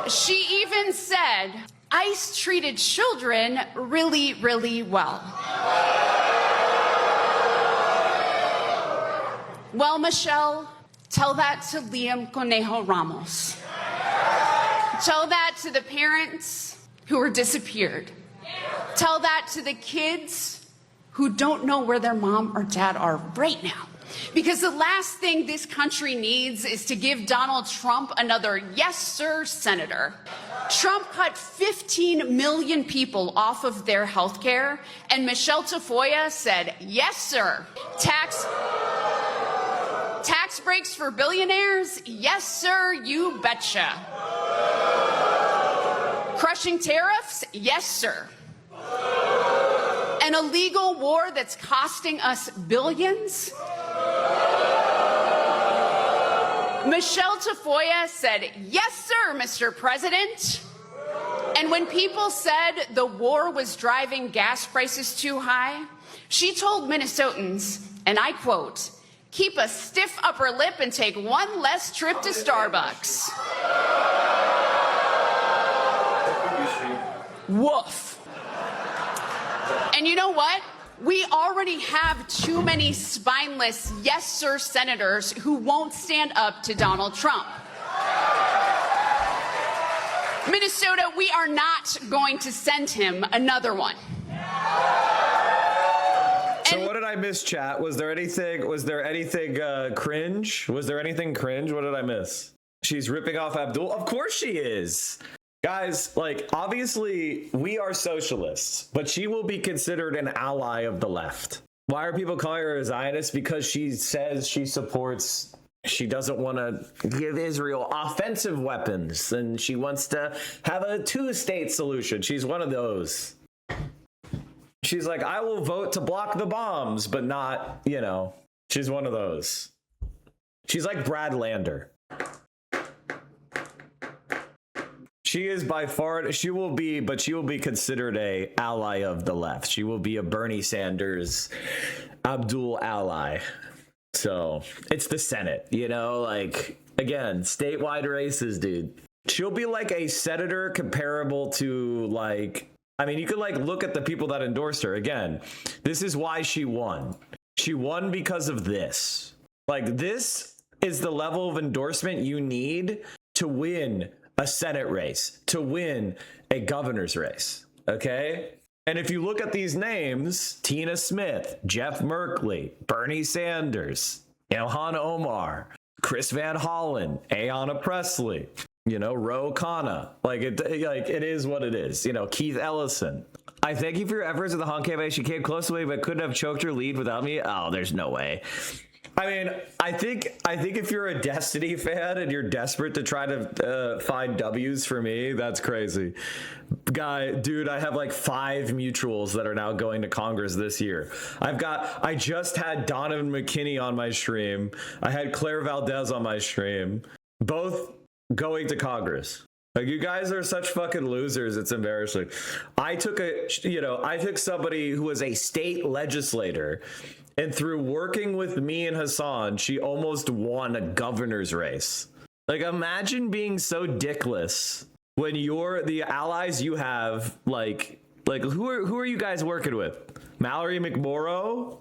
She even said ICE treated children really, really well. Well, Michelle, tell that to Liam Conejo Ramos. Tell that to the parents who were disappeared. Tell that to the kids who don't know where their mom or dad are right now. Because the last thing this country needs is to give Donald Trump another yes, sir, senator. Trump cut 15 million people off of their health care, and Michelle Tafoya said, yes, sir. Tax breaks for billionaires? Yes, sir, you betcha. Crushing tariffs? Yes, sir. An illegal war that's costing us billions? Michelle Tafoya said, yes, sir, Mr. President. And when people said the war was driving gas prices too high, she told Minnesotans, and I quote, keep a stiff upper lip and take one less trip to Starbucks. Woof. And you know what? We already have too many spineless yes, sir senators who won't stand up to Donald Trump. Minnesota, we are not going to send him another one. So what did I miss, chat? Was there anything cringe? Was there anything cringe? What did I miss? She's ripping off Abdul? Of course she is. Guys, like, obviously we are socialists, but she will be considered an ally of the left. Why are people calling her a Zionist? Because she says she doesn't want to give Israel offensive weapons, and she wants to have a two-state solution. She's one of those. She's like, I will vote to block the bombs, but not, she's one of those. She's like Brad Lander. She is by far, she will be considered a ally of the left. She will be a Bernie Sanders, Abdul ally. So it's the Senate, again, statewide races, dude. She'll be like a senator comparable to you could look at the people that endorsed her. Again, this is why she won. She won because of this. This is the level of endorsement you need to win a Senate race, to win a governor's race, okay? And if you look at these names, Tina Smith, Jeff Merkley, Bernie Sanders, Ilhan Omar, Chris Van Hollen, Ayanna Pressley, Ro Khanna, it is what it is. Keith Ellison. I thank you for your efforts in the Hong campaign. She came close to me, but couldn't have choked her lead without me. Oh, there's no way. I think if you're a Destiny fan and you're desperate to try to find W's for me, that's crazy. Dude, I have 5 mutuals that are now going to Congress this year. I just had Donovan McKinney on my stream. I had Claire Valdez on my stream. Both going to Congress. You guys are such fucking losers. It's embarrassing. I took somebody who was a state legislator, and through working with me and Hasan, she almost won a governor's race. Imagine being so dickless when the allies you have, who are you guys working with? Mallory McMorrow?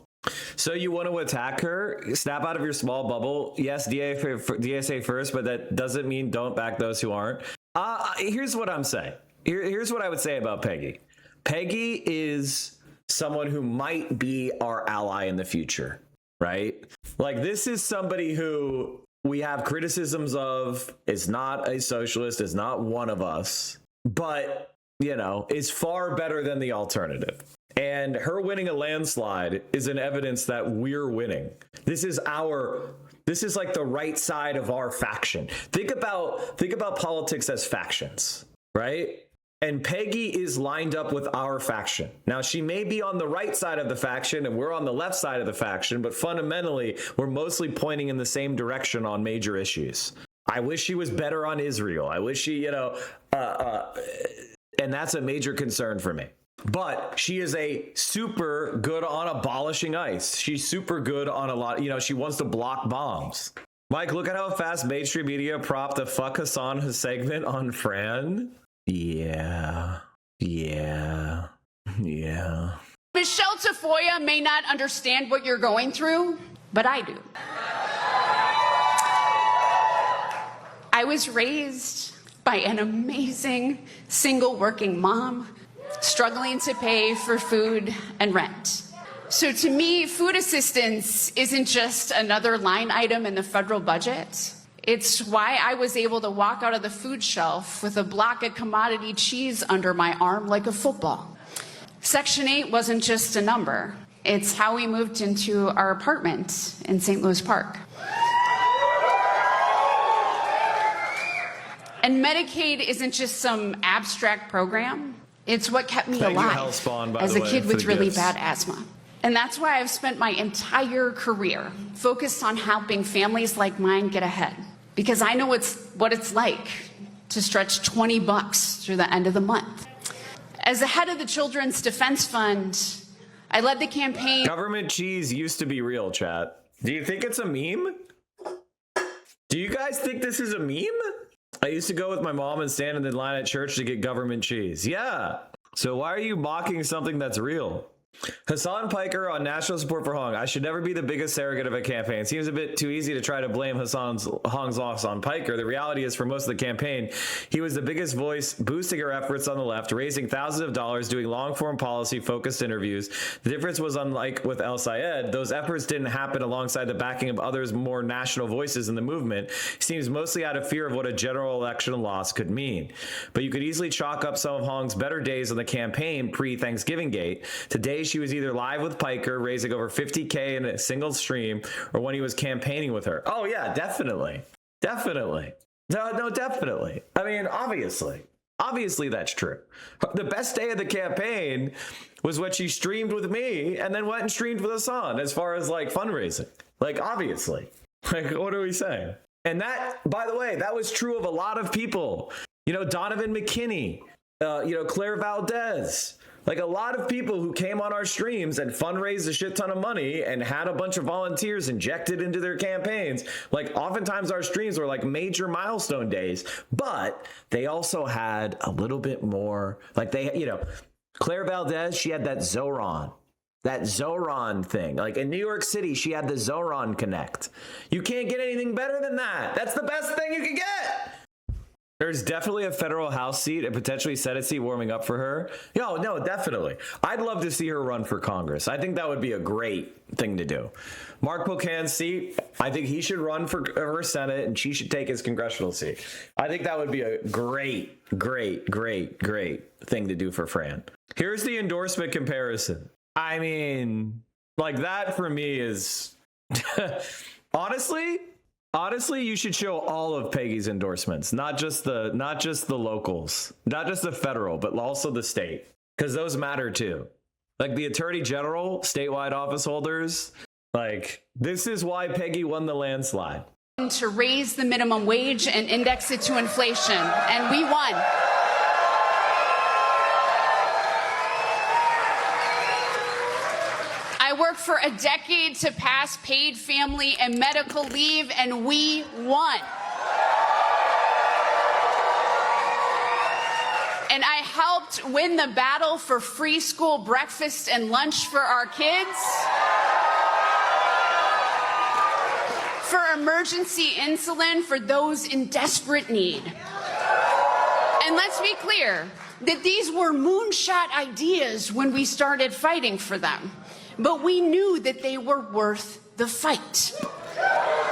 So you want to attack her? Snap out of your small bubble. Yes, DSA first, but that doesn't mean don't back those who aren't. Here's what I'm saying. Here's what I would say about Peggy. Peggy is someone who might be our ally in the future, right? Like, this is somebody who we have criticisms of, is not a socialist, is not one of us, but, you know, is far better than the alternative. And her winning a landslide is an evidence that we're winning. This is like the right side of our faction. Think about politics as factions, right? And Peggy is lined up with our faction. Now, she may be on the right side of the faction and we're on the left side of the faction, but fundamentally, we're mostly pointing in the same direction on major issues. I wish she was better on Israel. I wish she, and that's a major concern for me. But she is a super good on abolishing ICE. She's super good on a lot, she wants to block bombs. Mike, look at how fast mainstream media propped the fuck Hasan segment on Fran. Yeah. Michelle Tafoya may not understand what you're going through, but I do. I was raised by an amazing single working mom, struggling to pay for food and rent. So to me, food assistance isn't just another line item in the federal budget. It's why I was able to walk out of the food shelf with a block of commodity cheese under my arm like a football. Section 8 wasn't just a number. It's how we moved into our apartment in St. Louis Park. And Medicaid isn't just some abstract program. It's what kept me alive as a kid with really bad asthma. And that's why I've spent my entire career focused on helping families like mine get ahead. Because I know what it's like to stretch $20 through the end of the month. As the head of the Children's Defense Fund, I led the campaign. Government cheese used to be real, chat. Do you think it's a meme? Do you guys think this is a meme? I used to go with my mom and stand in the line at church to get government cheese. Yeah. So why are you mocking something that's real? Hasan Piker on national support for Hong. I should never be the biggest surrogate of a campaign. Seems a bit too easy to try to blame Hong's loss on Piker. The reality is, for most of the campaign, he was the biggest voice boosting her efforts on the left, raising thousands of dollars, doing long-form policy-focused interviews. The difference was, unlike with El Sayed, those efforts didn't happen alongside the backing of others more national voices in the movement. He seems mostly out of fear of what a general election loss could mean. But you could easily chalk up some of Hong's better days on the campaign pre-Thanksgiving Gate. Today, she was either live with Piker, raising over 50K in a single stream, or when he was campaigning with her. Oh, yeah, definitely. Definitely. No, definitely. I mean, obviously that's true. The best day of the campaign was when she streamed with me and then went and streamed with Hasan as far as like fundraising. Like, obviously. Like, what are we saying? And that, by the way, that was true of a lot of people. Donovan McKinney, Claire Valdez. Like, a lot of people who came on our streams and fundraised a shit ton of money and had a bunch of volunteers injected into their campaigns. Like, oftentimes our streams were like major milestone days, but they also had a little bit more, like Claire Valdez, she had that Zoran thing. Like in New York City, she had the Zoran Connect. You can't get anything better than that. That's the best thing you can get. There's definitely a federal House seat and potentially Senate seat warming up for her. No, definitely. I'd love to see her run for Congress. I think that would be a great thing to do. Mark Pocan's seat, I think he should run for Senate and she should take his congressional seat. I think that would be a great thing to do for Fran. Here's the endorsement comparison. I mean, like, that for me is Honestly, you should show all of Peggy's endorsements, not just the locals, not just the federal, but also the state, because those matter too. Like the Attorney General, statewide office holders, like, this is why Peggy won the landslide. To raise the minimum wage and index it to inflation, and we won. I worked for a decade to pass paid family and medical leave, and we won. And I helped win the battle for free school breakfast and lunch for our kids, for emergency insulin for those in desperate need. And let's be clear that these were moonshot ideas when we started fighting for them. But we knew that they were worth the fight.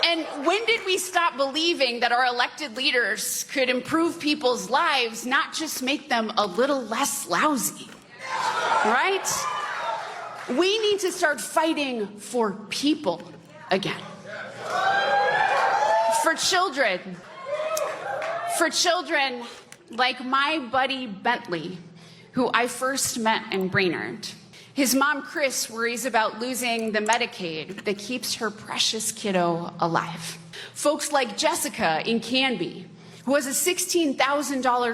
And when did we stop believing that our elected leaders could improve people's lives, not just make them a little less lousy? Right? We need to start fighting for people again. For children like my buddy Bentley, who I first met in Brainerd. His mom, Chris, worries about losing the Medicaid that keeps her precious kiddo alive. Folks like Jessica in Canby, who has a $16,000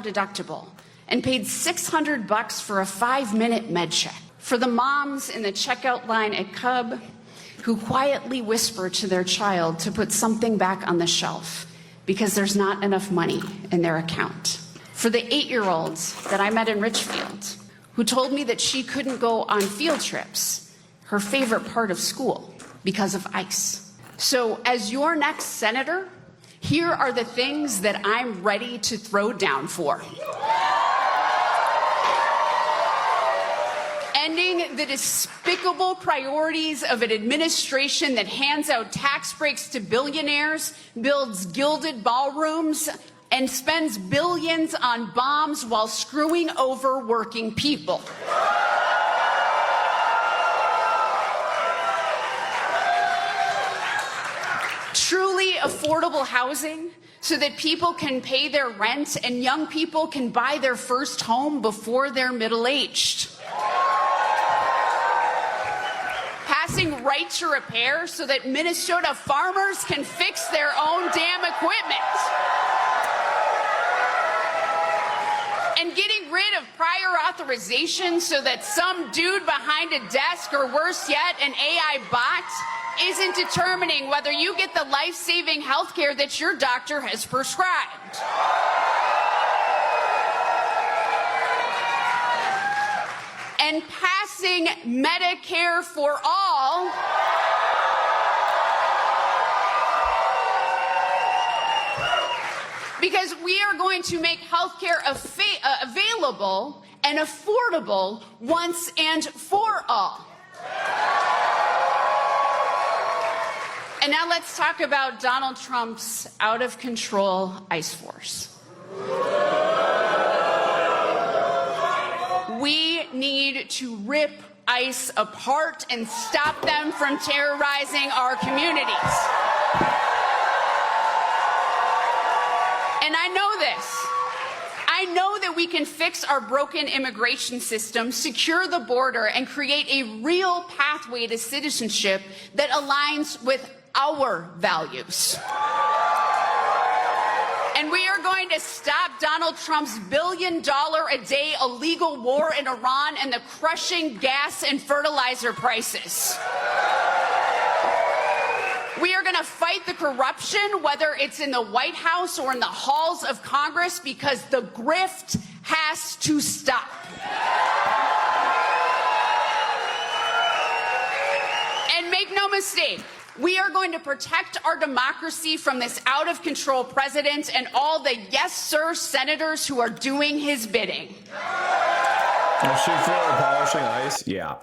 deductible and paid $600 for a 5-minute med check. For the moms in the checkout line at Cub, who quietly whisper to their child to put something back on the shelf because there's not enough money in their account. For the 8-year-olds that I met in Richfield, who told me that she couldn't go on field trips, her favorite part of school, because of ICE. So as your next senator, here are the things that I'm ready to throw down for. Ending the despicable priorities of an administration that hands out tax breaks to billionaires, builds gilded ballrooms, and spends billions on bombs while screwing over working people. Truly affordable housing so that people can pay their rent and young people can buy their first home before they're middle-aged. Passing right to repair so that Minnesota farmers can fix their own damn equipment. And getting rid of prior authorization so that some dude behind a desk, or worse yet, an AI bot, isn't determining whether you get the life-saving health care that your doctor has prescribed. And passing Medicare for all because we are going to make healthcare available and affordable once and for all. And now let's talk about Donald Trump's out-of-control ICE force. We need to rip ICE apart and stop them from terrorizing our communities. And I know this. I know that we can fix our broken immigration system, secure the border, and create a real pathway to citizenship that aligns with our values. And we are going to stop Donald Trump's billion-a-day illegal war in Iran and the crushing gas and fertilizer prices. We are going to fight the corruption, whether it's in the White House or in the halls of Congress, because the grift has to stop. And make no mistake, we are going to protect our democracy from this out-of-control president and all the yes, sir senators who are doing his bidding. Is she for abolishing ICE? Yeah.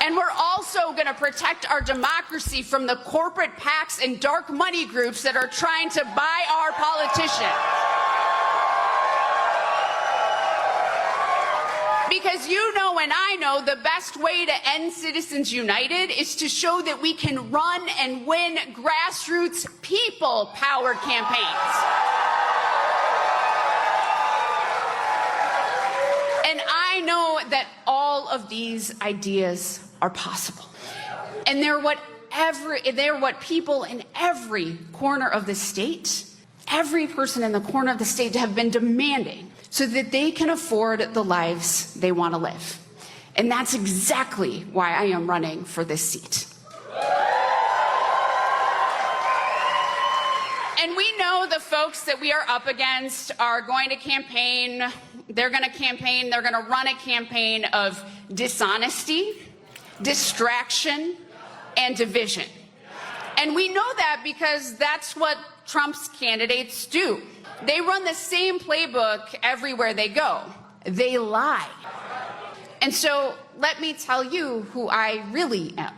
And we're also going to protect our democracy from the corporate PACs and dark money groups that are trying to buy our politicians. Because you know and I know the best way to end Citizens United is to show that we can run and win grassroots people-powered campaigns. And I know that all of these ideas are possible. And they're what people in every corner of the state, every person in the corner of the state have been demanding so that they can afford the lives they want to live. And that's exactly why I am running for this seat. And we know the folks that we are up against are going to campaign. They're going to run a campaign of dishonesty, distraction, and division. And we know that because that's what Trump's candidates do. They run the same playbook everywhere they go. They lie. And so let me tell you who I really am.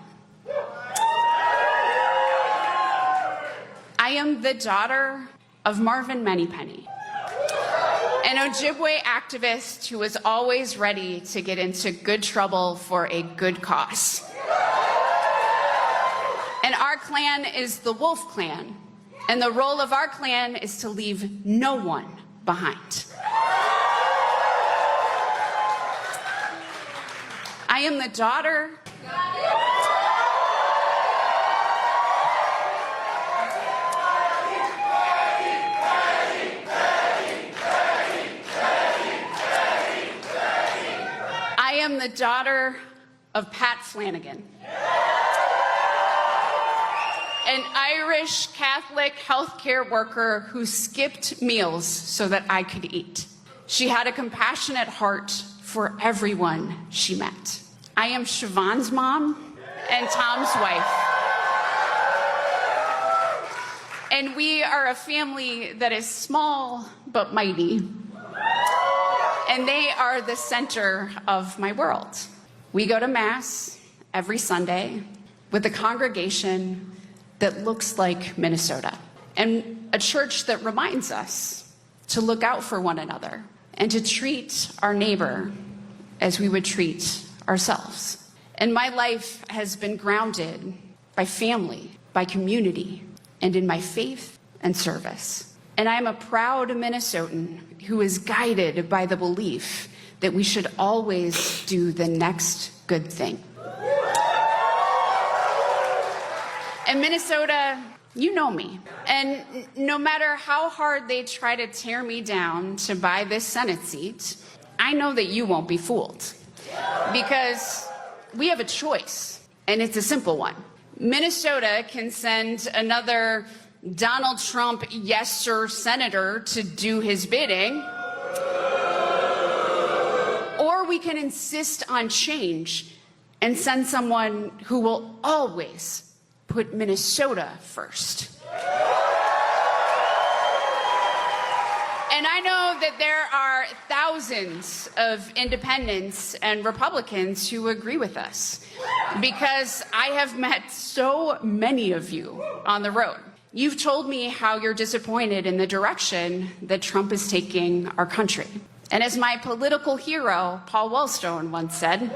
am the daughter of Marvin Moneypenny, an Ojibwe activist who was always ready to get into good trouble for a good cause. And our clan is the Wolf Clan, and the role of our clan is to leave no one behind. I am the daughter of Pat Flanagan, an Irish Catholic healthcare worker who skipped meals so that I could eat. She had a compassionate heart for everyone she met. I am Siobhan's mom and Tom's wife. And we are a family that is small but mighty. And they are the center of my world. We go to Mass every Sunday with a congregation that looks like Minnesota, and a church that reminds us to look out for one another and to treat our neighbor as we would treat ourselves. And my life has been grounded by family, by community, and in my faith and service. And I am a proud Minnesotan who is guided by the belief that we should always do the next good thing. And Minnesota, you know me. And no matter how hard they try to tear me down to buy this Senate seat, I know that you won't be fooled. Because we have a choice, and it's a simple one. Minnesota can send another Donald Trump yes sir senator to do his bidding, or we can insist on change and send someone who will always put Minnesota first. And I know that there are thousands of independents and Republicans who agree with us, because I have met so many of you on the road. You've told me how you're disappointed in the direction that Trump is taking our country. And as my political hero, Paul Wellstone, once said,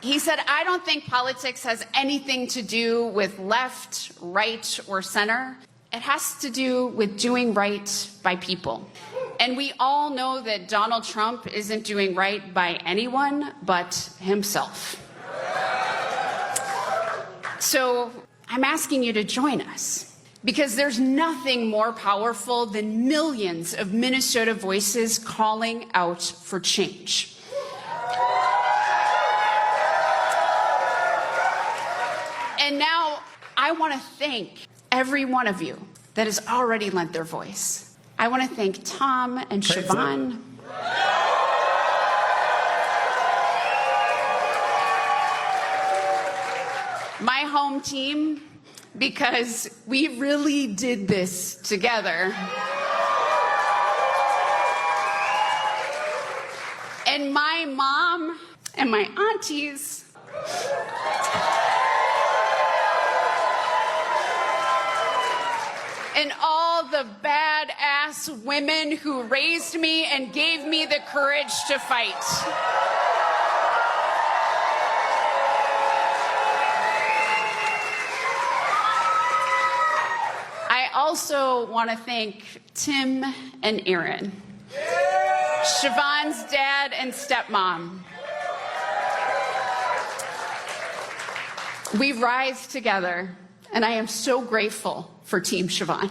he said, I don't think politics has anything to do with left, right, or center. It has to do with doing right by people. And we all know that Donald Trump isn't doing right by anyone but himself. So I'm asking you to join us, because there's nothing more powerful than millions of Minnesota voices calling out for change. And now I want to thank every one of you that has already lent their voice. I want to thank Tom and Siobhan. My home team, because we really did this together. And my mom and my aunties. And all the badass women who raised me and gave me the courage to fight. I also want to thank Tim and Aaron, Siobhan's dad and stepmom. We rise together, and I am so grateful for Team Siobhan.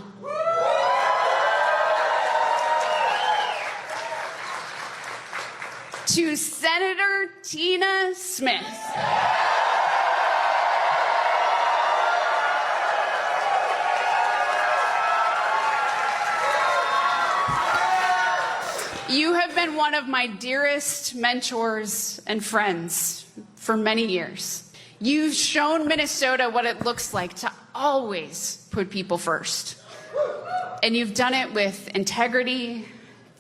To Senator Tina Smith. You have been one of my dearest mentors and friends for many years. You've shown Minnesota what it looks like to always put people first. And you've done it with integrity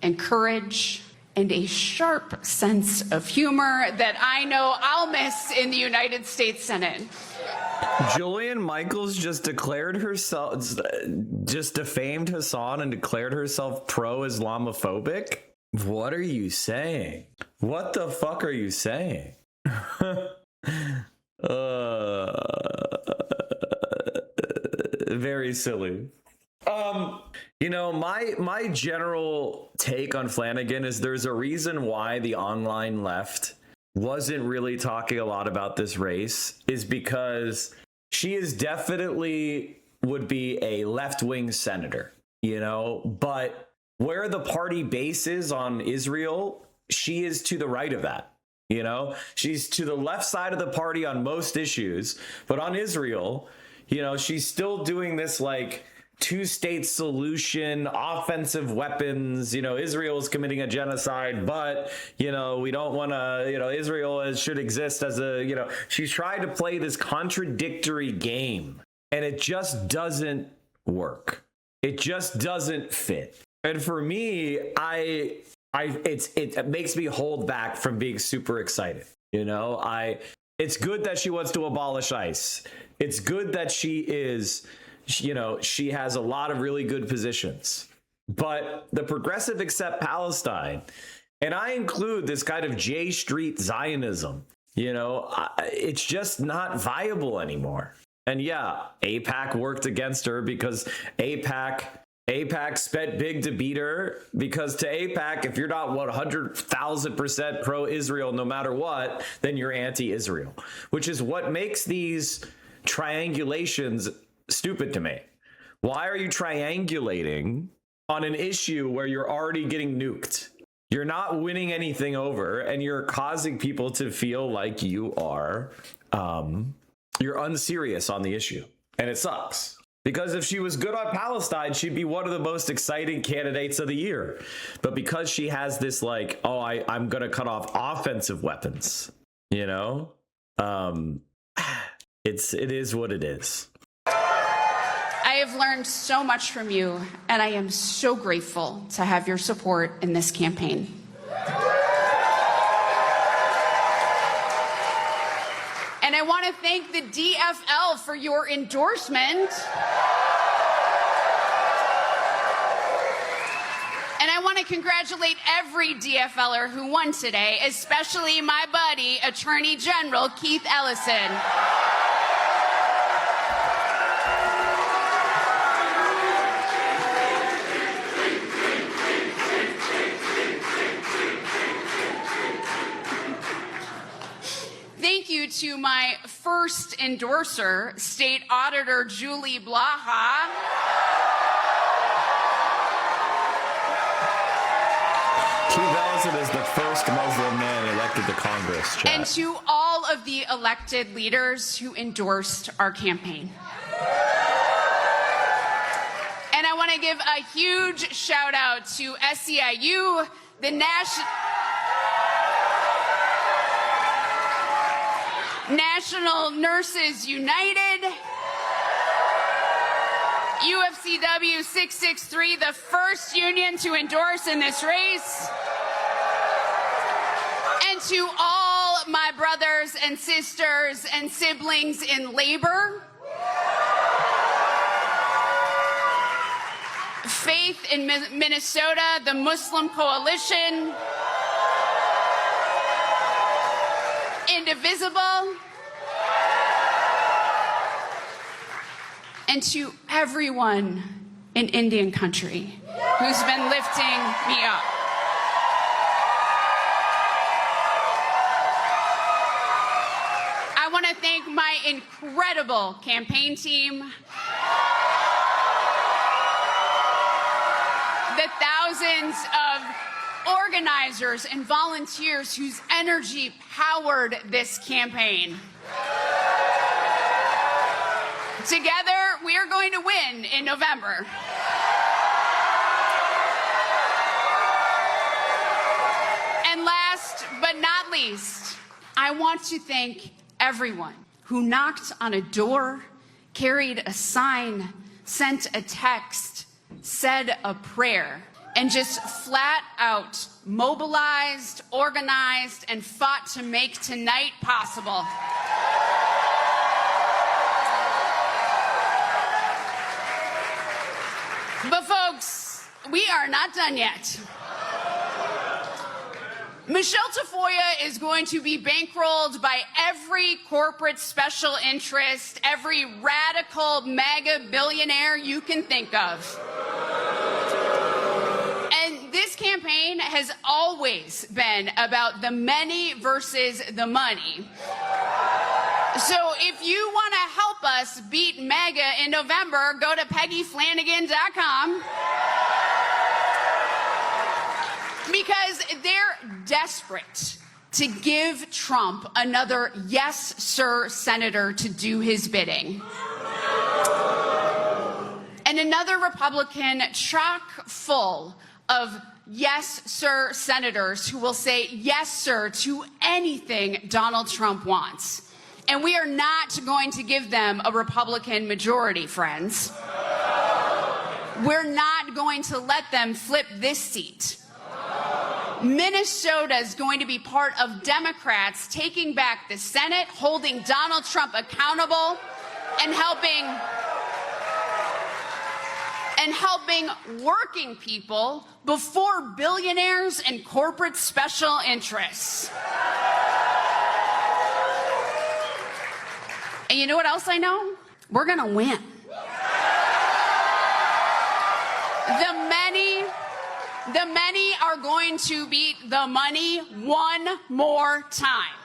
and courage and a sharp sense of humor that I know I'll miss in the United States Senate. Julian Michaels just declared herself, just defamed Hasan and declared herself pro-Islamophobic? What are you saying? What the fuck are you saying? Very silly. You know, my general take on Flanagan is there's a reason why the online left wasn't really talking a lot about this race, is because she is definitely would be a left-wing senator, you know, but where the party base is on Israel, she is to the right of that. You know, she's to the left side of the party on most issues, but on Israel, you know, she's still doing this like two-state solution, offensive weapons. You know, Israel is committing a genocide, but, you know, we don't want to, you know, Israel should exist as a, you know, she's trying to play this contradictory game, and it just doesn't work. It just doesn't fit. And for me, it makes me hold back from being super excited. You know, it's good that she wants to abolish ICE. It's good that she is, you know, she has a lot of really good positions. But the progressive accept Palestine, and I include this kind of J Street Zionism, you know, it's just not viable anymore. And yeah, AIPAC worked against her because AIPAC spent big to beat her, because to AIPAC, if you're not 100,000% pro-Israel no matter what, then you're anti-Israel, which is what makes these triangulations stupid to me. Why are you triangulating on an issue where you're already getting nuked? You're not winning anything over, and you're causing people to feel like you are, you're unserious on the issue. And it sucks. Because if she was good on Palestine, she'd be one of the most exciting candidates of the year. But because she has this like, oh, I'm going to cut off offensive weapons, you know, it is what it is. I have learned so much from you, and I am so grateful to have your support in this campaign. And I want to thank the DFL for your endorsement. And I want to congratulate every DFLer who won today, especially my buddy, Attorney General Keith Ellison. Thank you to my first endorser, State Auditor Julie Blaha. Keith Ellison is the first Muslim man elected to Congress, chat. And to all of the elected leaders who endorsed our campaign. And I want to give a huge shout out to SEIU, the National Nurses United, UFCW 663, the first union to endorse in this race, and to all my brothers and sisters and siblings in labor, Faith in Minnesota, the Muslim Coalition, Indivisible, and to everyone in Indian country who's been lifting me up. I want to thank my incredible campaign team, the thousands of organizers and volunteers whose energy powered this campaign. Together, we are going to win in November. And last but not least, I want to thank everyone who knocked on a door, carried a sign, sent a text, said a prayer, and just flat out mobilized, organized, and fought to make tonight possible. But folks, we are not done yet. Michelle Tafoya is going to be bankrolled by every corporate special interest, every radical MAGA billionaire you can think of. And this campaign has always been about the many versus the money. So if you want to help us beat MAGA in November, go to PeggyFlanagan.com. Because they're desperate to give Trump another yes, sir, senator to do his bidding. And another Republican chock full of yes, sir, senators who will say yes, sir, to anything Donald Trump wants. And we are not going to give them a Republican majority, friends. We're not going to let them flip this seat. Minnesota is going to be part of Democrats taking back the Senate, holding Donald Trump accountable, and helping working people before billionaires and corporate special interests. And you know what else I know? We're going to win. The many are going to beat the money one more time.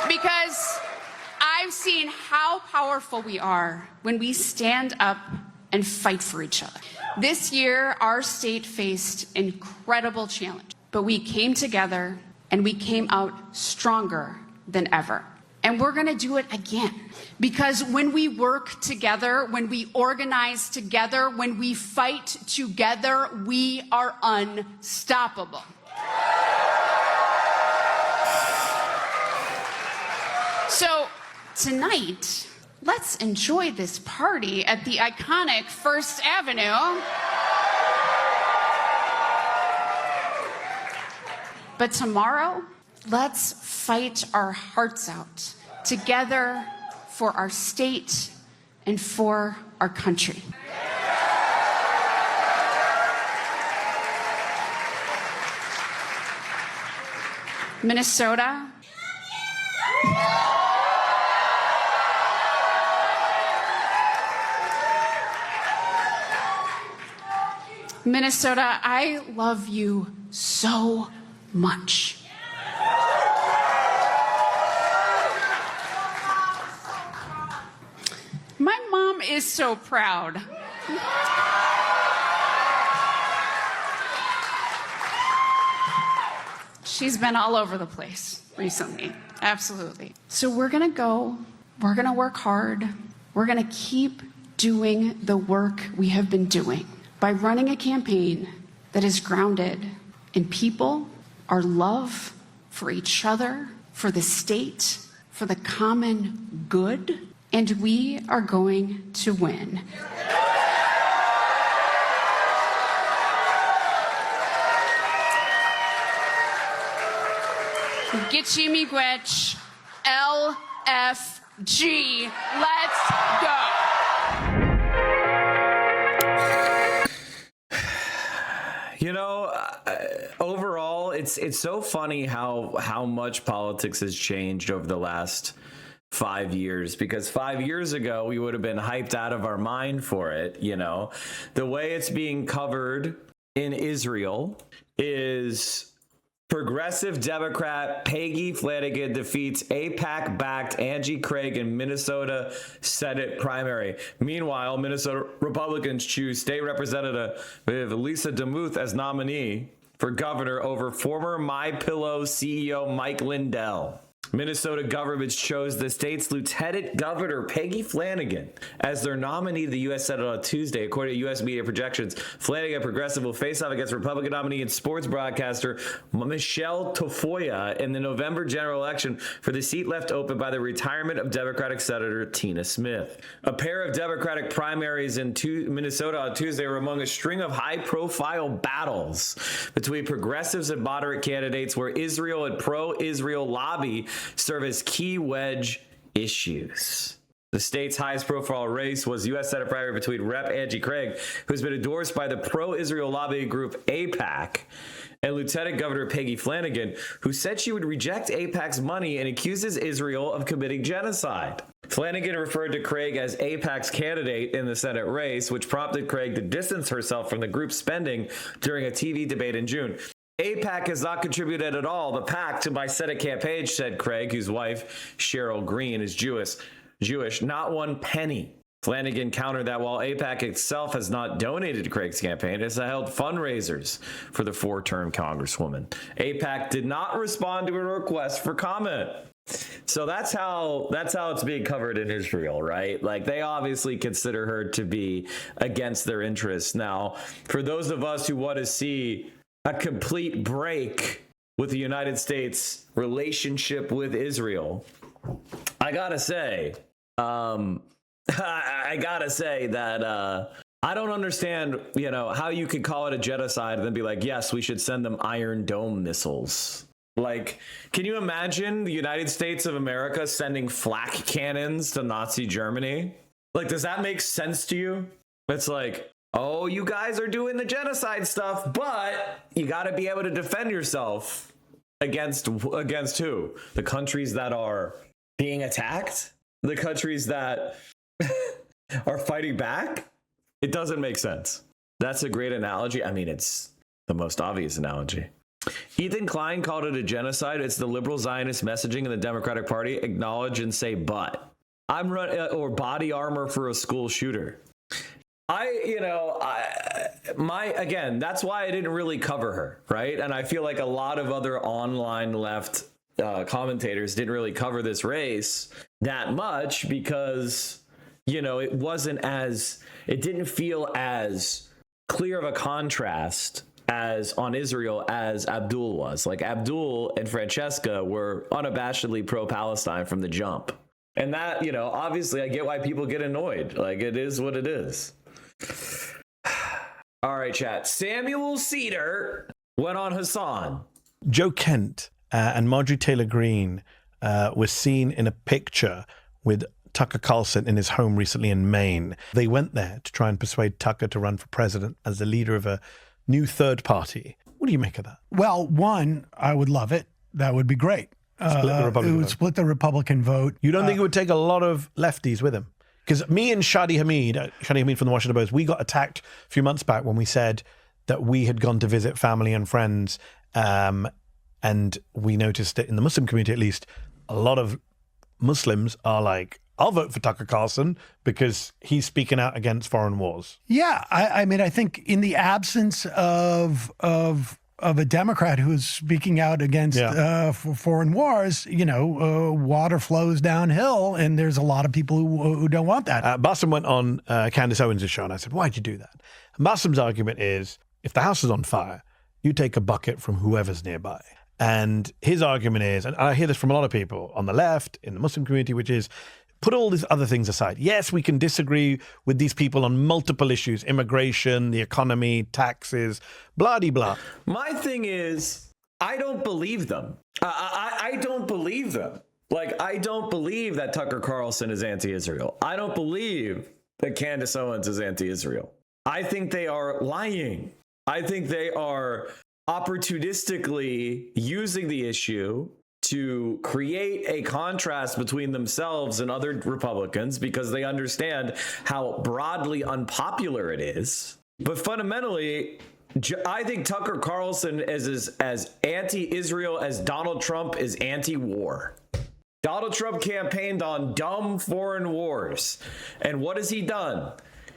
Because I've seen how powerful we are when we stand up and fight for each other. This year, our state faced incredible challenge, but we came together and we came out stronger than ever. And we're going to do it again. Because when we work together, when we organize together, when we fight together, we are unstoppable. So tonight, let's enjoy this party at the iconic First Avenue. But tomorrow, let's fight our hearts out together for our state and for our country. Minnesota. Minnesota, I love you so much. My mom is so proud. She's been all over the place recently. Absolutely. So we're going to go. We're going to work hard. We're going to keep doing the work we have been doing by running a campaign that is grounded in people, our love for each other, for the state, for the common good, and we are going to win. Gitchy miigwech, LFG. Let's go. You know, overall, it's so funny how much politics has changed over the last 5 years, because 5 years ago we would have been hyped out of our mind for it. You know, the way it's being covered in Israel is progressive Democrat Peggy Flanagan defeats AIPAC-backed Angie Craig in Minnesota Senate primary. Meanwhile, Minnesota Republicans choose State Representative Lisa DeMuth as nominee for governor over former MyPillow CEO Mike Lindell. Minnesota government chose the state's lieutenant governor, Peggy Flanagan, as their nominee to the U.S. Senate on Tuesday. According to U.S. media projections, Flanagan, progressive, will face off against Republican nominee and sports broadcaster Michelle Tafoya in the November general election for the seat left open by the retirement of Democratic Senator Tina Smith. A pair of Democratic primaries in Minnesota on Tuesday were among a string of high-profile battles between progressives and moderate candidates, where Israel and pro-Israel lobby serve as key wedge issues. The state's highest profile race was U.S. Senate primary between Rep. Angie Craig, who's been endorsed by the pro-Israel lobbying group AIPAC, and Lieutenant Governor Peggy Flanagan, who said she would reject AIPAC's money and accuses Israel of committing genocide. Flanagan referred to Craig as AIPAC's candidate in the Senate race, which prompted Craig to distance herself from the group's spending during a TV debate in June. AIPAC has not contributed at all, the PAC, to my Senate campaign, said Craig, whose wife, Cheryl Green, is Jewish, not one penny. Flanagan countered that while AIPAC itself has not donated to Craig's campaign, it has held fundraisers for the four-term Congresswoman. AIPAC did not respond to a request for comment. So that's how it's being covered in Israel, right? Like, they obviously consider her to be against their interests. Now, for those of us who want to see a complete break with the United States relationship with Israel, I gotta say, that I don't understand, how you could call it a genocide and then be like, yes, we should send them Iron Dome missiles. Like, can you imagine the United States of America sending flak cannons to Nazi Germany? Like, does that make sense to you? It's like, oh, you guys are doing the genocide stuff, but you got to be able to defend yourself against who? The countries that are being attacked? The countries that are fighting back? It doesn't make sense. That's a great analogy. I mean, it's the most obvious analogy. Ethan Klein called it a genocide. It's the liberal Zionist messaging in the Democratic Party. Acknowledge and say, but. Or body armor for a school shooter. Again, that's why I didn't really cover her, right? And I feel like a lot of other online left commentators didn't really cover this race that much because, it didn't feel as clear of a contrast as on Israel as Abdul was. Like, Abdul and Francesca were unabashedly pro-Palestine from the jump. And that, obviously I get why people get annoyed. Like, it is what it is. All right, chat. Samuel Seder went on Hasan. Joe Kent and Marjorie Taylor Greene were seen in a picture with Tucker Carlson in his home recently in Maine. They went there to try and persuade Tucker to run for president as the leader of a new third party. What do you make of that? Well, one, I would love it. That would be great. Split the Republican vote. Split the Republican vote. You don't think it would take a lot of lefties with him? Because me and Shadi Hamid from the Washington Post, we got attacked a few months back when we said that we had gone to visit family and friends, and we noticed that in the Muslim community, at least, a lot of Muslims are like, I'll vote for Tucker Carlson because he's speaking out against foreign wars. Yeah, I mean, I think in the absence of a Democrat who's speaking out against for foreign wars, water flows downhill, and there's a lot of people who don't want that. Bassem went on Candace Owens' show, and I said, why'd you do that? And Bassem's argument is, if the house is on fire, you take a bucket from whoever's nearby. And his argument is, and I hear this from a lot of people on the left, in the Muslim community, which is, put all these other things aside. Yes, we can disagree with these people on multiple issues, immigration, the economy, taxes, blah-de-blah. My thing is, I don't believe them. I don't believe them. Like, I don't believe that Tucker Carlson is anti-Israel. I don't believe that Candace Owens is anti-Israel. I think they are lying. I think they are opportunistically using the issue to create a contrast between themselves and other Republicans because they understand how broadly unpopular it is. But fundamentally, I think Tucker Carlson is as anti-Israel as Donald Trump is anti-war. Donald Trump campaigned on dumb foreign wars. And what has he done?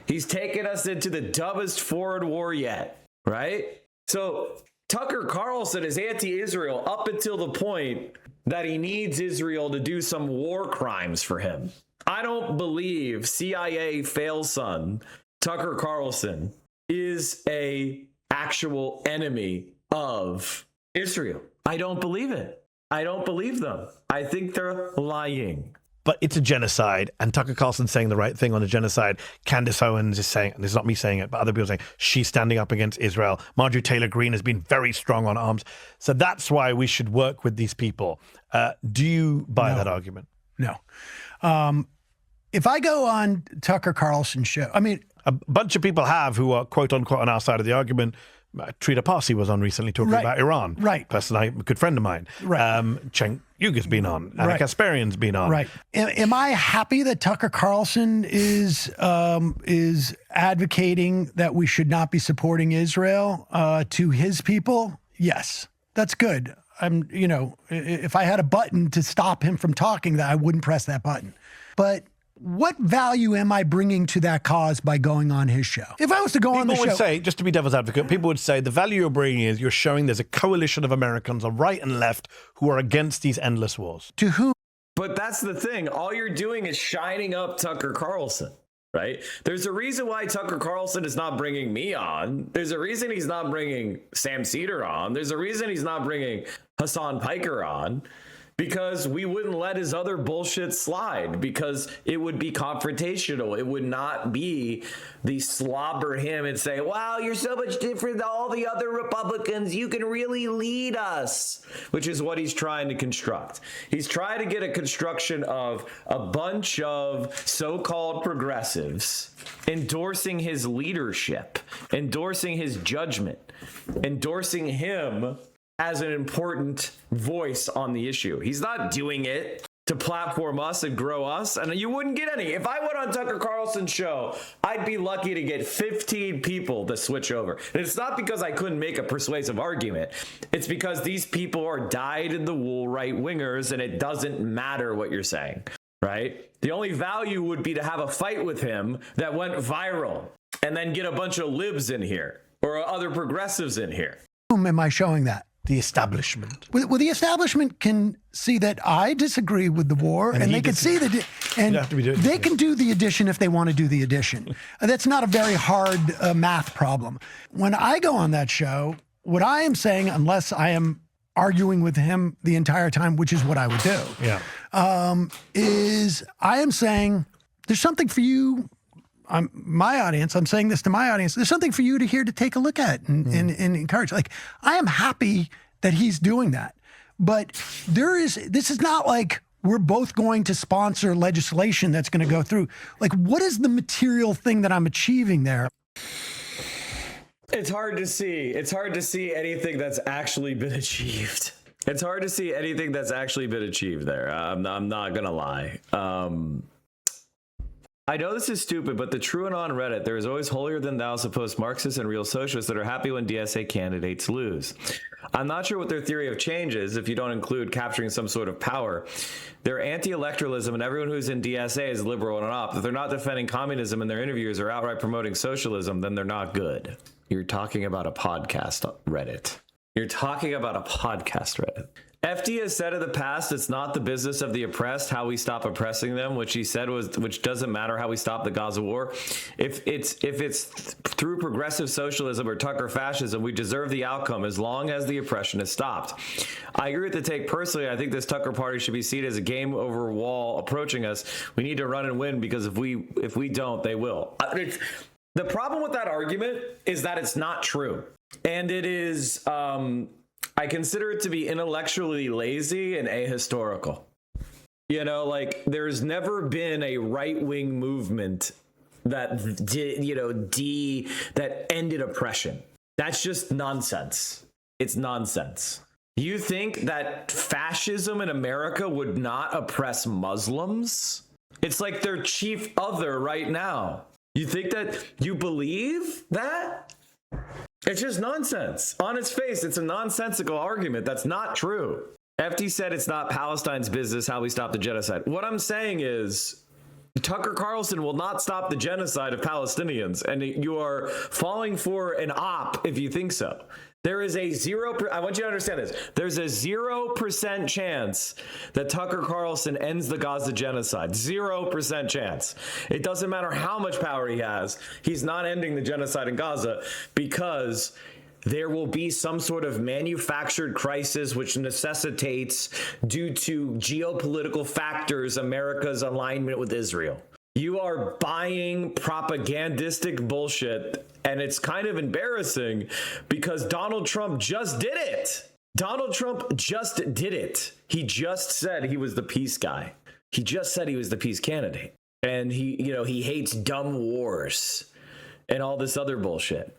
He's taken us into the dumbest foreign war yet, right? So Tucker Carlson is anti-Israel up until the point that he needs Israel to do some war crimes for him. I don't believe CIA failson Tucker Carlson is a actual enemy of Israel. I don't believe it. I don't believe them. I think they're lying. But it's a genocide, and Tucker Carlson's saying the right thing on a genocide. Candace Owens is saying, and this is not me saying it, but other people saying she's standing up against Israel. Marjorie Taylor Greene has been very strong on arms. So that's why we should work with these people. Do you buy that argument? No. if I go on Tucker Carlson's show, I mean, a bunch of people have who are quote unquote on our side of the argument. Trita Parsi was on recently talking about Iran. Right. Person, a good friend of mine. Right. Cenk Uyghur's been on. Anna Kasparian's been on. Right. Am I happy that Tucker Carlson is advocating that we should not be supporting Israel to his people? Yes, that's good. If I had a button to stop him from talking, that I wouldn't press that button. But what value am I bringing to that cause by going on his show? If I was to go on the show... People would say, just to be devil's advocate, people would say the value you're bringing is you're showing there's a coalition of Americans on right and left who are against these endless wars. To whom? But that's the thing. All you're doing is shining up Tucker Carlson, right? There's a reason why Tucker Carlson is not bringing me on. There's a reason he's not bringing Sam Seder on. There's a reason he's not bringing Hasan Piker on. Because we wouldn't let his other bullshit slide, because it would be confrontational. It would not be the slobber him and say, wow, you're so much different than all the other Republicans. You can really lead us, which is what he's trying to construct. He's trying to get a construction of a bunch of so-called progressives endorsing his leadership, endorsing his judgment, endorsing him as an important voice on the issue. He's not doing it to platform us and grow us, and you wouldn't get any. If I went on Tucker Carlson's show, I'd be lucky to get 15 people to switch over. And it's not because I couldn't make a persuasive argument. It's because these people are dyed-in-the-wool right-wingers, and it doesn't matter what you're saying, right? The only value would be to have a fight with him that went viral and then get a bunch of libs in here or other progressives in here. Whom am I showing that? The establishment. Well, the establishment can see that I disagree with the war, and they can see that, and they can do the addition if they want to do the addition. That's not a very hard math problem. When I go on that show, what I am saying, unless I am arguing with him the entire time, which is what I would do, is I am saying there's something for you. My audience, I'm saying this to my audience, there's something for you to hear, to take a look at and encourage. Like, I am happy that he's doing that. But this is not like we're both going to sponsor legislation that's going to go through. Like, what is the material thing that I'm achieving there? It's hard to see. It's hard to see anything that's actually been achieved. It's hard to see anything that's actually been achieved there. I'm not going to lie. I know this is stupid, but the TrueAnon Reddit, there is always holier than thou supposed Marxists and real socialists that are happy when DSA candidates lose. I'm not sure what their theory of change is if you don't include capturing some sort of power. They're anti-electoralism, and everyone who's in DSA is liberal and op. If they're not defending communism in their interviews or outright promoting socialism, then they're not good. You're talking about a podcast Reddit. You're talking about a podcast Reddit. FD has said in the past, it's not the business of the oppressed how we stop oppressing them, which he said was, which doesn't matter how we stop the Gaza war. If it's through progressive socialism or Tucker fascism, we deserve the outcome as long as the oppression is stopped. I agree with the take personally. I think this Tucker party should be seen as a game over wall approaching us. We need to run and win, because if we don't, they will. The problem with that argument is that it's not true. And it is, I consider it to be intellectually lazy and ahistorical. You know, like, there's never been a right-wing movement that did, that ended oppression. That's just nonsense. It's nonsense. You think that fascism in America would not oppress Muslims? It's like their chief other right now. You think that, you believe that? It's just nonsense. On its face, it's a nonsensical argument. That's not true. FD said it's not Palestine's business how we stop the genocide. What I'm saying is, Tucker Carlson will not stop the genocide of Palestinians, and you are falling for an op if you think so. There is a 0%, I want you to understand this. There's a 0% chance that Tucker Carlson ends the Gaza genocide. 0% chance. It doesn't matter how much power he has. He's not ending the genocide in Gaza, because there will be some sort of manufactured crisis which necessitates, due to geopolitical factors, America's alignment with Israel. You are buying propagandistic bullshit, and it's kind of embarrassing because Donald Trump just did it. Donald Trump just did it. He just said he was the peace guy. He just said he was the peace candidate. And he hates dumb wars and all this other bullshit.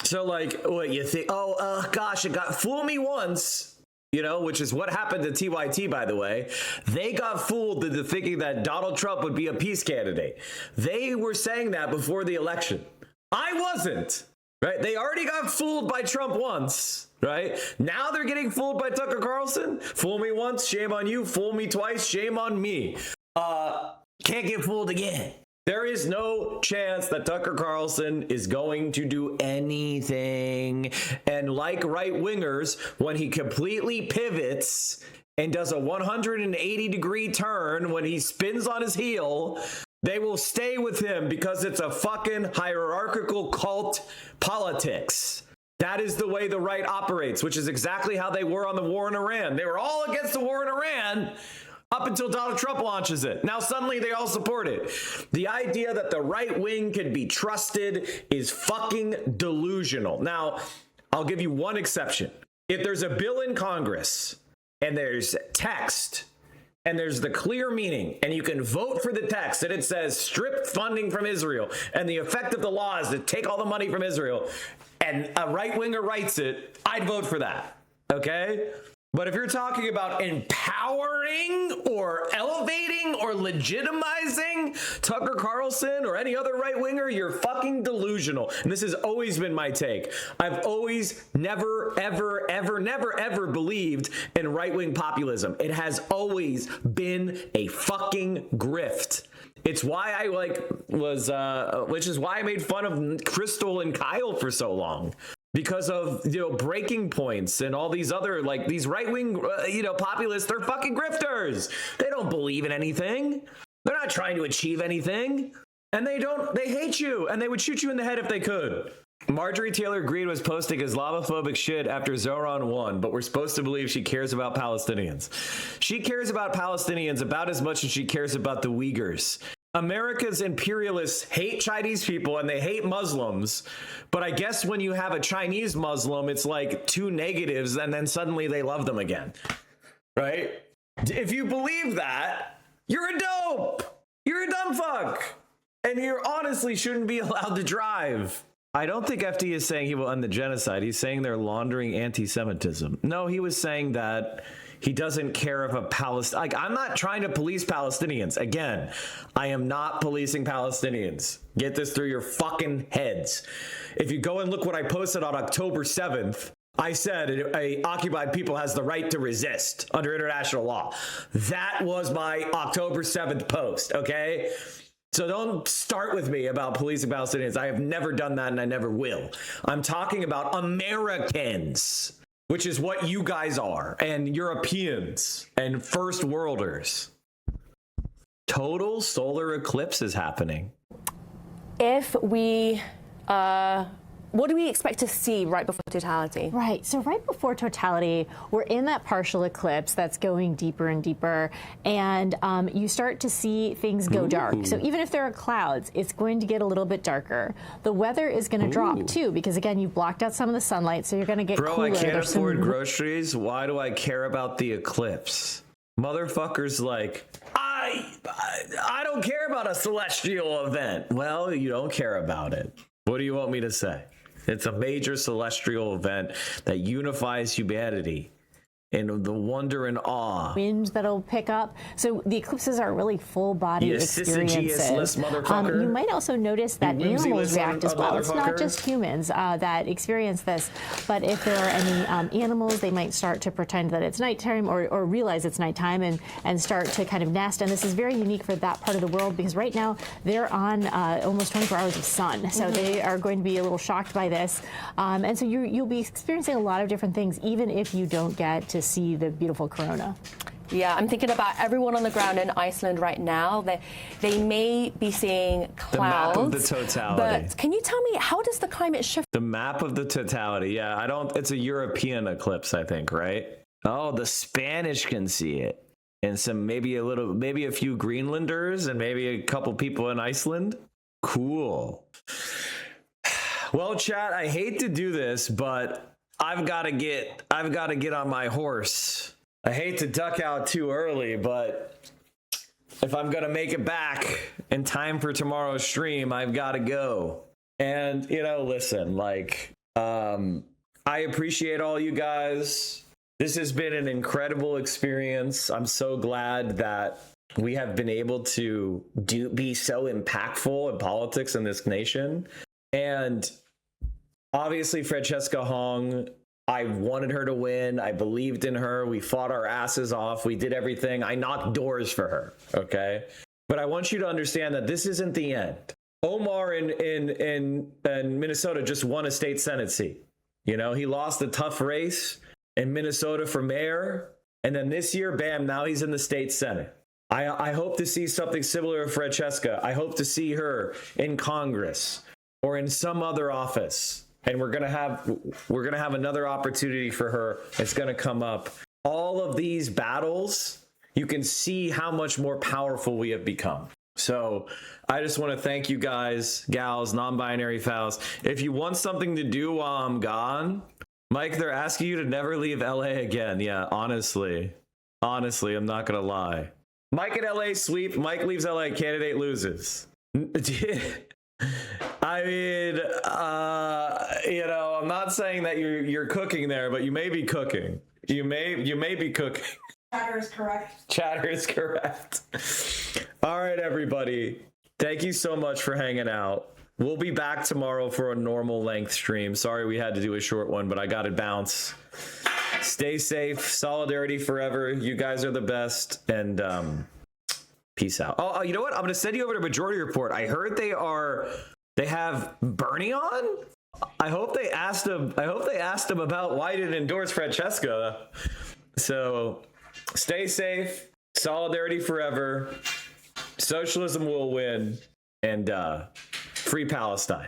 So like, what you think? Oh, gosh, fool me once, which is what happened to TYT, by the way. They got fooled into thinking that Donald Trump would be a peace candidate. They were saying that before the election. I wasn't, right? They already got fooled by Trump once, right? Now they're getting fooled by Tucker Carlson. Fool me once, shame on you. Fool me twice, shame on me. Can't get fooled again. There is no chance that Tucker Carlson is going to do anything. And like right-wingers, when he completely pivots and does a 180-degree turn, when he spins on his heel, they will stay with him because it's a fucking hierarchical cult politics. That is the way the right operates, which is exactly how they were on the war in Iran. They were all against the war in Iran up until Donald Trump launches it. Now suddenly they all support it. The idea that the right wing can be trusted is fucking delusional. Now, I'll give you one exception. If there's a bill in Congress and there's text and there's the clear meaning and you can vote for the text and it says strip funding from Israel and the effect of the law is to take all the money from Israel and a right winger writes it, I'd vote for that. Okay? But if you're talking about empowering or elevating or legitimizing Tucker Carlson or any other right-winger, you're fucking delusional. And this has always been my take. I've always never, ever believed in right-wing populism. It has always been a fucking grift. It's why I which is why I made fun of Crystal and Kyle for so long. Because of, breaking points and all these other, these right-wing, populists, they're fucking grifters. They don't believe in anything. They're not trying to achieve anything. And they hate you. And they would shoot you in the head if they could. Marjorie Taylor Greene was posting Islamophobic shit after Zoran won, but we're supposed to believe she cares about Palestinians. She cares about Palestinians about as much as she cares about the Uyghurs. America's imperialists hate Chinese people and they hate Muslims, but I guess when you have a Chinese Muslim, it's like two negatives and then suddenly they love them again, right? If you believe that, you're a dope. You're a dumb fuck. And you honestly shouldn't be allowed to drive. I don't think FD is saying he will end the genocide. He's saying they're laundering anti-Semitism. No, he was saying that he doesn't care if a Palestine. I'm not trying to police Palestinians. Again, I am not policing Palestinians. Get this through your fucking heads. If you go and look what I posted on October 7th, I said a occupied people has the right to resist under international law. That was my October 7th post, okay? So don't start with me about policing Palestinians. I have never done that and I never will. I'm talking about Americans, which is what you guys are, and Europeans and first worlders. Total solar eclipse is happening. If we, what do we expect to see right before totality? Right. So right before totality, we're in that partial eclipse that's going deeper and deeper, and you start to see things go dark. So even if there are clouds, it's going to get a little bit darker. The weather is going to drop too, because again, you've blocked out some of the sunlight, so you're going to get cooler. Bro, I can't afford groceries. Why do I care about the eclipse? Motherfuckers like, I don't care about a celestial event. Well, you don't care about it. What do you want me to say? It's a major celestial event that unifies humanity and the wonder and awe. Wind that'll pick up. So the eclipses are really full body experiences. You might also notice that animals react as well. It's not just humans that experience this, but if there are any animals, they might start to pretend that it's nighttime or realize it's nighttime and start to kind of nest. And this is very unique for that part of the world because right now they're on almost 24 hours of sun. So they are going to be a little shocked by this. And so you'll be experiencing a lot of different things, even if you don't get to see the beautiful corona. Yeah, I'm thinking about everyone on the ground in Iceland right now. They may be seeing clouds. The map of the totality. But can you tell me, how does the climate shift? The map of the totality. Yeah, it's a European eclipse, I think, right? Oh, the Spanish can see it. And maybe a few Greenlanders and maybe a couple people in Iceland. Cool. Well, chat, I hate to do this, but I've got to get on my horse. I hate to duck out too early, but if I'm going to make it back in time for tomorrow's stream, I've got to go. And, listen, I appreciate all you guys. This has been an incredible experience. I'm so glad that we have been able to be so impactful in politics in this nation. And obviously, Francesca Hong, I wanted her to win. I believed in her. We fought our asses off. We did everything. I knocked doors for her. Okay. But I want you to understand that this isn't the end. Omar in Minnesota just won a state Senate seat. He lost a tough race in Minnesota for mayor. And then this year, bam, now he's in the state Senate. I hope to see something similar to Francesca. I hope to see her in Congress or in some other office. And we're gonna have another opportunity for her. It's gonna come up. All of these battles, you can see how much more powerful we have become. So I just want to thank you guys, gals, non-binary fouls. If you want something to do while I'm gone, Mike, they're asking you to never leave LA again. Yeah, honestly, I'm not gonna lie. Mike at LA sweep. Mike leaves LA. Candidate loses. I mean, I'm not saying that you're cooking there, but you may be cooking. You may be cooking. Chatter is correct. Chatter is correct. All right, everybody. Thank you so much for hanging out. We'll be back tomorrow for a normal length stream. Sorry we had to do a short one, but I got to bounce. Stay safe. Solidarity forever. You guys are the best. And peace out. Oh, you know what? I'm going to send you over to Majority Report. I heard they have Bernie on. I hope they asked him about why he didn't endorse Francesca. So stay safe. Solidarity forever. Socialism will win. And free Palestine.